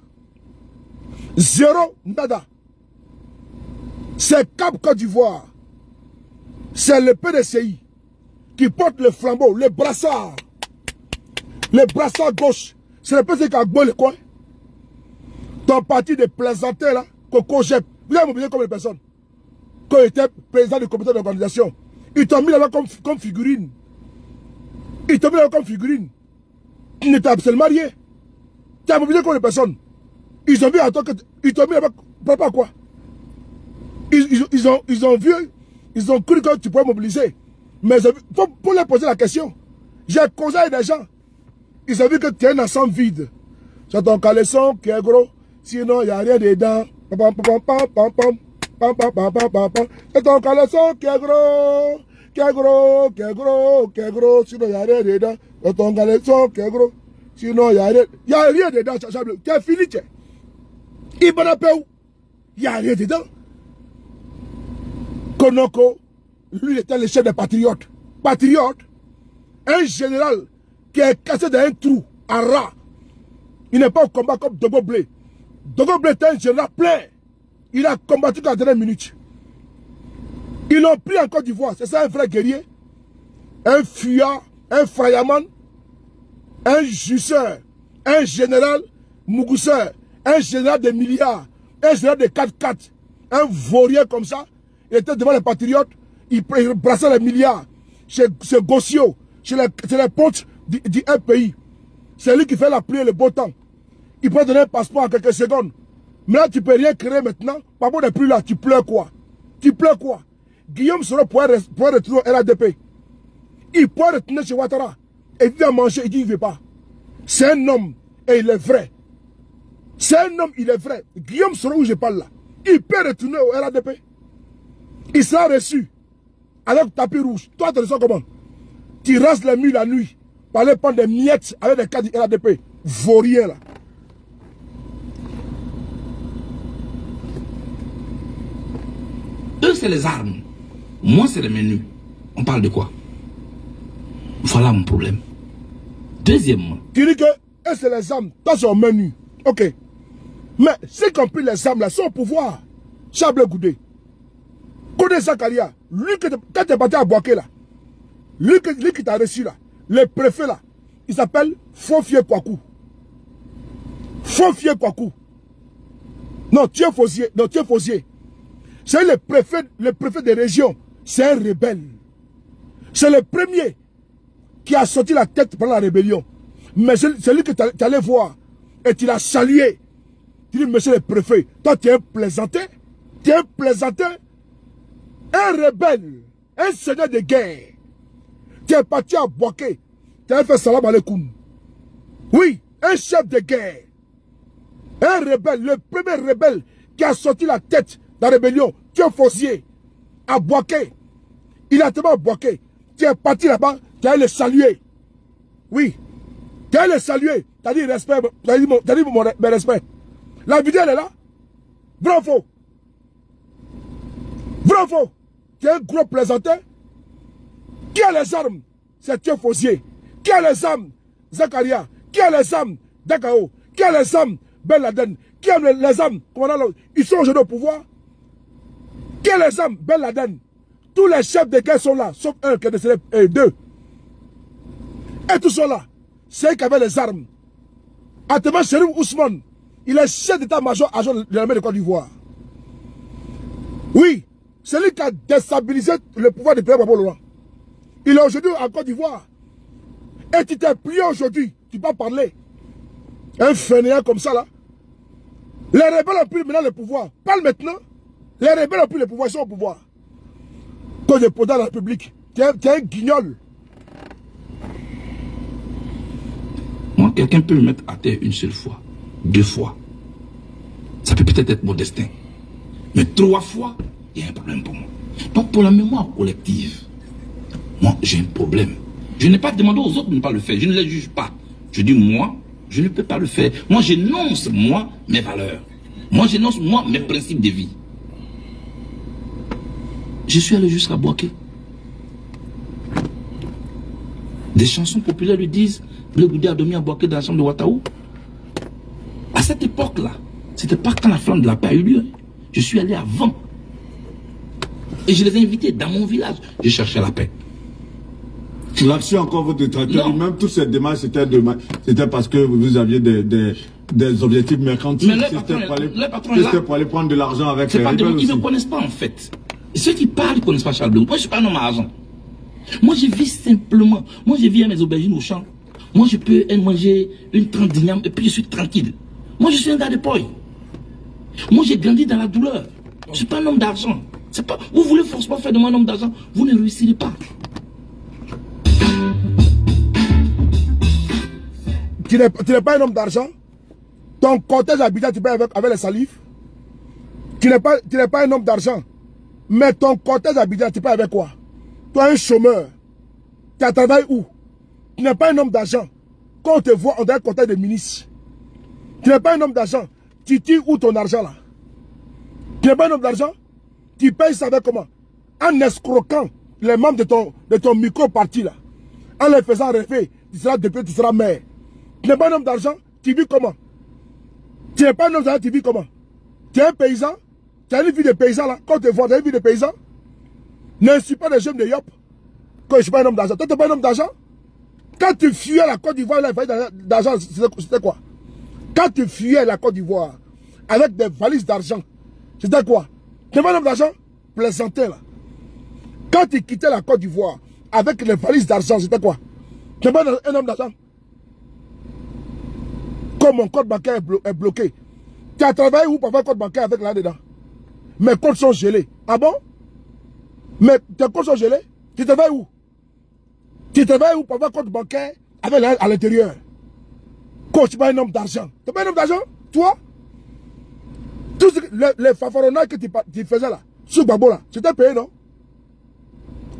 Zéro, nada. C'est Cap Côte d'Ivoire. C'est le PDCI qui porte le flambeau, le brassard. Le brassard gauche. C'est le PDCI qui a gagné le coin. Ton parti de plaisantais là, Coco Jep. Vous avez mobilisé combien de personnes? Quand il était président du comité d'organisation. Ils t'ont mis là-bas comme figurine. Ils t'ont mis là-bas comme figurine. Tu n'étais absolument rien. Tu as mobilisé combien de personnes? Ils ont vu à toi que. Ils t'ont mis là-bas. Pas quoi? Ils ont vu. Ils ont cru que tu pourrais mobiliser. Mais pour leur poser la question, j'ai causé avec des gens. ils ont vu que tu es un ensemble vide. C'est ton caleçon qui est gros. Sinon, il n'y a rien dedans. C'est ton caleçon qui est gros. Qui est gros, qui est gros, qui est gros. Sinon, il n'y a rien dedans. C'est ton caleçon qui est gros. Sinon, il n'y a rien. Il n'y a rien dedans. Tu es fini, tu es. Il n'y a rien dedans. Konoko, lui, était le chef des patriotes. Patriote, un général qui est cassé dans un trou, à rat. Il n'est pas au combat comme Dogo Blé. Dogo Blé était un général plein. Il a combattu qu'à la dernière minute. Ils l'ont pris en Côte d'Ivoire. C'est ça un vrai guerrier. Un fuyard, un fayaman, un jusseur, un général mougousseur, un général de milliards, un général de 4-4, un vaurien comme ça. Il était devant les patriotes. Il brassait les milliards. Chez Gossio, chez les pontes du pays. C'est lui qui fait la pluie et le beau temps. Il peut donner un passeport en quelques secondes. Mais là, tu ne peux rien créer maintenant. Papa n'est plus là. Tu pleures quoi? Tu pleures quoi? Guillaume Soro pourrait retourner au RADP. Il pourrait retourner chez Ouattara. Et il vient manger. Il dit qu'il ne veut pas. C'est un homme. Et il est vrai. C'est un homme, il est vrai. Guillaume Soro, où je parle là, il peut retourner au RADP. Il sera reçu. Avec tapis rouge. Toi, tu le sens comment? Tu rases les murs la nuit. Pour aller prendre des miettes avec des cas du RADP. Vaurien là. Eux, c'est les armes. Moi, c'est les menus. On parle de quoi? Voilà mon problème. Deuxièmement. Tu dis que eux, c'est les armes. Toi, c'est au menu. Ok. Mais c'est qu'on pris les armes là, sont au pouvoir. Chable Goudé. Goudé Zakaria. Lui, quand tu es parti à Boaké là, lui qui t'a reçu là, le préfet là, il s'appelle Fofié Kwaku. Fofié Kwaku. Non, tu es Fosier. Non, tu es Fosier. C'est le préfet des régions. C'est un rebelle. C'est le premier qui a sorti la tête pendant la rébellion. Mais c'est lui que tu allais voir. Et tu l'as salué. Tu dis, monsieur le préfet, toi tu es un plaisantin. Tu es un plaisantin. Un rebelle. Un seigneur de guerre. Tu es parti à Boaké. Tu as fait salam alaikum. Oui, un chef de guerre. Un rebelle. Le premier rebelle qui a sorti la tête dans la rébellion. Tu es Fossier. À Boaké. Il a tellement Boaké. Tu es parti là-bas. Tu as le saluer. Oui. Tu as le saluer. Tu as dit respect. Tu as dit mon respect. La vidéo elle est là. Bravo. Bravo. Tu es un gros plaisantin. Qui a les armes? C'est Dieu Fossier. Qui a les armes? Zakaria. Qui a les armes? Dakao. Qui a les armes? Ben Laden. Qui a les armes? Ils sont aujourd'hui au pouvoir. Qui a les armes? Ben Laden. Tous les chefs de guerre sont là, sauf un qui est décédé, deux. Et tous sont là. C'est eux qui avaient les armes. Actuellement, Chérif Ousmane, il est chef d'état-major agent de l'armée de Côte d'Ivoire. Oui, c'est lui qui a déstabilisé le pouvoir du président Gbagbo Laurent. Il est aujourd'hui en Côte d'Ivoire. Et tu t'es plié aujourd'hui, tu peux pas parler. Un fainéant comme ça là. Les rebelles ont pris maintenant le pouvoir. Parle maintenant. Les rebelles ont pris le pouvoir, ils sont au pouvoir. Quand je pose dans la République, tu es un guignol. Moi, quelqu'un peut me mettre à terre une seule fois, 2 fois. Ça peut peut-être être mon destin. Mais 3 fois, il y a un problème pour moi. Donc pour la mémoire collective, moi j'ai un problème. Je n'ai pas demandé aux autres de ne pas le faire. Je ne les juge pas. Je dis moi, je ne peux pas le faire. Moi j'énonce moi mes valeurs. Moi j'énonce moi mes principes de vie. Je suis allé jusqu'à Boaké. Des chansons populaires lui disent Blé Goudé a dormi à Boaké dans la chambre de Ouattara. À cette époque-là, c'était pas quand la flamme de la paix a eu lieu. Je suis allé avant. Et je les ai invités dans mon village. Je cherchais la paix. Là-dessus, encore votre détracteur, même toute cette démarche, c'était parce que vous aviez des objectifs mercantiles. Mais c'était pour aller prendre de l'argent avec les rebelles. C'est pas des gens qui ne me connaissent pas en fait. Ceux qui parlent ne connaissent pas Charles Blé. Moi, je ne suis pas un homme à argent. Moi, je vis simplement. Moi, je vis à mes aubergines au champ. Moi, je peux manger une 30 dinars et puis je suis tranquille. Moi, je suis un gars de poil. Moi, j'ai grandi dans la douleur. Je ne suis pas un homme d'argent. Vous voulez forcément faire de moi un homme d'argent, vous ne réussirez pas. Tu n'es pas un homme d'argent. Ton cortège Abidjan, tu payes avec les salifs. Tu n'es pas un homme d'argent. Mais ton cortège Abidjan, tu payes avec quoi? Toi, un chômeur. Tu as travaillé où? Tu n'es pas un homme d'argent. Quand on te voit, on dirait un cortège de ministres. Tu n'es pas un homme d'argent. Tu tires où ton argent là? Tu n'es pas un homme d'argent? Tu payes ça avec comment? En escroquant les membres de ton micro-parti là. En les faisant rêver, tu seras député, tu seras maire. Tu n'es pas un homme d'argent? Tu vis comment? Tu n'es pas un homme d'argent, tu vis comment? Tu es un paysan? Tu as une vie de paysan là? Quand tu vois, tu as une vie de paysan? N'insulte pas les jeunes de Yop. Quand je ne suis pas un homme d'argent. Toi, tu n'es pas un homme d'argent? Quand tu fuyais la Côte d'Ivoire, il fallait d'argent, c'était quoi? Quand tu fuyais la Côte d'Ivoire avec des valises d'argent, c'était quoi? Tu n'es pas un homme d'argent? Plaisantais là. Quand tu quittais la Côte d'Ivoire avec les valises d'argent, c'était quoi? Tu n'es pas un homme d'argent? Comme mon compte bancaire est bloqué. Tu as travaillé où pour avoir un compte bancaire avec là-dedans? Mes comptes sont gelés. Ah bon? Mais tes comptes sont gelés? Tu travailles où? Tu travailles où pour avoir un compte bancaire avec là à l'intérieur? Quand tu n'es pas un homme d'argent. Tu n'es pas un homme d'argent? Toi? Tous les fanfaronnades que tu faisais là, sur Babo là, tu t'es payé, non?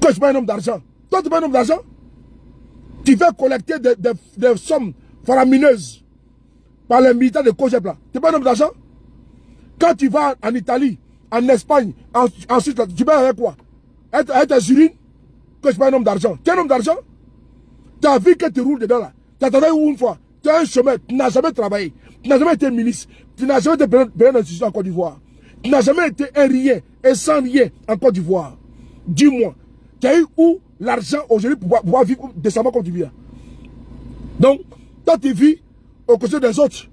Quand tu n'es pas un homme d'argent. Toi, tu n'es pas un homme d'argent? Tu fais collecter des sommes faramineuses par les militaires de Cogep là. Tu n'es pas un homme d'argent? Quand tu vas en Italie, en Espagne, ensuite là, tu vas avec quoi? Avec tes urines? Que tu n'es pas un homme d'argent. Tu es un homme d'argent? Tu as vu que tu roules dedans là. Tu as travaillé où une fois? Tu es un chemin, tu n'as jamais travaillé. Tu n'as jamais été ministre. Tu n'as jamais été président d'institution en Côte d'Ivoire. Tu n'as jamais été un rien et sans rien en Côte d'Ivoire. Dis-moi, tu as eu où l'argent aujourd'hui pour pouvoir vivre décemment comme tu vis là? Donc, toi tu vis au côté des autres.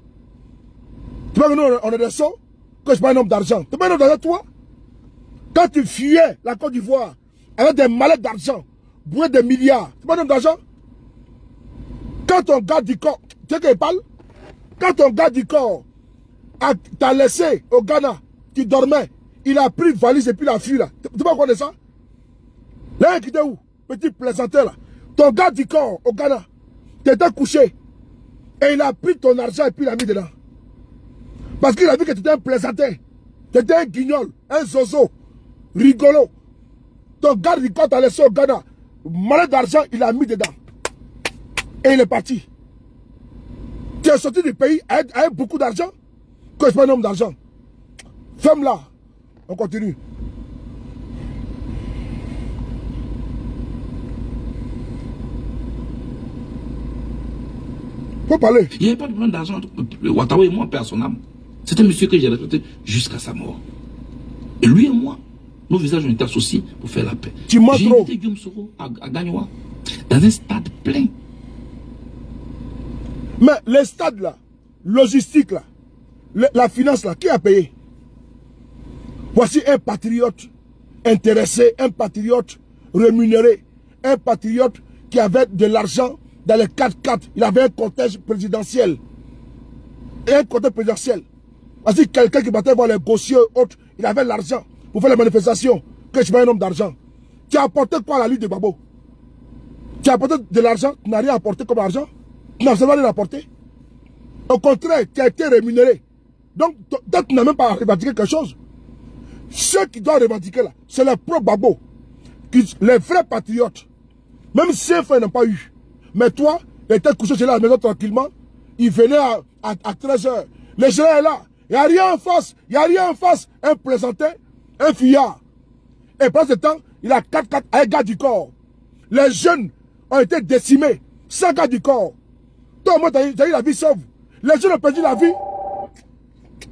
Tu vois que nous on est des sots, que je suis pas un homme d'argent. Tu n'es pas un homme d'argent toi? Quand tu fuyais la Côte d'Ivoire avec des mallettes d'argent, bourré des milliards, tu n'es pas un homme d'argent? Quand ton gars du corps, tu sais qu'il parle? Quand ton gars du corps t'a laissé au Ghana, tu dormais, il a pris une valise et puis il a fui là. Tu vois quoi de ça? Là, il était où? Petit plaisanteur là. Ton gars du corps au Ghana, tu étais couché et il a pris ton argent et puis il l'a mis dedans. Parce qu'il a vu que tu étais un plaisanteur. Tu étais un guignol, un zozo, rigolo. Ton gars du corps t'a laissé au Ghana, malade d'argent, il a mis dedans. Et il est parti. Tu es sorti du pays avec beaucoup d'argent, que je suis pas un homme d'argent. Ferme là. On continue. Faut parler. Il n'y avait pas de problème d'argent entre Ouattara et moi, père son âme. C'est un monsieur que j'ai respecté jusqu'à sa mort. Et lui et moi, nos visages ont été associés pour faire la paix. Tu mens trop. J'ai invité Guillaume Soro à Gagnoa, dans un stade plein. Mais les stades là, logistique là, la finance là, qui a payé? Voici un patriote intéressé, un patriote rémunéré, un patriote qui avait de l'argent dans les 4x4. Il avait un cortège présidentiel. Et un cortège présidentiel. Voici quelqu'un qui battait voir les gossiers autres, il avait l'argent pour faire les manifestations. Que je suis pas un homme d'argent. Tu as apporté quoi à la lutte de Babo? Tu as apporté de l'argent, tu n'as rien apporté comme argent? Tu n'as absolument rien apporté. Au contraire, tu as été rémunéré. Donc, toi, tu n'as même pas revendiqué quelque chose. Ceux qui doivent revendiquer là, c'est les pro-Babo. Les vrais patriotes. Même si un frère n'a pas eu. Mais toi, il était couché chez lui à la maison tranquillement. Il venait à 13h. Le gérant est là. Il n'y a rien en face. Il n'y a rien en face. Un plaisantin, un fuyard. Et pendant ce temps, il a 4x4 avec gars du corps. Les jeunes ont été décimés. 100 gars du corps. Toi, moi, tu as eu la vie sauve. Les jeunes ont perdu la vie.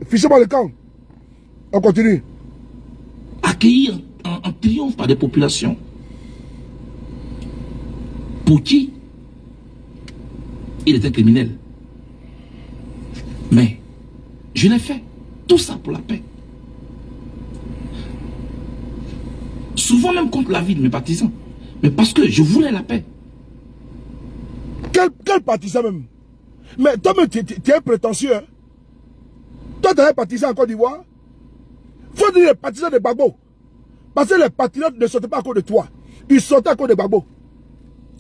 Fichez-moi le camp. On continue. Accueilli en triomphe par des populations. Pour qui il était criminel. Mais je l'ai fait. Tout ça pour la paix. Souvent même contre la vie de mes partisans. Mais parce que je voulais la paix. Quel partisan même? Mais toi-même, tu es prétentieux. Hein? Toi, tu es un partisan en Côte d'Ivoire. Faut dire les partisans de Gbagbo. Parce que les patriotes ne sortaient pas à cause de toi. Ils sortaient à cause de Gbagbo.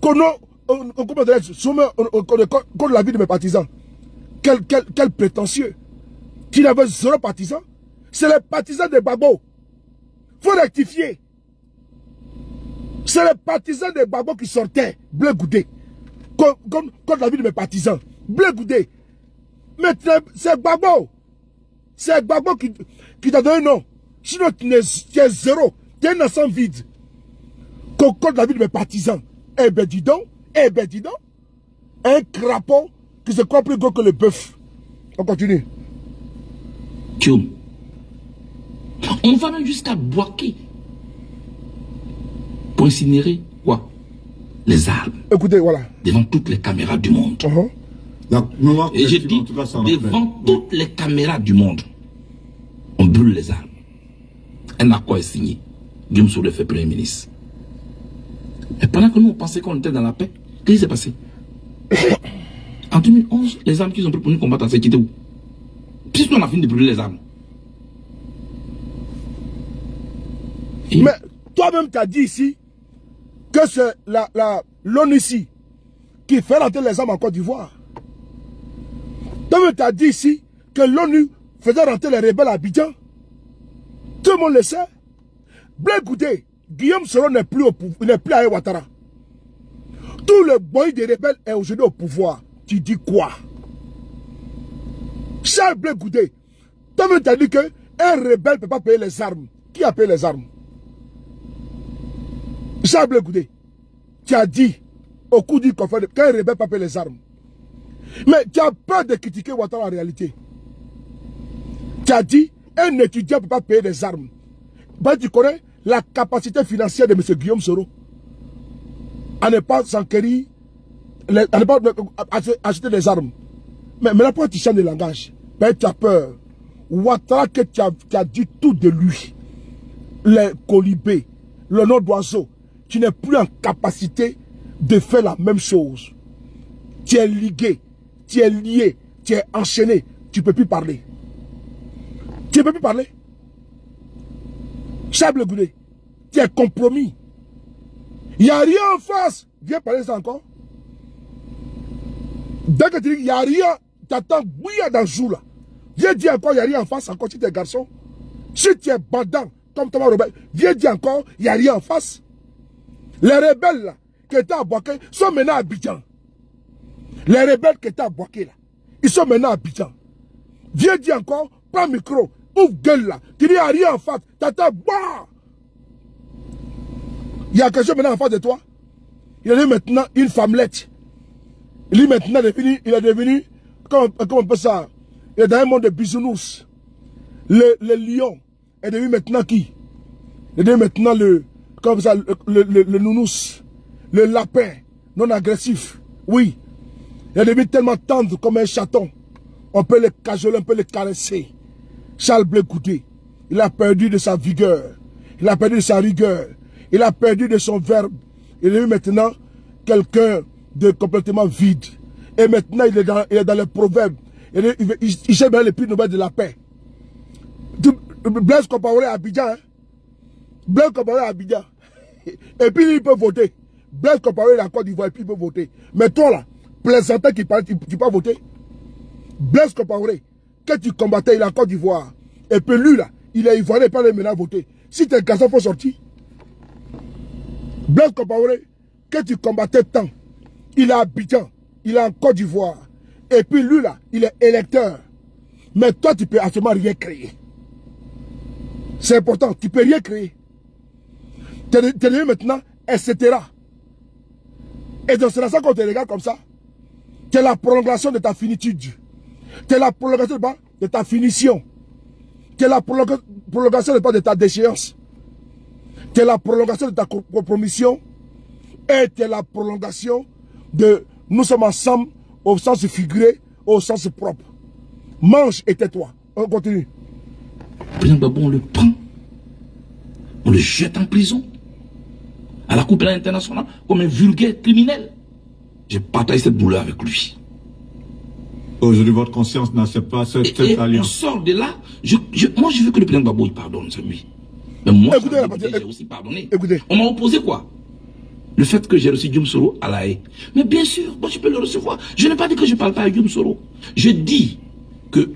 Kono contre la vie de mes partisans. Quel prétentieux. Qui n'avait 0 partisans. C'est les partisans de Gbagbo. Faut rectifier. C'est les partisans de Gbagbo qui sortaient. Blé Goudé. Contre la vie de mes partisans. Blé Goudé. Mais c'est Gbagbo. C'est Gbagbo qui t'a donné un nom. Sinon, tu es 0. Tu es un ensemble vide. Contre la vie de mes partisans. Eh ben dis donc. Un crapaud qui se croit plus gros que le bœuf. On continue. Thioum. On va même jusqu'à Boaké pour incinérer quoi? Les armes. Écoutez, voilà. Devant toutes les caméras du monde. Et j'ai dit, devant toutes les caméras du monde, on brûle les armes. Un accord est signé. Guillaume Soro fait Premier ministre. Et pendant que nous, on pensait qu'on était dans la paix, qu'est-ce qui s'est passé? En 2011, les armes qu'ils ont pris pour nous combattre, c'est quitté où? Puisqu'on a fini de brûler les armes. Et mais toi-même, tu as dit ici que c'est l'ONU ici qui fait rentrer les armes en Côte d'Ivoire. Toi-même, tu as dit ici que l'ONU faisait rentrer les rebelles à Abidjan. Tout le monde le sait. Blé Goudé, Guillaume Soro n'est plus à Ouattara. Tout le boy des rebelles est aujourd'hui au pouvoir. Tu dis quoi? Charles Blé Goudé, toi-même tu as dit qu'un rebelle ne peut pas payer les armes. Qui a payé les armes? Charles Blé Goudé, tu as dit au cours du conflit qu'un rebelle ne peut pas payer les armes. Mais tu as peur de critiquer Ouattara en réalité. Tu as dit un étudiant ne peut pas payer les armes. Ben, tu connais la capacité financière de M. Guillaume Soro à ne pas s'enquérir, à ne pas acheter des armes. Mais maintenant, pourquoi tu changes de langage? Ben, tu as peur. Ouattara, que tu as dit tout de lui. Les colibés, le nom d'oiseau. Tu n'es plus en capacité de faire la même chose. Tu es ligué, tu es lié, tu es enchaîné. Tu ne peux plus parler. Tu ne peux plus parler. Charles Goudé, tu es compromis. Il n'y a rien en face. Viens parler ça encore. Dès que tu dis qu'il n'y a rien, tu attends bouillir dans le jour là. Viens dire encore, il n'y a rien en face, encore si tu es garçon. Si tu es bandant, comme Thomas Robert, viens dire encore, il n'y a rien en face. Les rebelles là, qui étaient à Boaké, sont maintenant à Abidjan. Les rebelles qui étaient à Boaké là, ils sont maintenant à Abidjan. Viens dire encore, prends le micro, ouvre gueule là, tu dis il n'y a rien en face, tu attends, bah. Il y a quelque chose maintenant en face de toi. Il est maintenant une femmelette. Il est maintenant devenu, comment on peut ça? Il est dans un monde de bisounours. Le lion est devenu maintenant qui? Il est devenu maintenant le nounous. Le lapin non agressif. Oui. Il est devenu tellement tendre comme un chaton. On peut le cajoler, on peut le caresser. Charles Blé Goudé, il a perdu de sa vigueur. Il a perdu de sa rigueur. Il a perdu de son verbe. Il est devenu maintenant quelqu'un de complètement vide. Et maintenant, il est dans les proverbes. Il sait bien les prix Nobel de la paix. Blaise Compaoré à Abidjan. Hein? Blaise Compaoré à Abidjan. Et puis, il peut voter. Blaise Compaoré est en Côte d'Ivoire et puis il peut voter. Mais toi, là, plaisantin qui parle, tu peux voter. Blaise Compaoré, que tu combattais, il est en Côte d'Ivoire. Et puis lui, là, il est ivoirien et pas le maintenant voter. Si t'es garçon, il faut sortir. Blaise Compaoré, que tu combattais tant, il est à Abidjan, il est en Côte d'Ivoire. Et puis lui là, il est électeur. Mais toi, tu peux absolument rien créer. C'est important, tu peux rien créer. Tu es devenu maintenant, etc. Et donc c'est là ça qu'on te regarde comme ça. Tu es la prolongation de ta finitude. Tu es la prolongation de ta finition. Tu es la prolongation de ta déchéance. Tu es la prolongation de ta compromission. Et tu es la prolongation de nous sommes ensemble au sens figuré, au sens propre. Mange et tais-toi. On continue. Président Gbagbo, on le prend. On le jette en prison. À la Cour pénale internationale, comme un vulgaire criminel. J'ai partagé cette douleur avec lui. Aujourd'hui, votre conscience n'accepte pas cette alliance. On sort de là. Moi, je veux que le président Gbagbo il pardonne, c'est lui. Mais moi, j'ai aussi pardonné. Écoutez. On m'a opposé quoi? le fait que j'ai reçu Guillaume Soro à la haie. Mais bien sûr, moi je peux le recevoir. Je n'ai pas dit que je ne parle pas à Guillaume Soro. Je dis que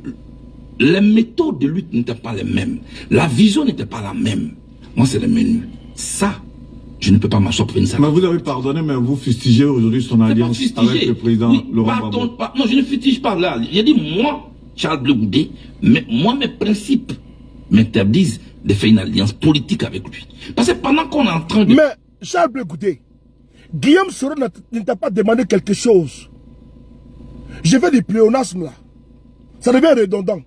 les méthodes de lutte n'étaient pas les mêmes. La vision n'était pas la même. Moi, c'est le menu. Ça, je ne peux pas m'asseoir pour une salle. Mais vous avez pardonné, mais vous fustigez aujourd'hui son alliance avec le président Laurent Gbagbo. Non, je ne fustige pas là. J'ai dit, moi, Charles Blé Goudé, mais moi, mes principes m'interdisent de faire une alliance politique avec lui. Parce que pendant qu'on est en train de... Mais, Charles Blé Goudé, Guillaume Soro ne t'a pas demandé quelque chose. Je fais du pléonasme là. Ça devient redondant.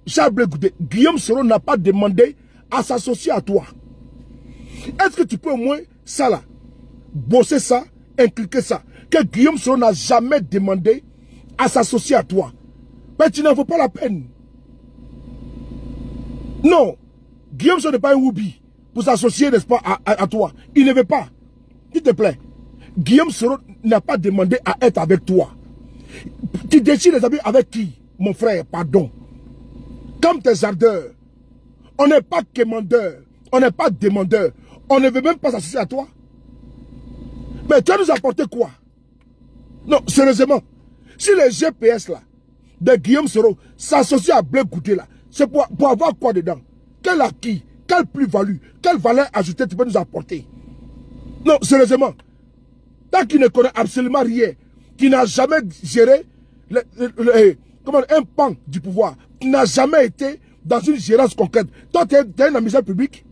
Charles Blé Goudé, Guillaume Soro n'a pas demandé à s'associer à toi. Est-ce que tu peux au moins, ça là, bosser ça, inculquer ça, que Guillaume Soro n'a jamais demandé à s'associer à toi? Mais tu n'en vaut pas la peine. Non, Guillaume Soro n'est pas un Woubi pour s'associer, n'est-ce pas, à toi. Il ne veut pas. S'il te plaît. Guillaume Soro n'a pas demandé à être avec toi. Tu décides les amis avec qui, mon frère, pardon. Comme tes ardeurs. On n'est pas quémandeur. On n'est pas demandeur. On ne veut même pas s'associer à toi. Mais tu vas nous apporter quoi? Non, sérieusement. Si les GPS là, de Guillaume Soro s'associent à Blé Goudé là, c'est pour avoir quoi dedans? Quel acquis? Quelle plus-value? Quelle valeur ajoutée tu peux nous apporter? Non, sérieusement. Tant qu'il ne connaît absolument rien, qui n'a jamais géré un pan du pouvoir, qui n'a jamais été dans une gérance concrète. Toi, tu es un amuseur public.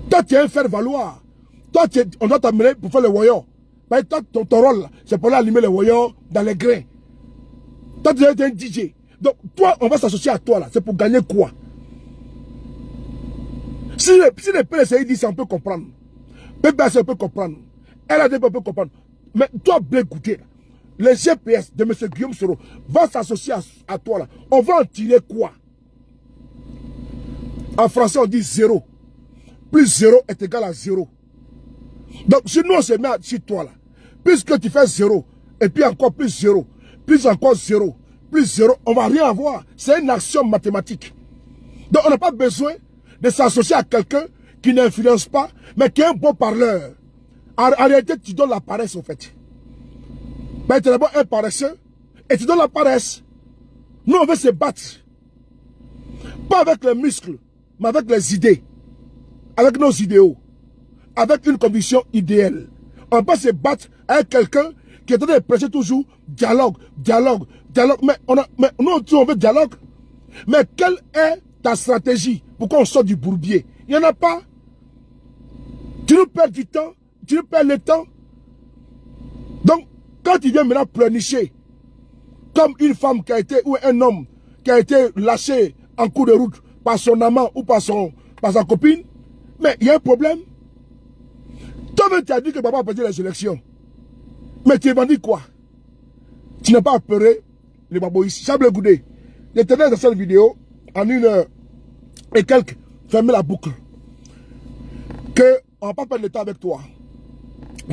Toi, tu es un faire-valoir. Toi, on doit t'amener pour faire le voyant. Mais toi, ton rôle, c'est pour aller allumer les voyants dans les grains. Toi, tu es un DJ. Donc, toi, on va s'associer à toi, là. C'est pour gagner quoi? Si les PLCI disent ça, on peut comprendre. PBS, on peut comprendre. LADP, on peut comprendre. Mais toi, Blé Goudé, les GPS de M. Guillaume Soro vont s'associer à toi, là. On va en tirer quoi? En français, on dit 0. Plus 0 est égal à 0. Donc, si nous, on se met sur toi, là, puisque tu fais 0, et puis encore plus 0, plus encore 0, plus 0, on ne va rien avoir. C'est une action mathématique. Donc, on n'a pas besoin de s'associer à quelqu'un qui n'influence pas, mais qui est un bon parleur. En réalité, tu donnes la paresse, en fait. Ben, tu es d'abord un paresseux, et tu donnes la paresse. Nous, on veut se battre. Pas avec les muscles, mais avec les idées. Avec nos idéaux. Avec une conviction idéale. On ne peut pas se battre avec quelqu'un qui est en train de prêcher toujours dialogue, dialogue, dialogue. Mais nous, on veut dialogue. Mais quelle est ta stratégie pour qu'on sorte du bourbier? Il n'y en a pas. Tu nous perds du temps. Tu nous perds le temps. Donc, quand tu viens maintenant pleurnicher, comme une femme qui a été, ou un homme qui a été lâché en cours de route par son amant ou par sa copine, mais il y a un problème. Toi-même, tu as dit que papa a perdu les élections. Mais tu as dit quoi? Tu n'as pas apeuré les baboïs. Charles Blé Goudé, je tenais dans cette vidéo, en 1 heure et quelques, fermer la boucle. Que on ne va pas perdre le temps avec toi.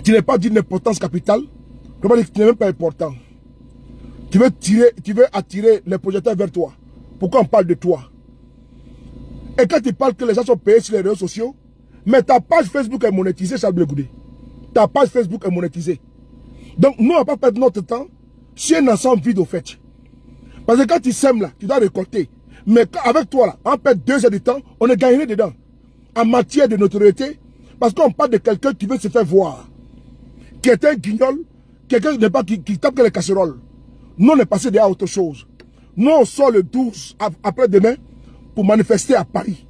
Tu n'es pas d'une importance capitale. Je ne dire que tu n'es même pas important. Tu veux attirer les projecteurs vers toi. Pourquoi on parle de toi? Et quand tu parles que les gens sont payés sur les réseaux sociaux, mais ta page Facebook est monétisée, Charles Blé Goudé. Ta page Facebook est monétisée. Donc nous, on ne va pas perdre notre temps sur un ensemble vide au fait. Parce que quand tu sèmes là, tu dois récolter. Mais avec toi là, on perd 2 heures de temps, on est gagné dedans. En matière de notoriété, parce qu'on parle de quelqu'un qui veut se faire voir. Qui est un guignol, quelqu'un qui tape que les casseroles. Nous, on est passé derrière autre chose. Nous, on sort le 12 après-demain pour manifester à Paris.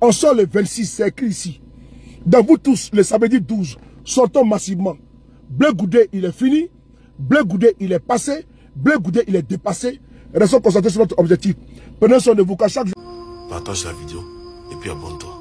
On sort le 26, c'est écrit ici. Dans vous tous, le samedi 12, sortons massivement. Blé Goudé, il est fini. Blé Goudé, il est passé. Blé Goudé, il est dépassé. Restons concentrés sur notre objectif. Prenez soin de vous, qu'à chaque jour. Partage la vidéo et puis abonne-toi.